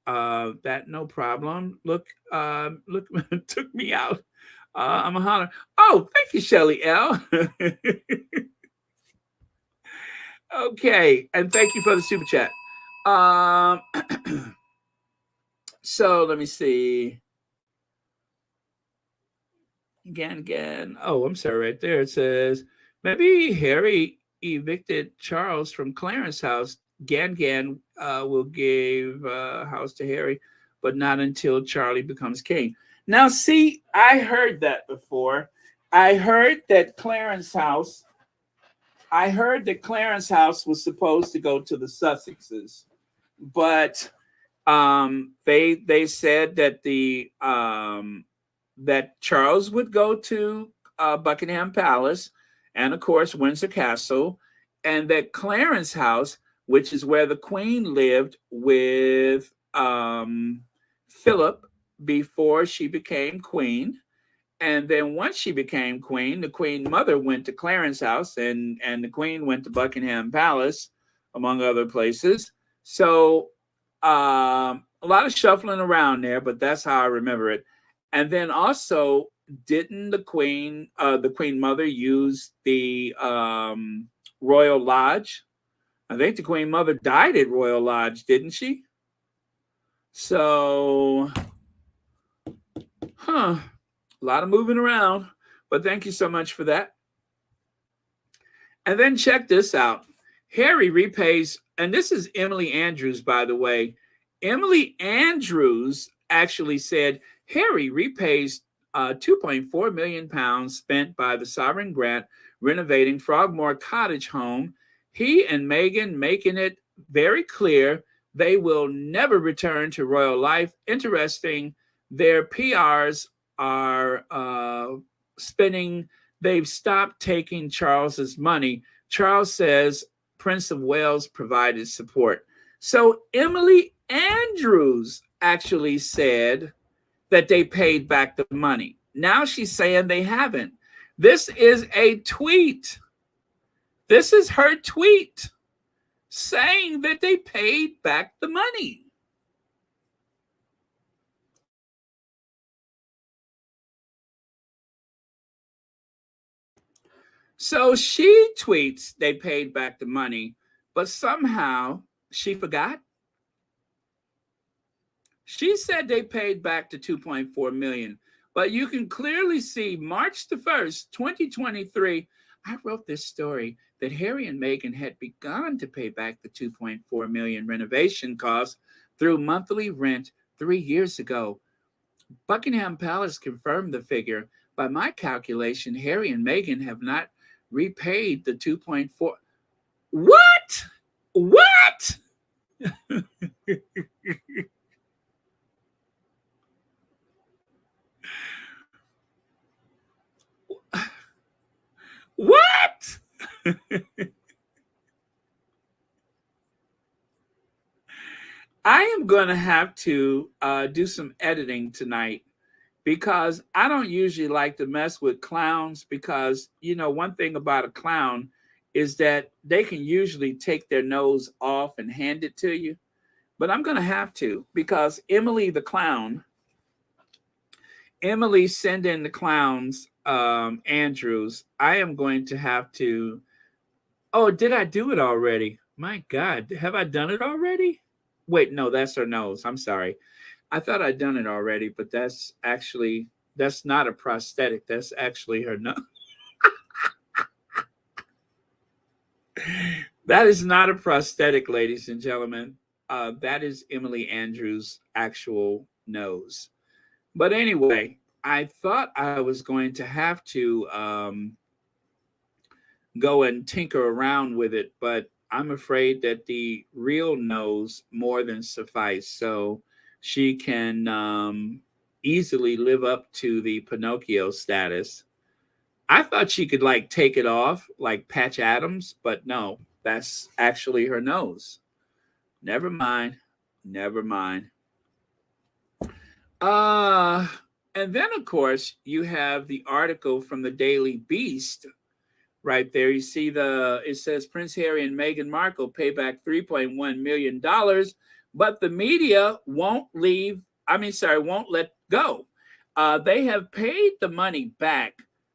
that no problem. Look, took me out. I'm a holler. Oh, thank you, Shelly L. Okay, and thank you for the super chat. So let me see. Again. Oh, I'm sorry. Right there it says maybe Harry evicted Charles from Clarence's house. Gan will give house to Harry, but not until Charlie becomes king. Now, see, I heard that before. I heard that Clarence's house was supposed to go to the Sussexes, but they said that that Charles would go to Buckingham Palace, and of course Windsor Castle, and that Clarence House, which is where the Queen lived with Philip before she became Queen. And then once she became Queen, the Queen Mother went to Clarence House, and the Queen went to Buckingham Palace, among other places. So a lot of shuffling around there, but that's how I remember it. And then also, didn't the Queen Mother, use the Royal Lodge? I think the Queen Mother died at Royal Lodge, didn't she? So, a lot of moving around, but thank you so much for that. And then check this out. Harry repays, and this is Emily Andrews, by the way. Emily Andrews actually said Harry repays 2.4 million pounds spent by the sovereign grant renovating Frogmore Cottage home. He and Meghan making it very clear they will never return to royal life. Interesting, their PRs are spending, they've stopped taking Charles's money. Charles says Prince of Wales provided support. So Emily Andrews actually said that they paid back the money. Now she's saying they haven't. This is a tweet. This is her tweet saying that they paid back the money. So she tweets they paid back the money, but somehow she forgot. She said they paid back the 2.4 million, but you can clearly see March the 1st, 2023, I wrote this story that Harry and Meghan had begun to pay back the 2.4 million renovation costs through monthly rent 3 years ago. Buckingham Palace confirmed the figure. By my calculation, Harry and Meghan have not repaid the 2.4. What? What? What? I am going to have to do some editing tonight because I don't usually like to mess with clowns because, you know, one thing about a clown is that they can usually take their nose off and hand it to you. But I'm going to have to because Emily the clown, Emily send in the clowns, Andrews, I am going to have to. Oh, did I do it already? My God, have I done it already? Wait, no, that's her nose. I'm sorry. I thought I'd done it already, but that's not a prosthetic. That's actually her nose. That is not a prosthetic, ladies and gentlemen. That is Emily Andrews' actual nose. But anyway, I thought I was going to have to go and tinker around with it, but I'm afraid that the real nose more than suffice. So she can easily live up to the Pinocchio status. I thought she could like take it off like Patch Adams, but no, that's actually her nose. Never mind. Never mind. And then of course you have the article from the Daily Beast right there. You see it says Prince Harry and Meghan Markle pay back $3.1 million, but the media won't let go. They have paid the money back.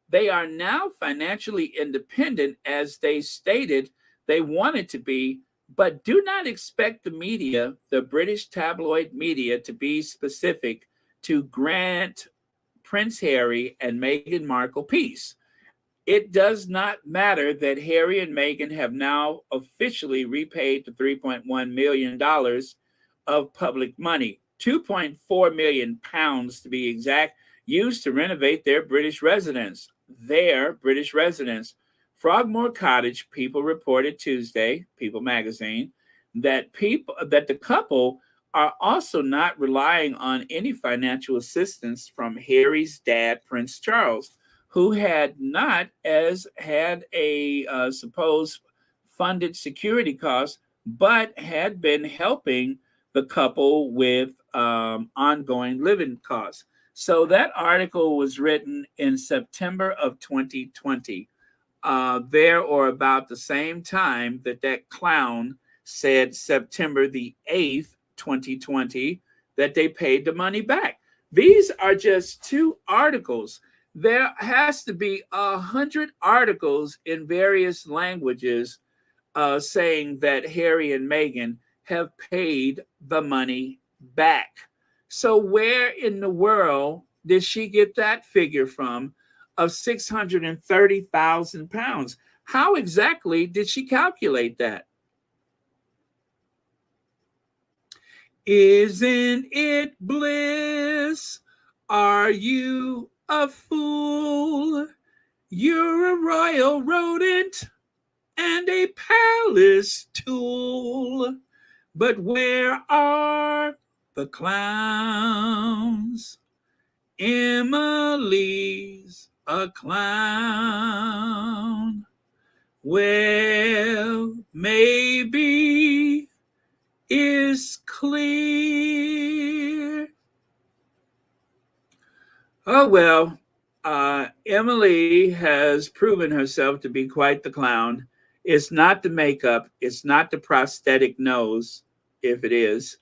They are now financially independent, as they stated they wanted to be, but do not expect the media, the British tabloid media, to be specific to grant Prince Harry and Meghan Markle peace. It does not matter that Harry and Meghan have now officially repaid the $3.1 million of public money, 2.4 million pounds to be exact, used to renovate their British residence. Frogmore Cottage, People reported Tuesday, People magazine, that the couple are also not relying on any financial assistance from Harry's dad, Prince Charles, who had not as had a supposed funded security cost, but had been helping the couple with ongoing living costs. So that article was written in September of 2020, there or about the same time that that clown said September the 8th, 2020, that they paid the money back. These are just two articles. There has to be 100 articles in various languages saying that Harry and Meghan have paid the money back. So, where in the world did she get that figure from of £630,000? How exactly did she calculate that? Isn't it bliss? Are you a fool? You're a royal rodent and a palace tool. But where are the clowns? Emily's a clown. Well, maybe is clear. Oh, well, Emily has proven herself to be quite the clown. It's not the makeup, it's not the prosthetic nose, if it is.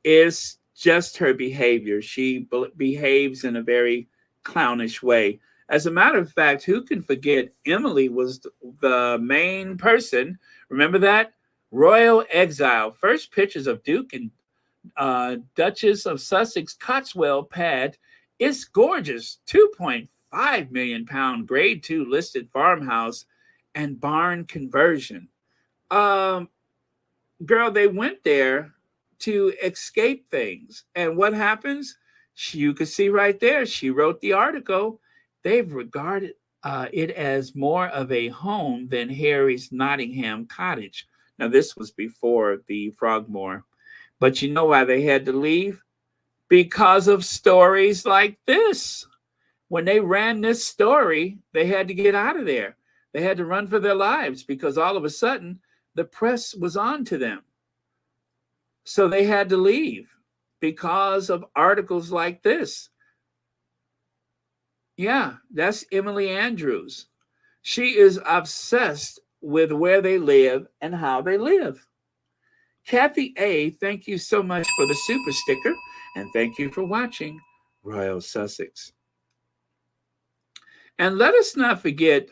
It's just her behavior. She behaves in a very clownish way. As a matter of fact, who can forget Emily was the main person? Remember that? Royal exile. First pictures of Duke and Duchess of Sussex Cotswold pad. It's gorgeous. 2.5 million pound grade 2 listed farmhouse and barn conversion. Girl, they went there to escape things. And what happens? You can see right there, she wrote the article. They've regarded it as more of a home than Harry's Nottingham cottage. Now, this was before the Frogmore. But you know why they had to leave? Because of stories like this. When they ran this story, they had to get out of there. They had to run for their lives because all of a sudden the press was on to them. So they had to leave because of articles like this. Yeah, that's Emily Andrews. She is obsessed with where they live and how they live. Kathy A., thank you so much for the super sticker, and thank you for watching Royal Sussex. And let us not forget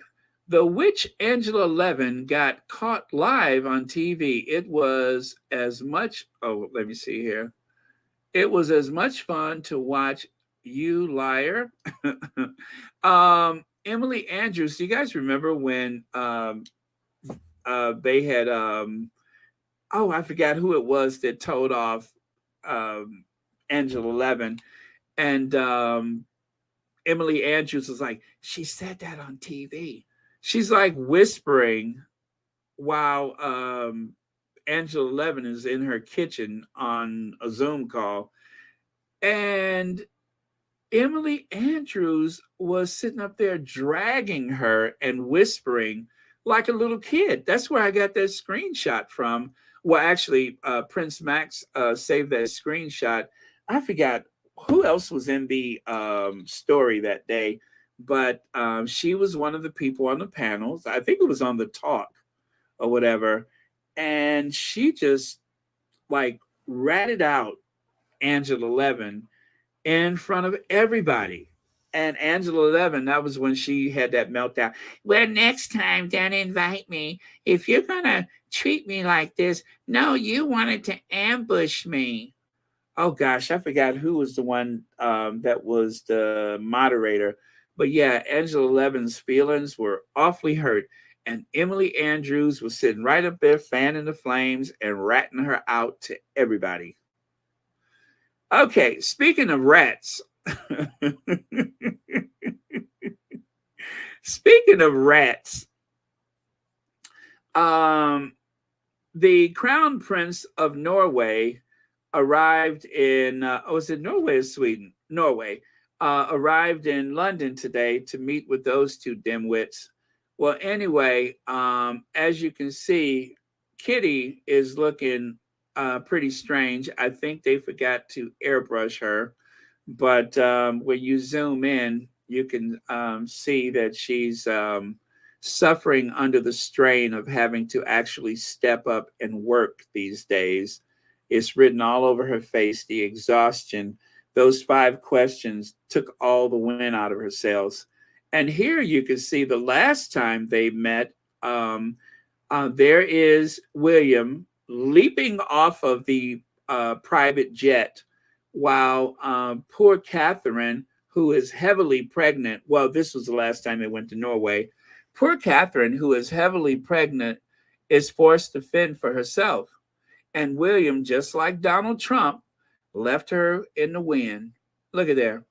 the witch Angela Levin got caught live on TV. It was as much, let me see here. It was as much fun to watch you, liar. Emily Andrews, do you guys remember when they had, I forgot who it was that told off Angela Levin. And Emily Andrews was like, she said that on TV. She's like whispering while Angela Levin is in her kitchen on a Zoom call. And Emily Andrews was sitting up there dragging her and whispering like a little kid. That's where I got that screenshot from. Well, actually, Prince Max saved that screenshot. I forgot who else was in the story that day, but she was one of the people on the panels. I think it was on the talk or whatever. And she just like ratted out Angela Levin in front of everybody. And Angela Levin, that was when she had that meltdown. Well, next time, don't invite me. If you're going to treat me like this, no, you wanted to ambush me. Oh, gosh, I forgot who was the one that was the moderator. But yeah, Angela Levin's feelings were awfully hurt. And Emily Andrews was sitting right up there fanning the flames and ratting her out to everybody. Okay, speaking of rats. Speaking of rats, the Crown Prince of Norway arrived in, was it Norway or Sweden? Norway. arrived in London today to meet with those two dimwits. Well, anyway, as you can see, Kitty is looking pretty strange. I think they forgot to airbrush her, but when you zoom in, you can see that she's suffering under the strain of having to actually step up and work these days. It's written all over her face, the exhaustion. Those 5 questions took all the wind out of her sails. And here you can see the last time they met, there is William leaping off of the private jet while poor Catherine, who is heavily pregnant, well, this was the last time they went to Norway. Poor Catherine, who is heavily pregnant, is forced to fend for herself. And William, just like Donald Trump, left her in the wind. Look at there.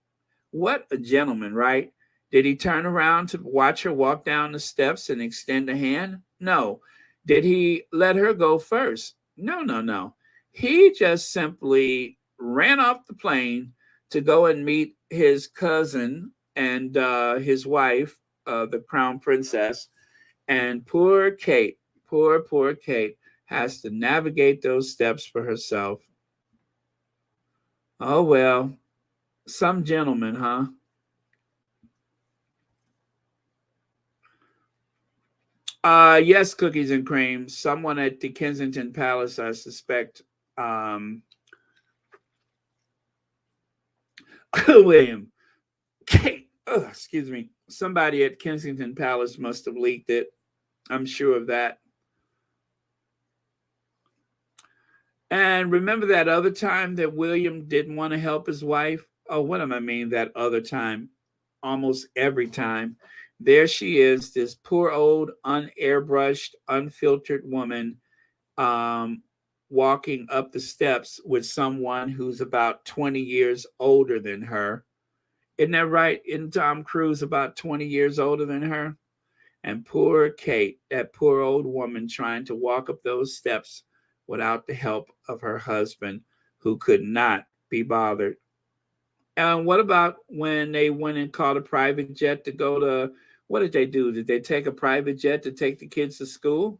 What a gentleman, right? Did he turn around to watch her walk down the steps and extend a hand? No. Did he let her go first? No, no, no. He just simply ran off the plane to go and meet his cousin and his wife, the crown princess. And poor Kate, poor Kate, has to navigate those steps for herself. Oh, well, some gentleman, huh? Yes, cookies and cream. Someone at the Kensington Palace, I suspect. William, Kate, excuse me. Somebody at Kensington Palace must have leaked it. I'm sure of that. And remember that other time that William didn't want to help his wife? Oh, what am I mean that other time? Almost every time. There she is, this poor old unairbrushed, unfiltered woman walking up the steps with someone who's about 20 years older than her. Isn't that right? Isn't Tom Cruise about 20 years older than her? And poor Kate, that poor old woman trying to walk up those steps without the help of her husband, who could not be bothered. And what about when they went and caught a private jet to go to, what did they do? Did they take a private jet to take the kids to school?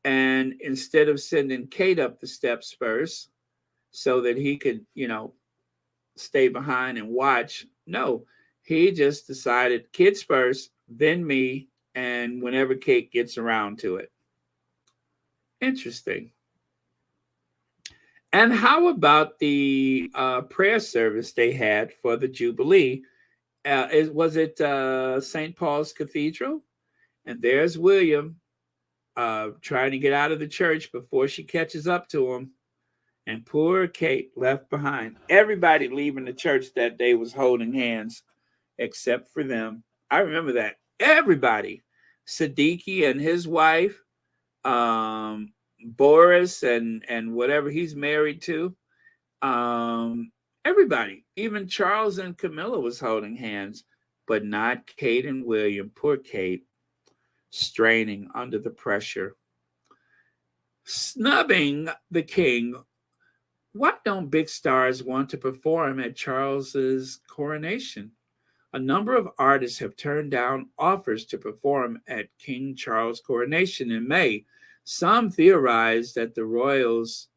And instead of sending Kate up the steps first so that he could, stay behind and watch, no, he just decided kids first, then me, and whenever Kate gets around to it. Interesting. And how about the prayer service they had for the Jubilee? Was it St. Paul's Cathedral? And there's William trying to get out of the church before she catches up to him. And poor Kate left behind. Everybody leaving the church that day was holding hands, except for them. I remember that. Everybody. Siddiqui and his wife, Boris and whatever he's married to. Everybody, even Charles and Camilla was holding hands, but not Kate and William. Poor Kate, straining under the pressure. Snubbing the king. Why don't big stars want to perform at Charles's coronation? A number of artists have turned down offers to perform at King Charles' coronation in May. Some theorize that the royals'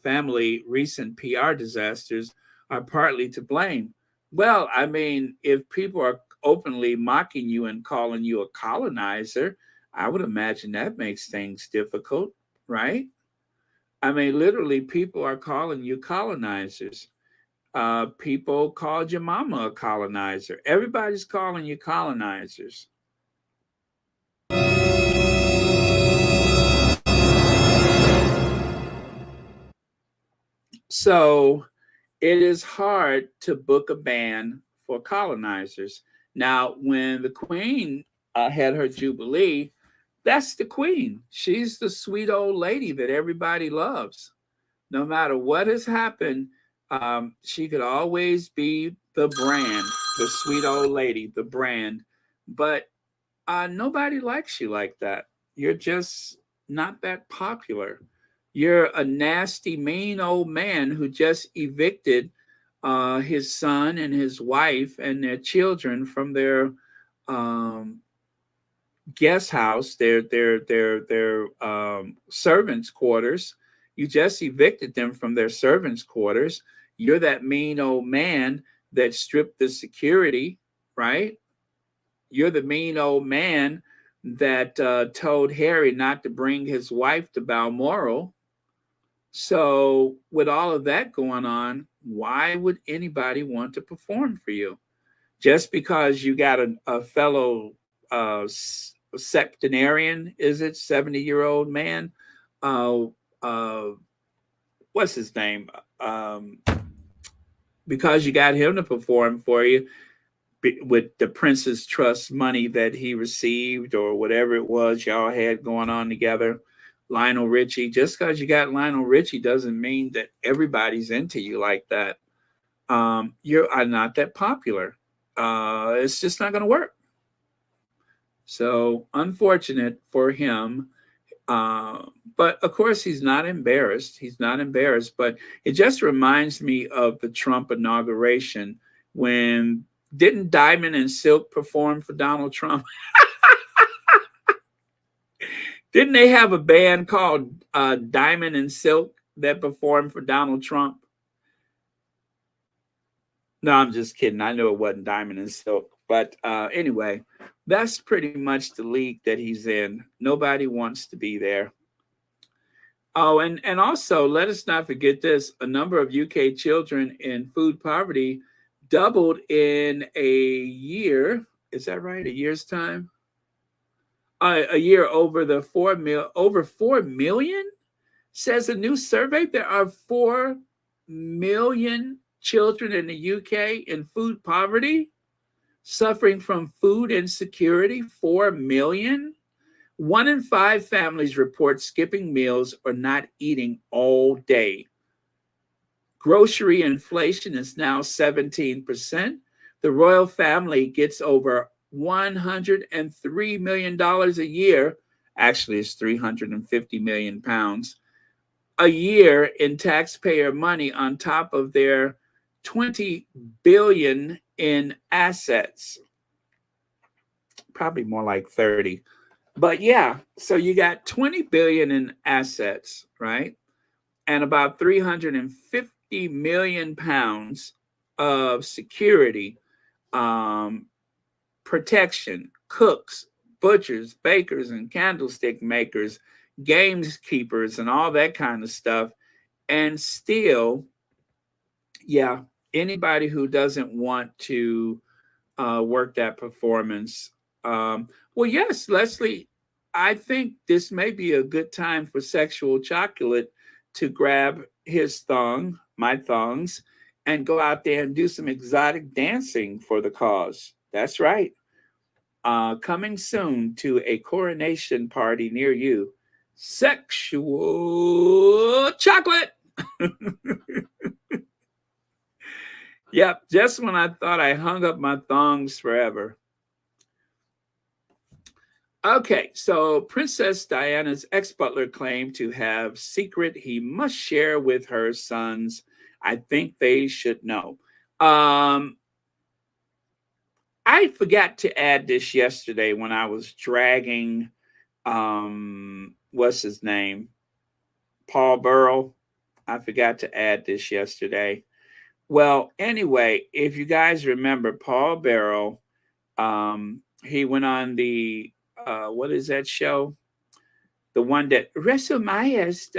family recent PR disasters are partly to blame. Well, I mean, if people are openly mocking you and calling you a colonizer, I would imagine that makes things difficult, right? I mean, literally, people are calling you colonizers. People called your mama a colonizer. Everybody's calling you colonizers. So it is hard to book a band for colonizers. Now, when the Queen had her Jubilee, that's the Queen. She's the sweet old lady that everybody loves. No matter what has happened, she could always be the brand, the sweet old lady, the brand. But nobody likes you like that. You're just not that popular. You're a nasty, mean old man who just evicted his son and his wife and their children from their guest house, their servants' quarters. You just evicted them from their servants' quarters. You're that mean old man that stripped the security, right? You're the mean old man that told Harry not to bring his wife to Balmoral. So, with all of that going on, why would anybody want to perform for you? Just because you got a fellow septenarian, is it 70-year-old man? Uh, uh, what's his name? Because you got him to perform for you with the Prince's Trust money that he received or whatever it was y'all had going on together. Lionel Richie, just because you got Lionel Richie doesn't mean that everybody's into you like that. You're not that popular. It's just not going to work. So unfortunate for him. But of course, he's not embarrassed. He's not embarrassed. But it just reminds me of the Trump inauguration when didn't Diamond and Silk perform for Donald Trump? Didn't they have a band called Diamond and Silk that performed for Donald Trump? No, I'm just kidding. I know it wasn't Diamond and Silk. But anyway, that's pretty much the league that he's in. Nobody wants to be there. Oh, and also, let us not forget this. A number of UK children in food poverty doubled in a year. Is that right? A year's time? A year over the 4 million, says a new survey. There are 4 million children in the UK in food poverty, suffering from food insecurity. 4 million. 1 in 5 families report skipping meals or not eating all day. Grocery inflation is now 17%. The royal family gets over $103 million a year. Actually, it's 350 million pounds a year in taxpayer money on top of their 20 billion in assets. Probably more like 30. But yeah, so you got 20 billion in assets, right? And about 350 million pounds of security, protection, cooks, butchers, bakers, and candlestick makers, gamekeepers, and all that kind of stuff. And still, yeah, anybody who doesn't want to work that performance. Well, yes, Leslie, I think this may be a good time for Sexual Chocolate to grab his thong, my thongs, and go out there and do some exotic dancing for the cause. That's right. Coming soon to a coronation party near you. Sexual Chocolate. Yep, just when I thought I hung up my thongs forever. Okay, so Princess Diana's ex-butler claimed to have secret he must share with her sons. I think they should know. I forgot to add this yesterday when I was dragging, what's his name? Paul Burrell. I forgot to add this yesterday. Well, anyway, if you guys remember, Paul Burrell, he went on the what is that show? The one that WrestleMania's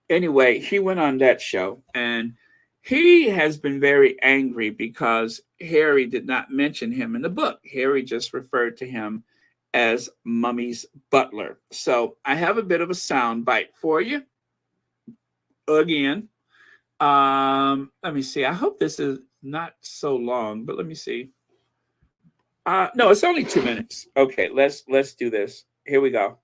anyway, he went on that show and he has been very angry because Harry did not mention him in the book. Harry just referred to him as Mummy's butler. So I have a bit of a sound bite for you. Again, let me see. I hope this is not so long, but let me see. No, it's only 2 minutes. Okay, let's do this. Here we go.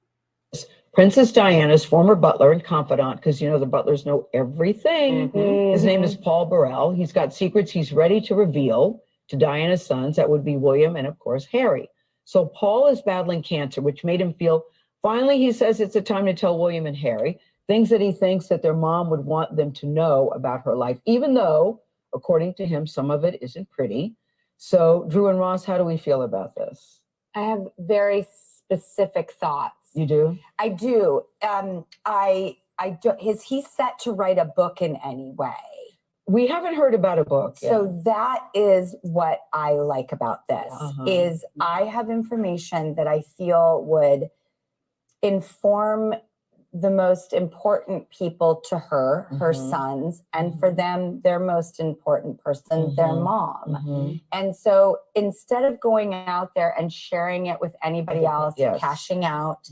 Princess Diana's former butler and confidant, because you know the butlers know everything. His name is Paul Burrell. He's got secrets he's ready to reveal to Diana's sons. That would be William and, of course, Harry. So Paul is battling cancer, which made him feel, finally, he says it's a time to tell William and Harry things that he thinks that their mom would want them to know about her life, even though According to him, some of it isn't pretty. So, Drew and Ross, how do we feel about this? I have very specific thoughts. You do? I do. I do. Is he set to write a book in any way? We haven't heard about a book. So that is what I like about this, Uh-huh. is I have information that I feel would inform the most important people to her, her sons, and for them, their most important person, their mom. And so instead of going out there and sharing it with anybody else, cashing out,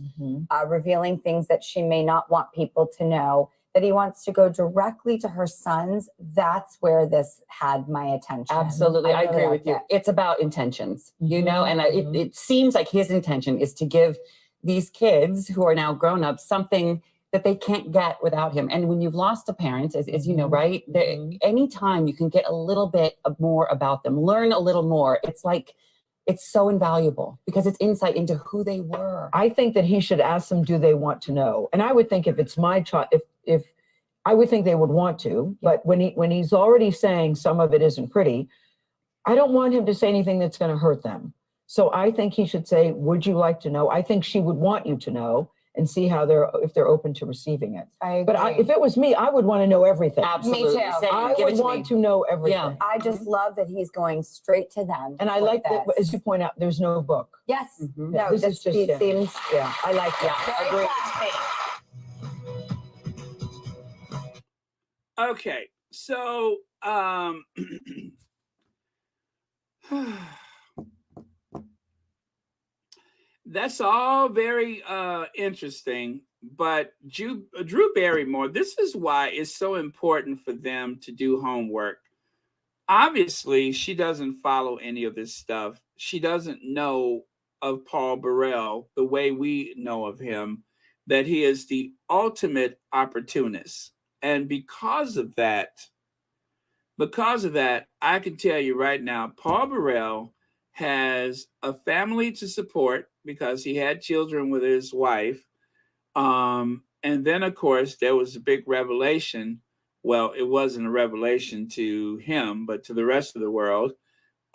revealing things that she may not want people to know, that he wants to go directly to her sons, that's where this had my attention. Absolutely, I agree with you. It's about intentions, you know, and it seems like his intention is to give these kids who are now grown up something that they can't get without him. And when you've lost a parent, as you know, right, anytime you can get a little bit more about them, learn a little more, it's like, it's so invaluable because it's insight into who they were. I think that he should ask them, do they want to know? And I would think if it's my child, if I would think they would want to, but when he's already saying some of it isn't pretty, I don't want him to say anything that's going to hurt them. So I think he should say, would you like to know? I think she would want you to know and see how if they're open to receiving it. But if it was me, I would want to know everything. Absolutely. Me too. Same. I Give it would to want me. to know everything. Yeah. I just love that he's going straight to them. And I like that, as you point out, there's no book. Yes. Yeah, No, this this is just seems Yeah, I like that. very Agreed. classy. Okay, so that's all very interesting. But Drew Barrymore, this is why it's so important for them to do homework. Obviously, she doesn't follow any of this stuff. She doesn't know of Paul Burrell the way we know of him, that he is the ultimate opportunist. And because of that, I can tell you right now, Paul Burrell has a family to support because he had children with his wife. And then, of course, there was a big revelation. Well, it wasn't a revelation to him, but to the rest of the world,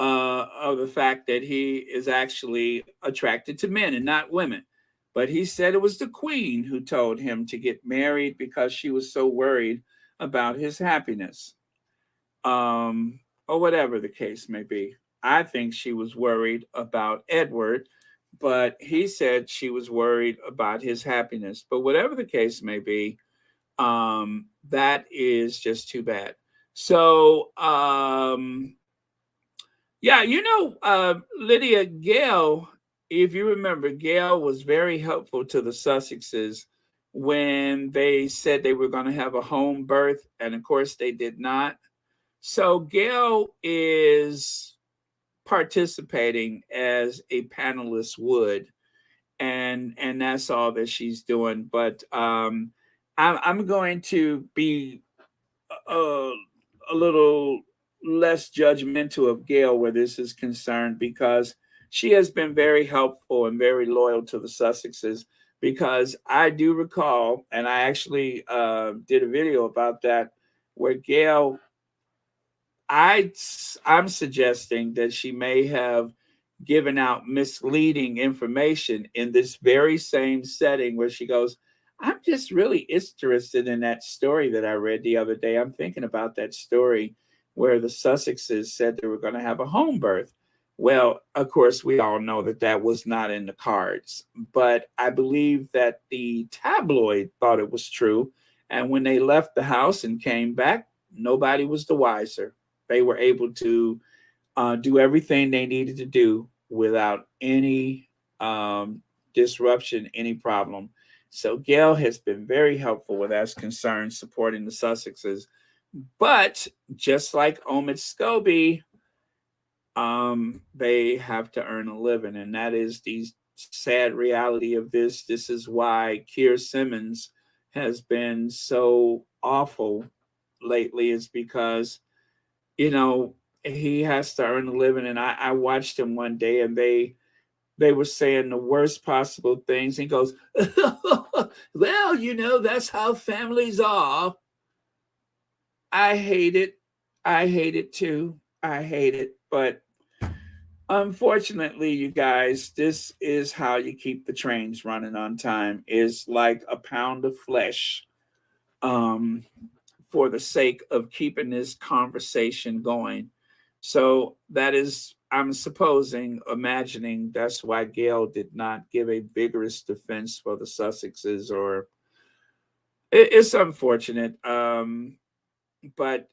of the fact that he is actually attracted to men and not women. But he said it was the Queen who told him to get married because she was so worried about his happiness, or whatever the case may be. I think she was worried about Edward, but he said she was worried about his happiness. But whatever the case may be, that is just too bad. So, yeah, Lydia, Gail, if you remember, Gail was very helpful to the Sussexes when they said they were going to have a home birth. And of course, they did not. So Gail is participating as a panelist would. And that's all that she's doing. But I'm going to be a little less judgmental of Gail where this is concerned, because she has been very helpful and very loyal to the Sussexes. Because I do recall, and I actually did a video about that, where Gail, I'm suggesting that she may have given out misleading information in this very same setting where she goes, I'm just really interested in that story that I read the other day. I'm thinking about that story where the Sussexes said they were going to have a home birth. Well, of course, we all know that that was not in the cards, but I believe that the tabloid thought it was true. And when they left the house and came back, nobody was the wiser. They were able to do everything they needed to do without any disruption, any problem. So Gail has been very helpful with that's concerned, supporting the Sussexes. But just like Omid Scobie, they have to earn a living. And that is the sad reality of this. This is why Keir Simmons has been so awful lately, is because, he has to earn a living. And I watched him one day and they were saying the worst possible things. He goes, well, that's how families are. I hate it. I hate it too. I hate it. But unfortunately, you guys, this is how you keep the trains running on time, is like a pound of flesh, um, for the sake of keeping this conversation going. So that is, I'm supposing, imagining that's why Gail did not give a vigorous defense for the Sussexes, or it's unfortunate. But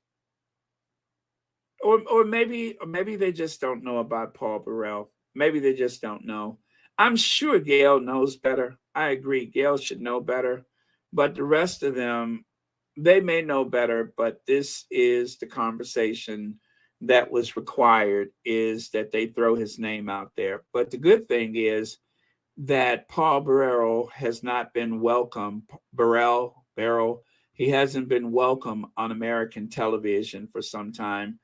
or maybe they just don't know about Paul Burrell. Maybe they just don't know. I'm sure Gail knows better. I agree. Gail should know better. But the rest of them, they may know better, but this is the conversation that was required, is that they throw his name out there. But the good thing is that Paul Burrell has not been welcome. Burrell, he hasn't been welcome on American television for some time,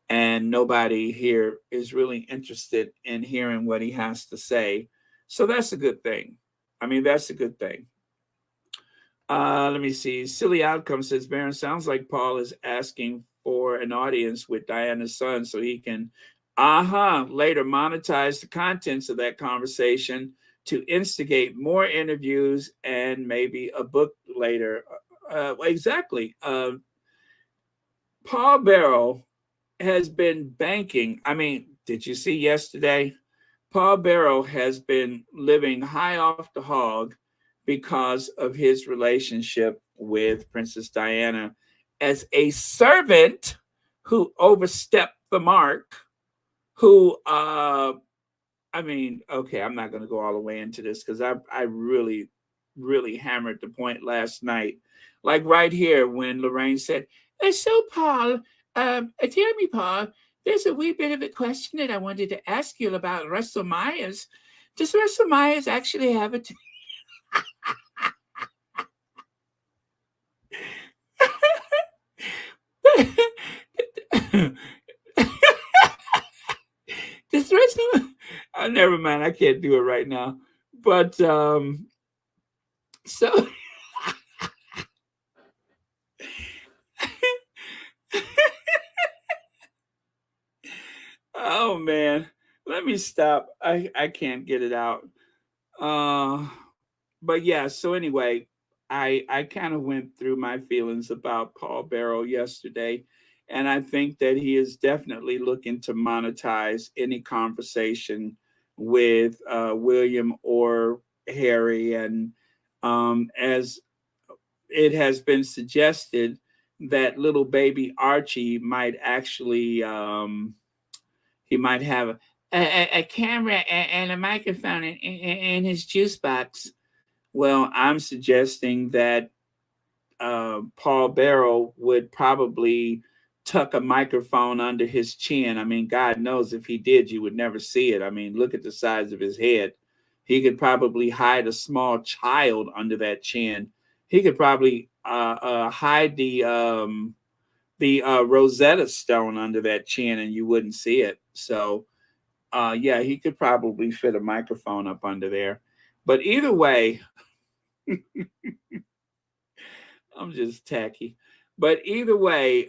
and nobody here is really interested in hearing what he has to say. So that's a good thing. I mean, that's a good thing. Let me see. Silly Outcome says, Baron, sounds like Paul is asking for an audience with Diana's son so he can, later monetize the contents of that conversation to instigate more interviews and maybe a book later. Exactly. Paul Burrell has been banking. I mean, did you see yesterday? Paul Burrell has been living high off the hog because of his relationship with Princess Diana as a servant who overstepped the mark, who I mean, okay, I'm not going to go all the way into this because I really, really hammered the point last night. Like right here when Lorraine said, so Paul, tell me, Paul, there's a wee bit of a question that I wanted to ask you about Russell Myers. Does Russell Myers actually have a... Does Russell... Oh, never mind, I can't do it right now. But so... Oh man, let me stop. I can't get it out. Uh, but yeah. So anyway, I kind of went through my feelings about Paul Barrow yesterday, and I think that he is definitely looking to monetize any conversation with William or Harry, and as it has been suggested that little baby Archie might actually. He might have a camera and a microphone in his juice box. Well, I'm suggesting that Paul Barrow would probably tuck a microphone under his chin. I mean, God knows if he did, you would never see it. I mean, look at the size of his head. He could probably hide a small child under that chin. He could probably hide the Rosetta Stone under that chin, and you wouldn't see it. So, yeah, he could probably fit a microphone up under there. But either way, I'm just tacky. But either way,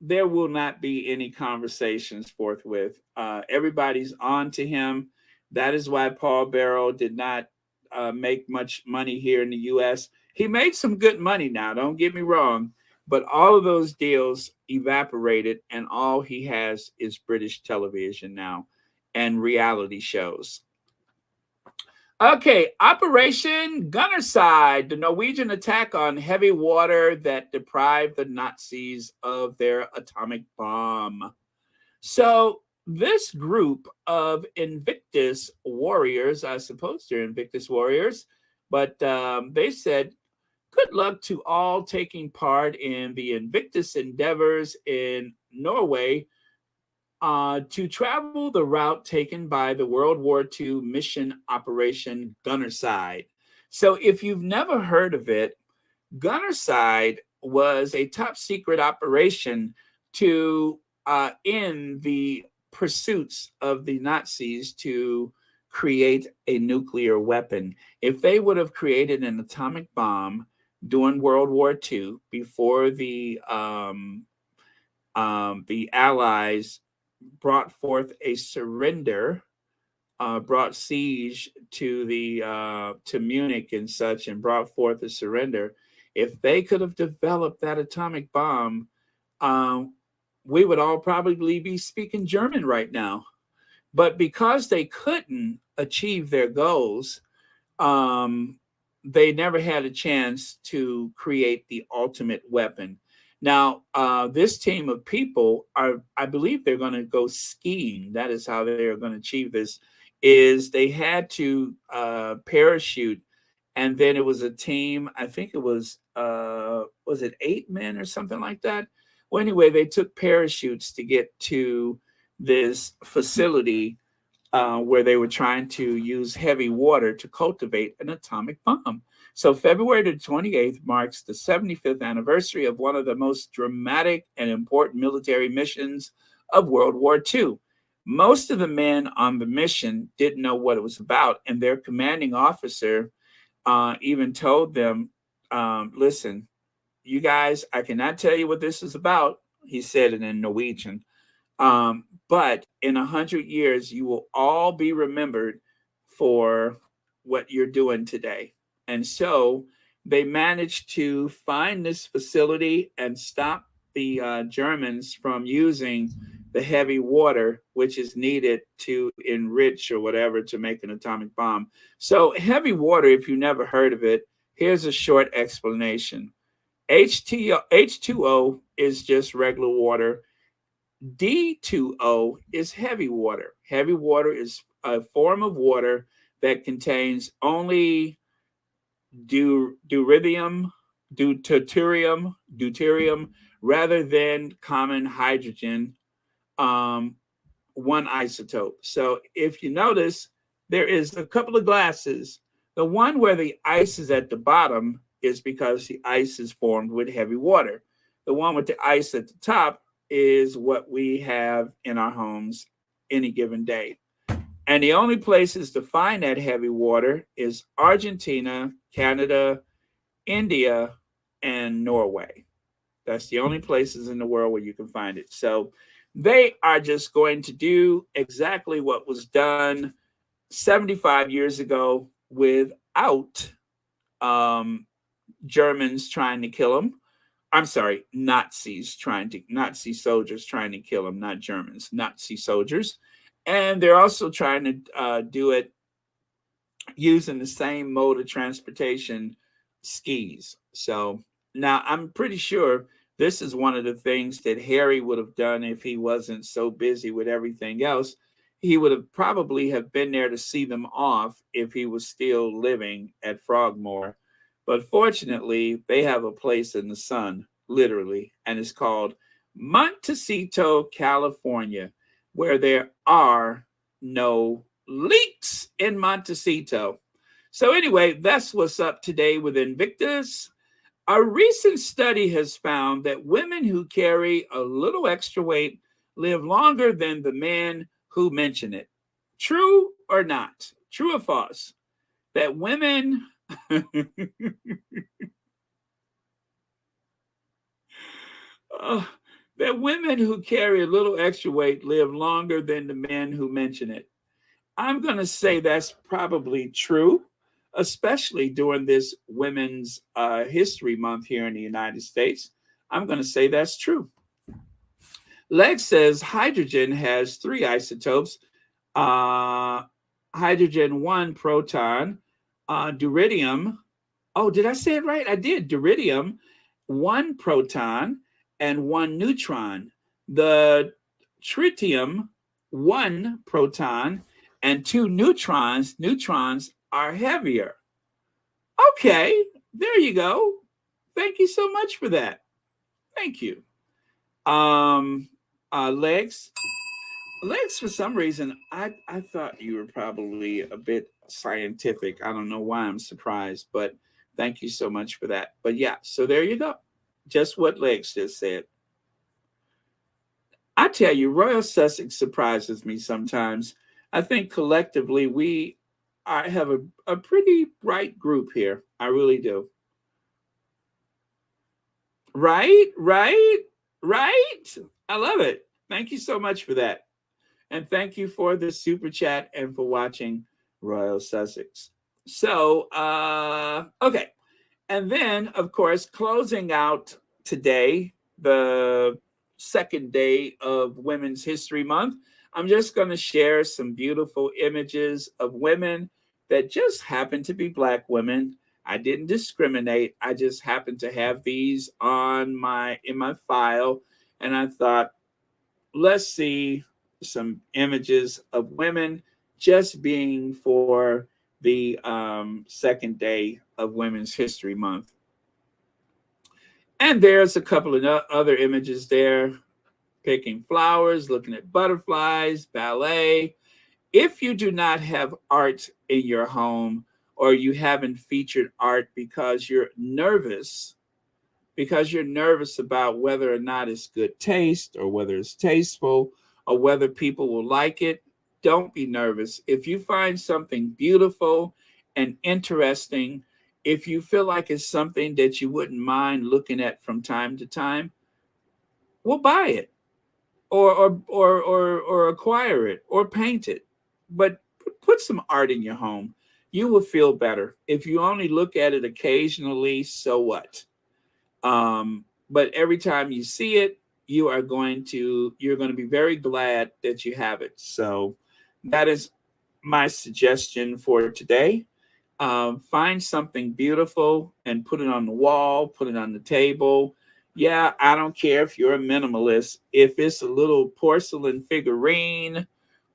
there will not be any conversations forthwith. Everybody's on to him. That is why Paul Barrow did not make much money here in the U.S. He made some good money now, don't get me wrong. But all of those deals evaporated, and all he has is British television now and reality shows. Okay, Operation Gunnerside, the Norwegian attack on heavy water that deprived the Nazis of their atomic bomb. So this group of Invictus warriors, I suppose they're Invictus warriors, but they said, good luck to all taking part in the Invictus endeavors in Norway to travel the route taken by the World War II mission Operation Gunnerside. So if you've never heard of it, Gunnerside was a top secret operation to end the pursuits of the Nazis to create a nuclear weapon. If they would have created an atomic bomb during World War II, before the the Allies brought forth a surrender, brought siege to to Munich and such, and brought forth a surrender. If they could have developed that atomic bomb, we would all probably be speaking German right now. But because they couldn't achieve their goals, they never had a chance to create the ultimate weapon. Now, this team of people I believe they're going to go skiing. That is how they are going to achieve this, is they had to parachute. And then it was a team, I think it was it 8 men or something like that? Well, anyway, they took parachutes to get to this facility where they were trying to use heavy water to cultivate an atomic bomb. So February the 28th marks the 75th anniversary of one of the most dramatic and important military missions of World War II. Most of the men on the mission didn't know what it was about, and their commanding officer even told them, listen, you guys, I cannot tell you what this is about. He said it in Norwegian. But in 100 years, you will all be remembered for what you're doing today. And so they managed to find this facility and stop the Germans from using the heavy water, which is needed to enrich or whatever to make an atomic bomb. So heavy water, if you never heard of it, here's a short explanation. H2O is just regular water. D2O is heavy water. Heavy water is a form of water that contains only deuterium, rather than common hydrogen, one isotope. So if you notice, there is a couple of glasses. The one where the ice is at the bottom is because the ice is formed with heavy water. The one with the ice at the top is what we have in our homes any given day. And the only places to find that heavy water is Argentina, Canada, India, and Norway. That's the only places in the world where you can find it. So they are just going to do exactly what was done 75 years ago without Germans trying to kill them. I'm sorry, Nazi soldiers trying to kill them, not Germans, Nazi soldiers. And they're also trying to do it using the same mode of transportation, skis. So now I'm pretty sure this is one of the things that Harry would have done if he wasn't so busy with everything else. He would have probably have been there to see them off if he was still living at Frogmore. But fortunately, they have a place in the sun, literally, and it's called Montecito, California, where there are no leaks in Montecito. So anyway, that's what's up today with Invictus. A recent study has found that women who carry a little extra weight live longer than the men who mention it. True or not? True or false? That women that women who carry a little extra weight live longer than the men who mention it. I'm going to say that's probably true, especially during this Women's History Month here in the United States. I'm going to say that's true. Lex says hydrogen has 3 isotopes. Hydrogen 1 proton, deuterium. Oh, did I say it right? I did. Deuterium, 1 proton and 1 neutron. The tritium, 1 proton and 2 neutrons. Neutrons are heavier. Okay, there you go. Thank you so much for that. Thank you. Lex, for some reason, I thought you were probably a bit scientific. I don't know why I'm surprised, but thank you so much for that. But yeah, so there you go. Just what Lex just said. I tell you, Royal Sussex surprises me sometimes. I think collectively I have a pretty bright group here. I really do. Right? Right? I love it. Thank you so much for that. And thank you for the super chat and for watching Royal Sussex. So, okay. And then, of course, closing out today, the second day of Women's History Month, I'm just going to share some beautiful images of women that just happen to be Black women. I didn't discriminate. I just happened to have these on in my file, and I thought, let's see some images of women just being for the second day of Women's History Month. And there's a couple of other images there, picking flowers, looking at butterflies, ballet. If you do not have art in your home, or you haven't featured art because you're nervous about whether or not it's good taste, or whether it's tasteful, or whether people will like it, don't be nervous. If you find something beautiful and interesting, if you feel like it's something that you wouldn't mind looking at from time to time, we'll buy it, or acquire it, or paint it. But put some art in your home. You will feel better. If you only look at it occasionally, so what? But every time you see it, you're going to be very glad that you have it. So that is my suggestion for today. Find something beautiful and put it on the wall, put it on the table. Yeah, I don't care if you're a minimalist. If it's a little porcelain figurine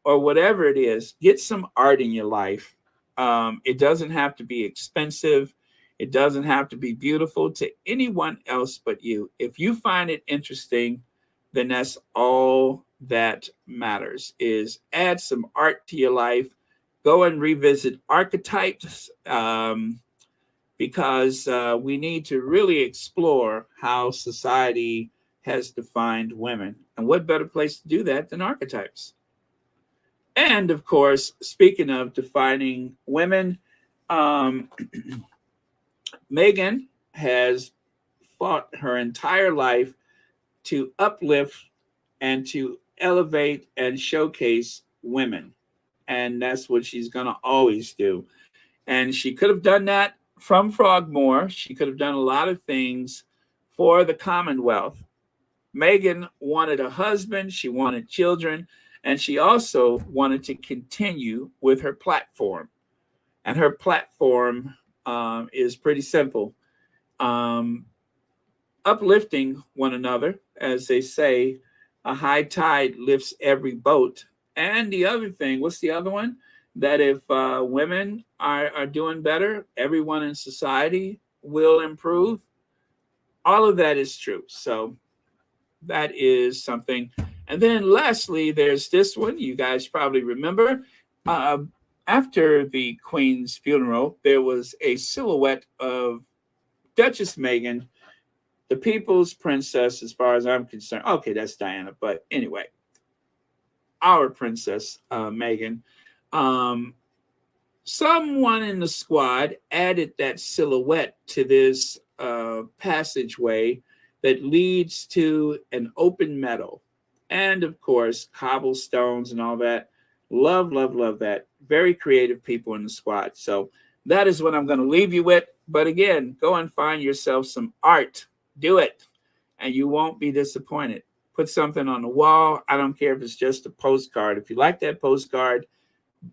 or whatever it is, get some art in your life. It doesn't have to be expensive. It doesn't have to be beautiful to anyone else but you. If you find it interesting, then that's all that matters, is add some art to your life. Go and revisit Archetypes, because we need to really explore how society has defined women. And what better place to do that than Archetypes? And of course, speaking of defining women, Meghan has fought her entire life to uplift and to elevate and showcase women. And that's what she's going to always do. And she could have done that from Frogmore. She could have done a lot of things for the Commonwealth. Meghan wanted a husband, she wanted children, and she also wanted to continue with her platform. And her platform is pretty simple. Uplifting one another, as they say, a high tide lifts every boat. And the other thing, what's the other one? That if women are doing better, everyone in society will improve. All of that is true. So that is something. And then lastly, there's this one. You guys probably remember. After the Queen's funeral, there was a silhouette of Duchess Meghan, the people's princess, as far as I'm concerned. Okay, that's Diana. But anyway, our princess, Meghan. Someone in the squad added that silhouette to this passageway that leads to an open meadow. And of course, cobblestones and all that. Love, love, love that. Very creative people in the squad. So that is what I'm going to leave you with. But again, go and find yourself some art. Do it. And you won't be disappointed. Put something on the wall. I don't care if it's just a postcard. If you like that postcard,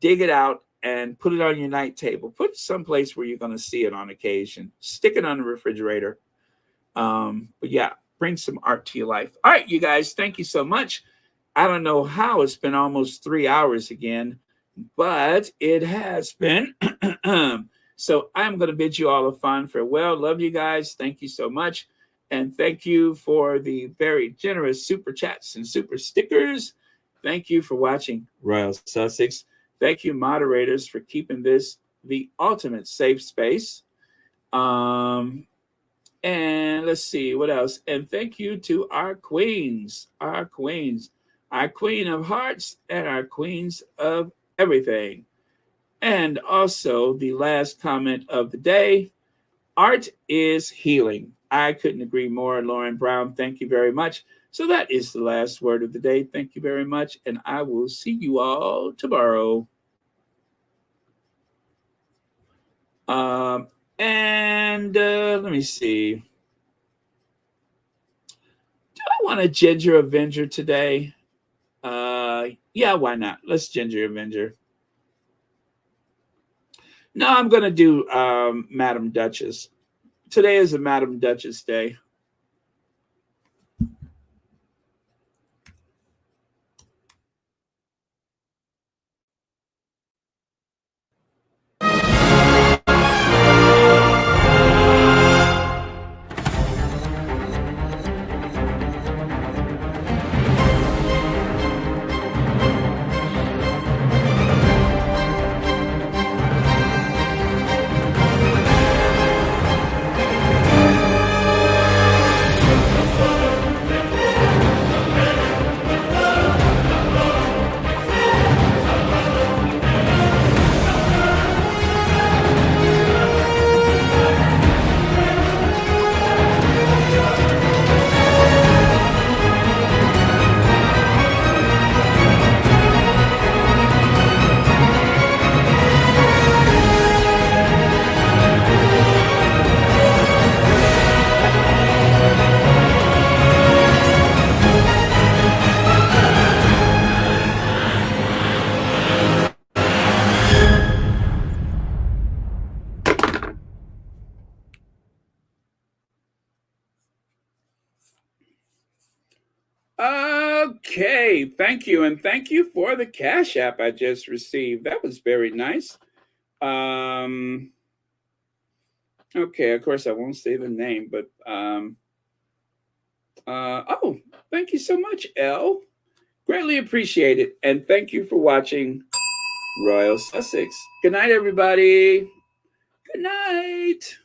dig it out and put it on your night table. Put it someplace where you're going to see it on occasion. Stick it on the refrigerator. But yeah, bring some art to your life. All right, you guys, thank you so much. I don't know how it's been almost 3 hours again, but it has been. So I'm going to bid you all a fond farewell. Love you guys. Thank you so much. And thank you for the very generous super chats and super stickers. Thank you for watching Royal Sussex. Thank you, moderators, for keeping this the ultimate safe space. And let's see what else. And thank you to our queens, our queen of hearts and our queens of everything. And also the last comment of the day, art is healing. I couldn't agree more, Lauren Brown. Thank you very much. So that is the last word of the day. Thank you very much. And I will see you all tomorrow. Let me see. Do I want a Ginger Avenger today? Yeah, why not? Let's Ginger Avenger. No, I'm going to do Madam Duchess. Today is a Madam Duchess day. Okay, thank you. And thank you for the Cash App I just received. That was very nice. Okay, of course I won't say the name, but oh, thank you so much, Elle. Greatly appreciate it. And thank you for watching Royal Sussex. Good night, everybody. Good night.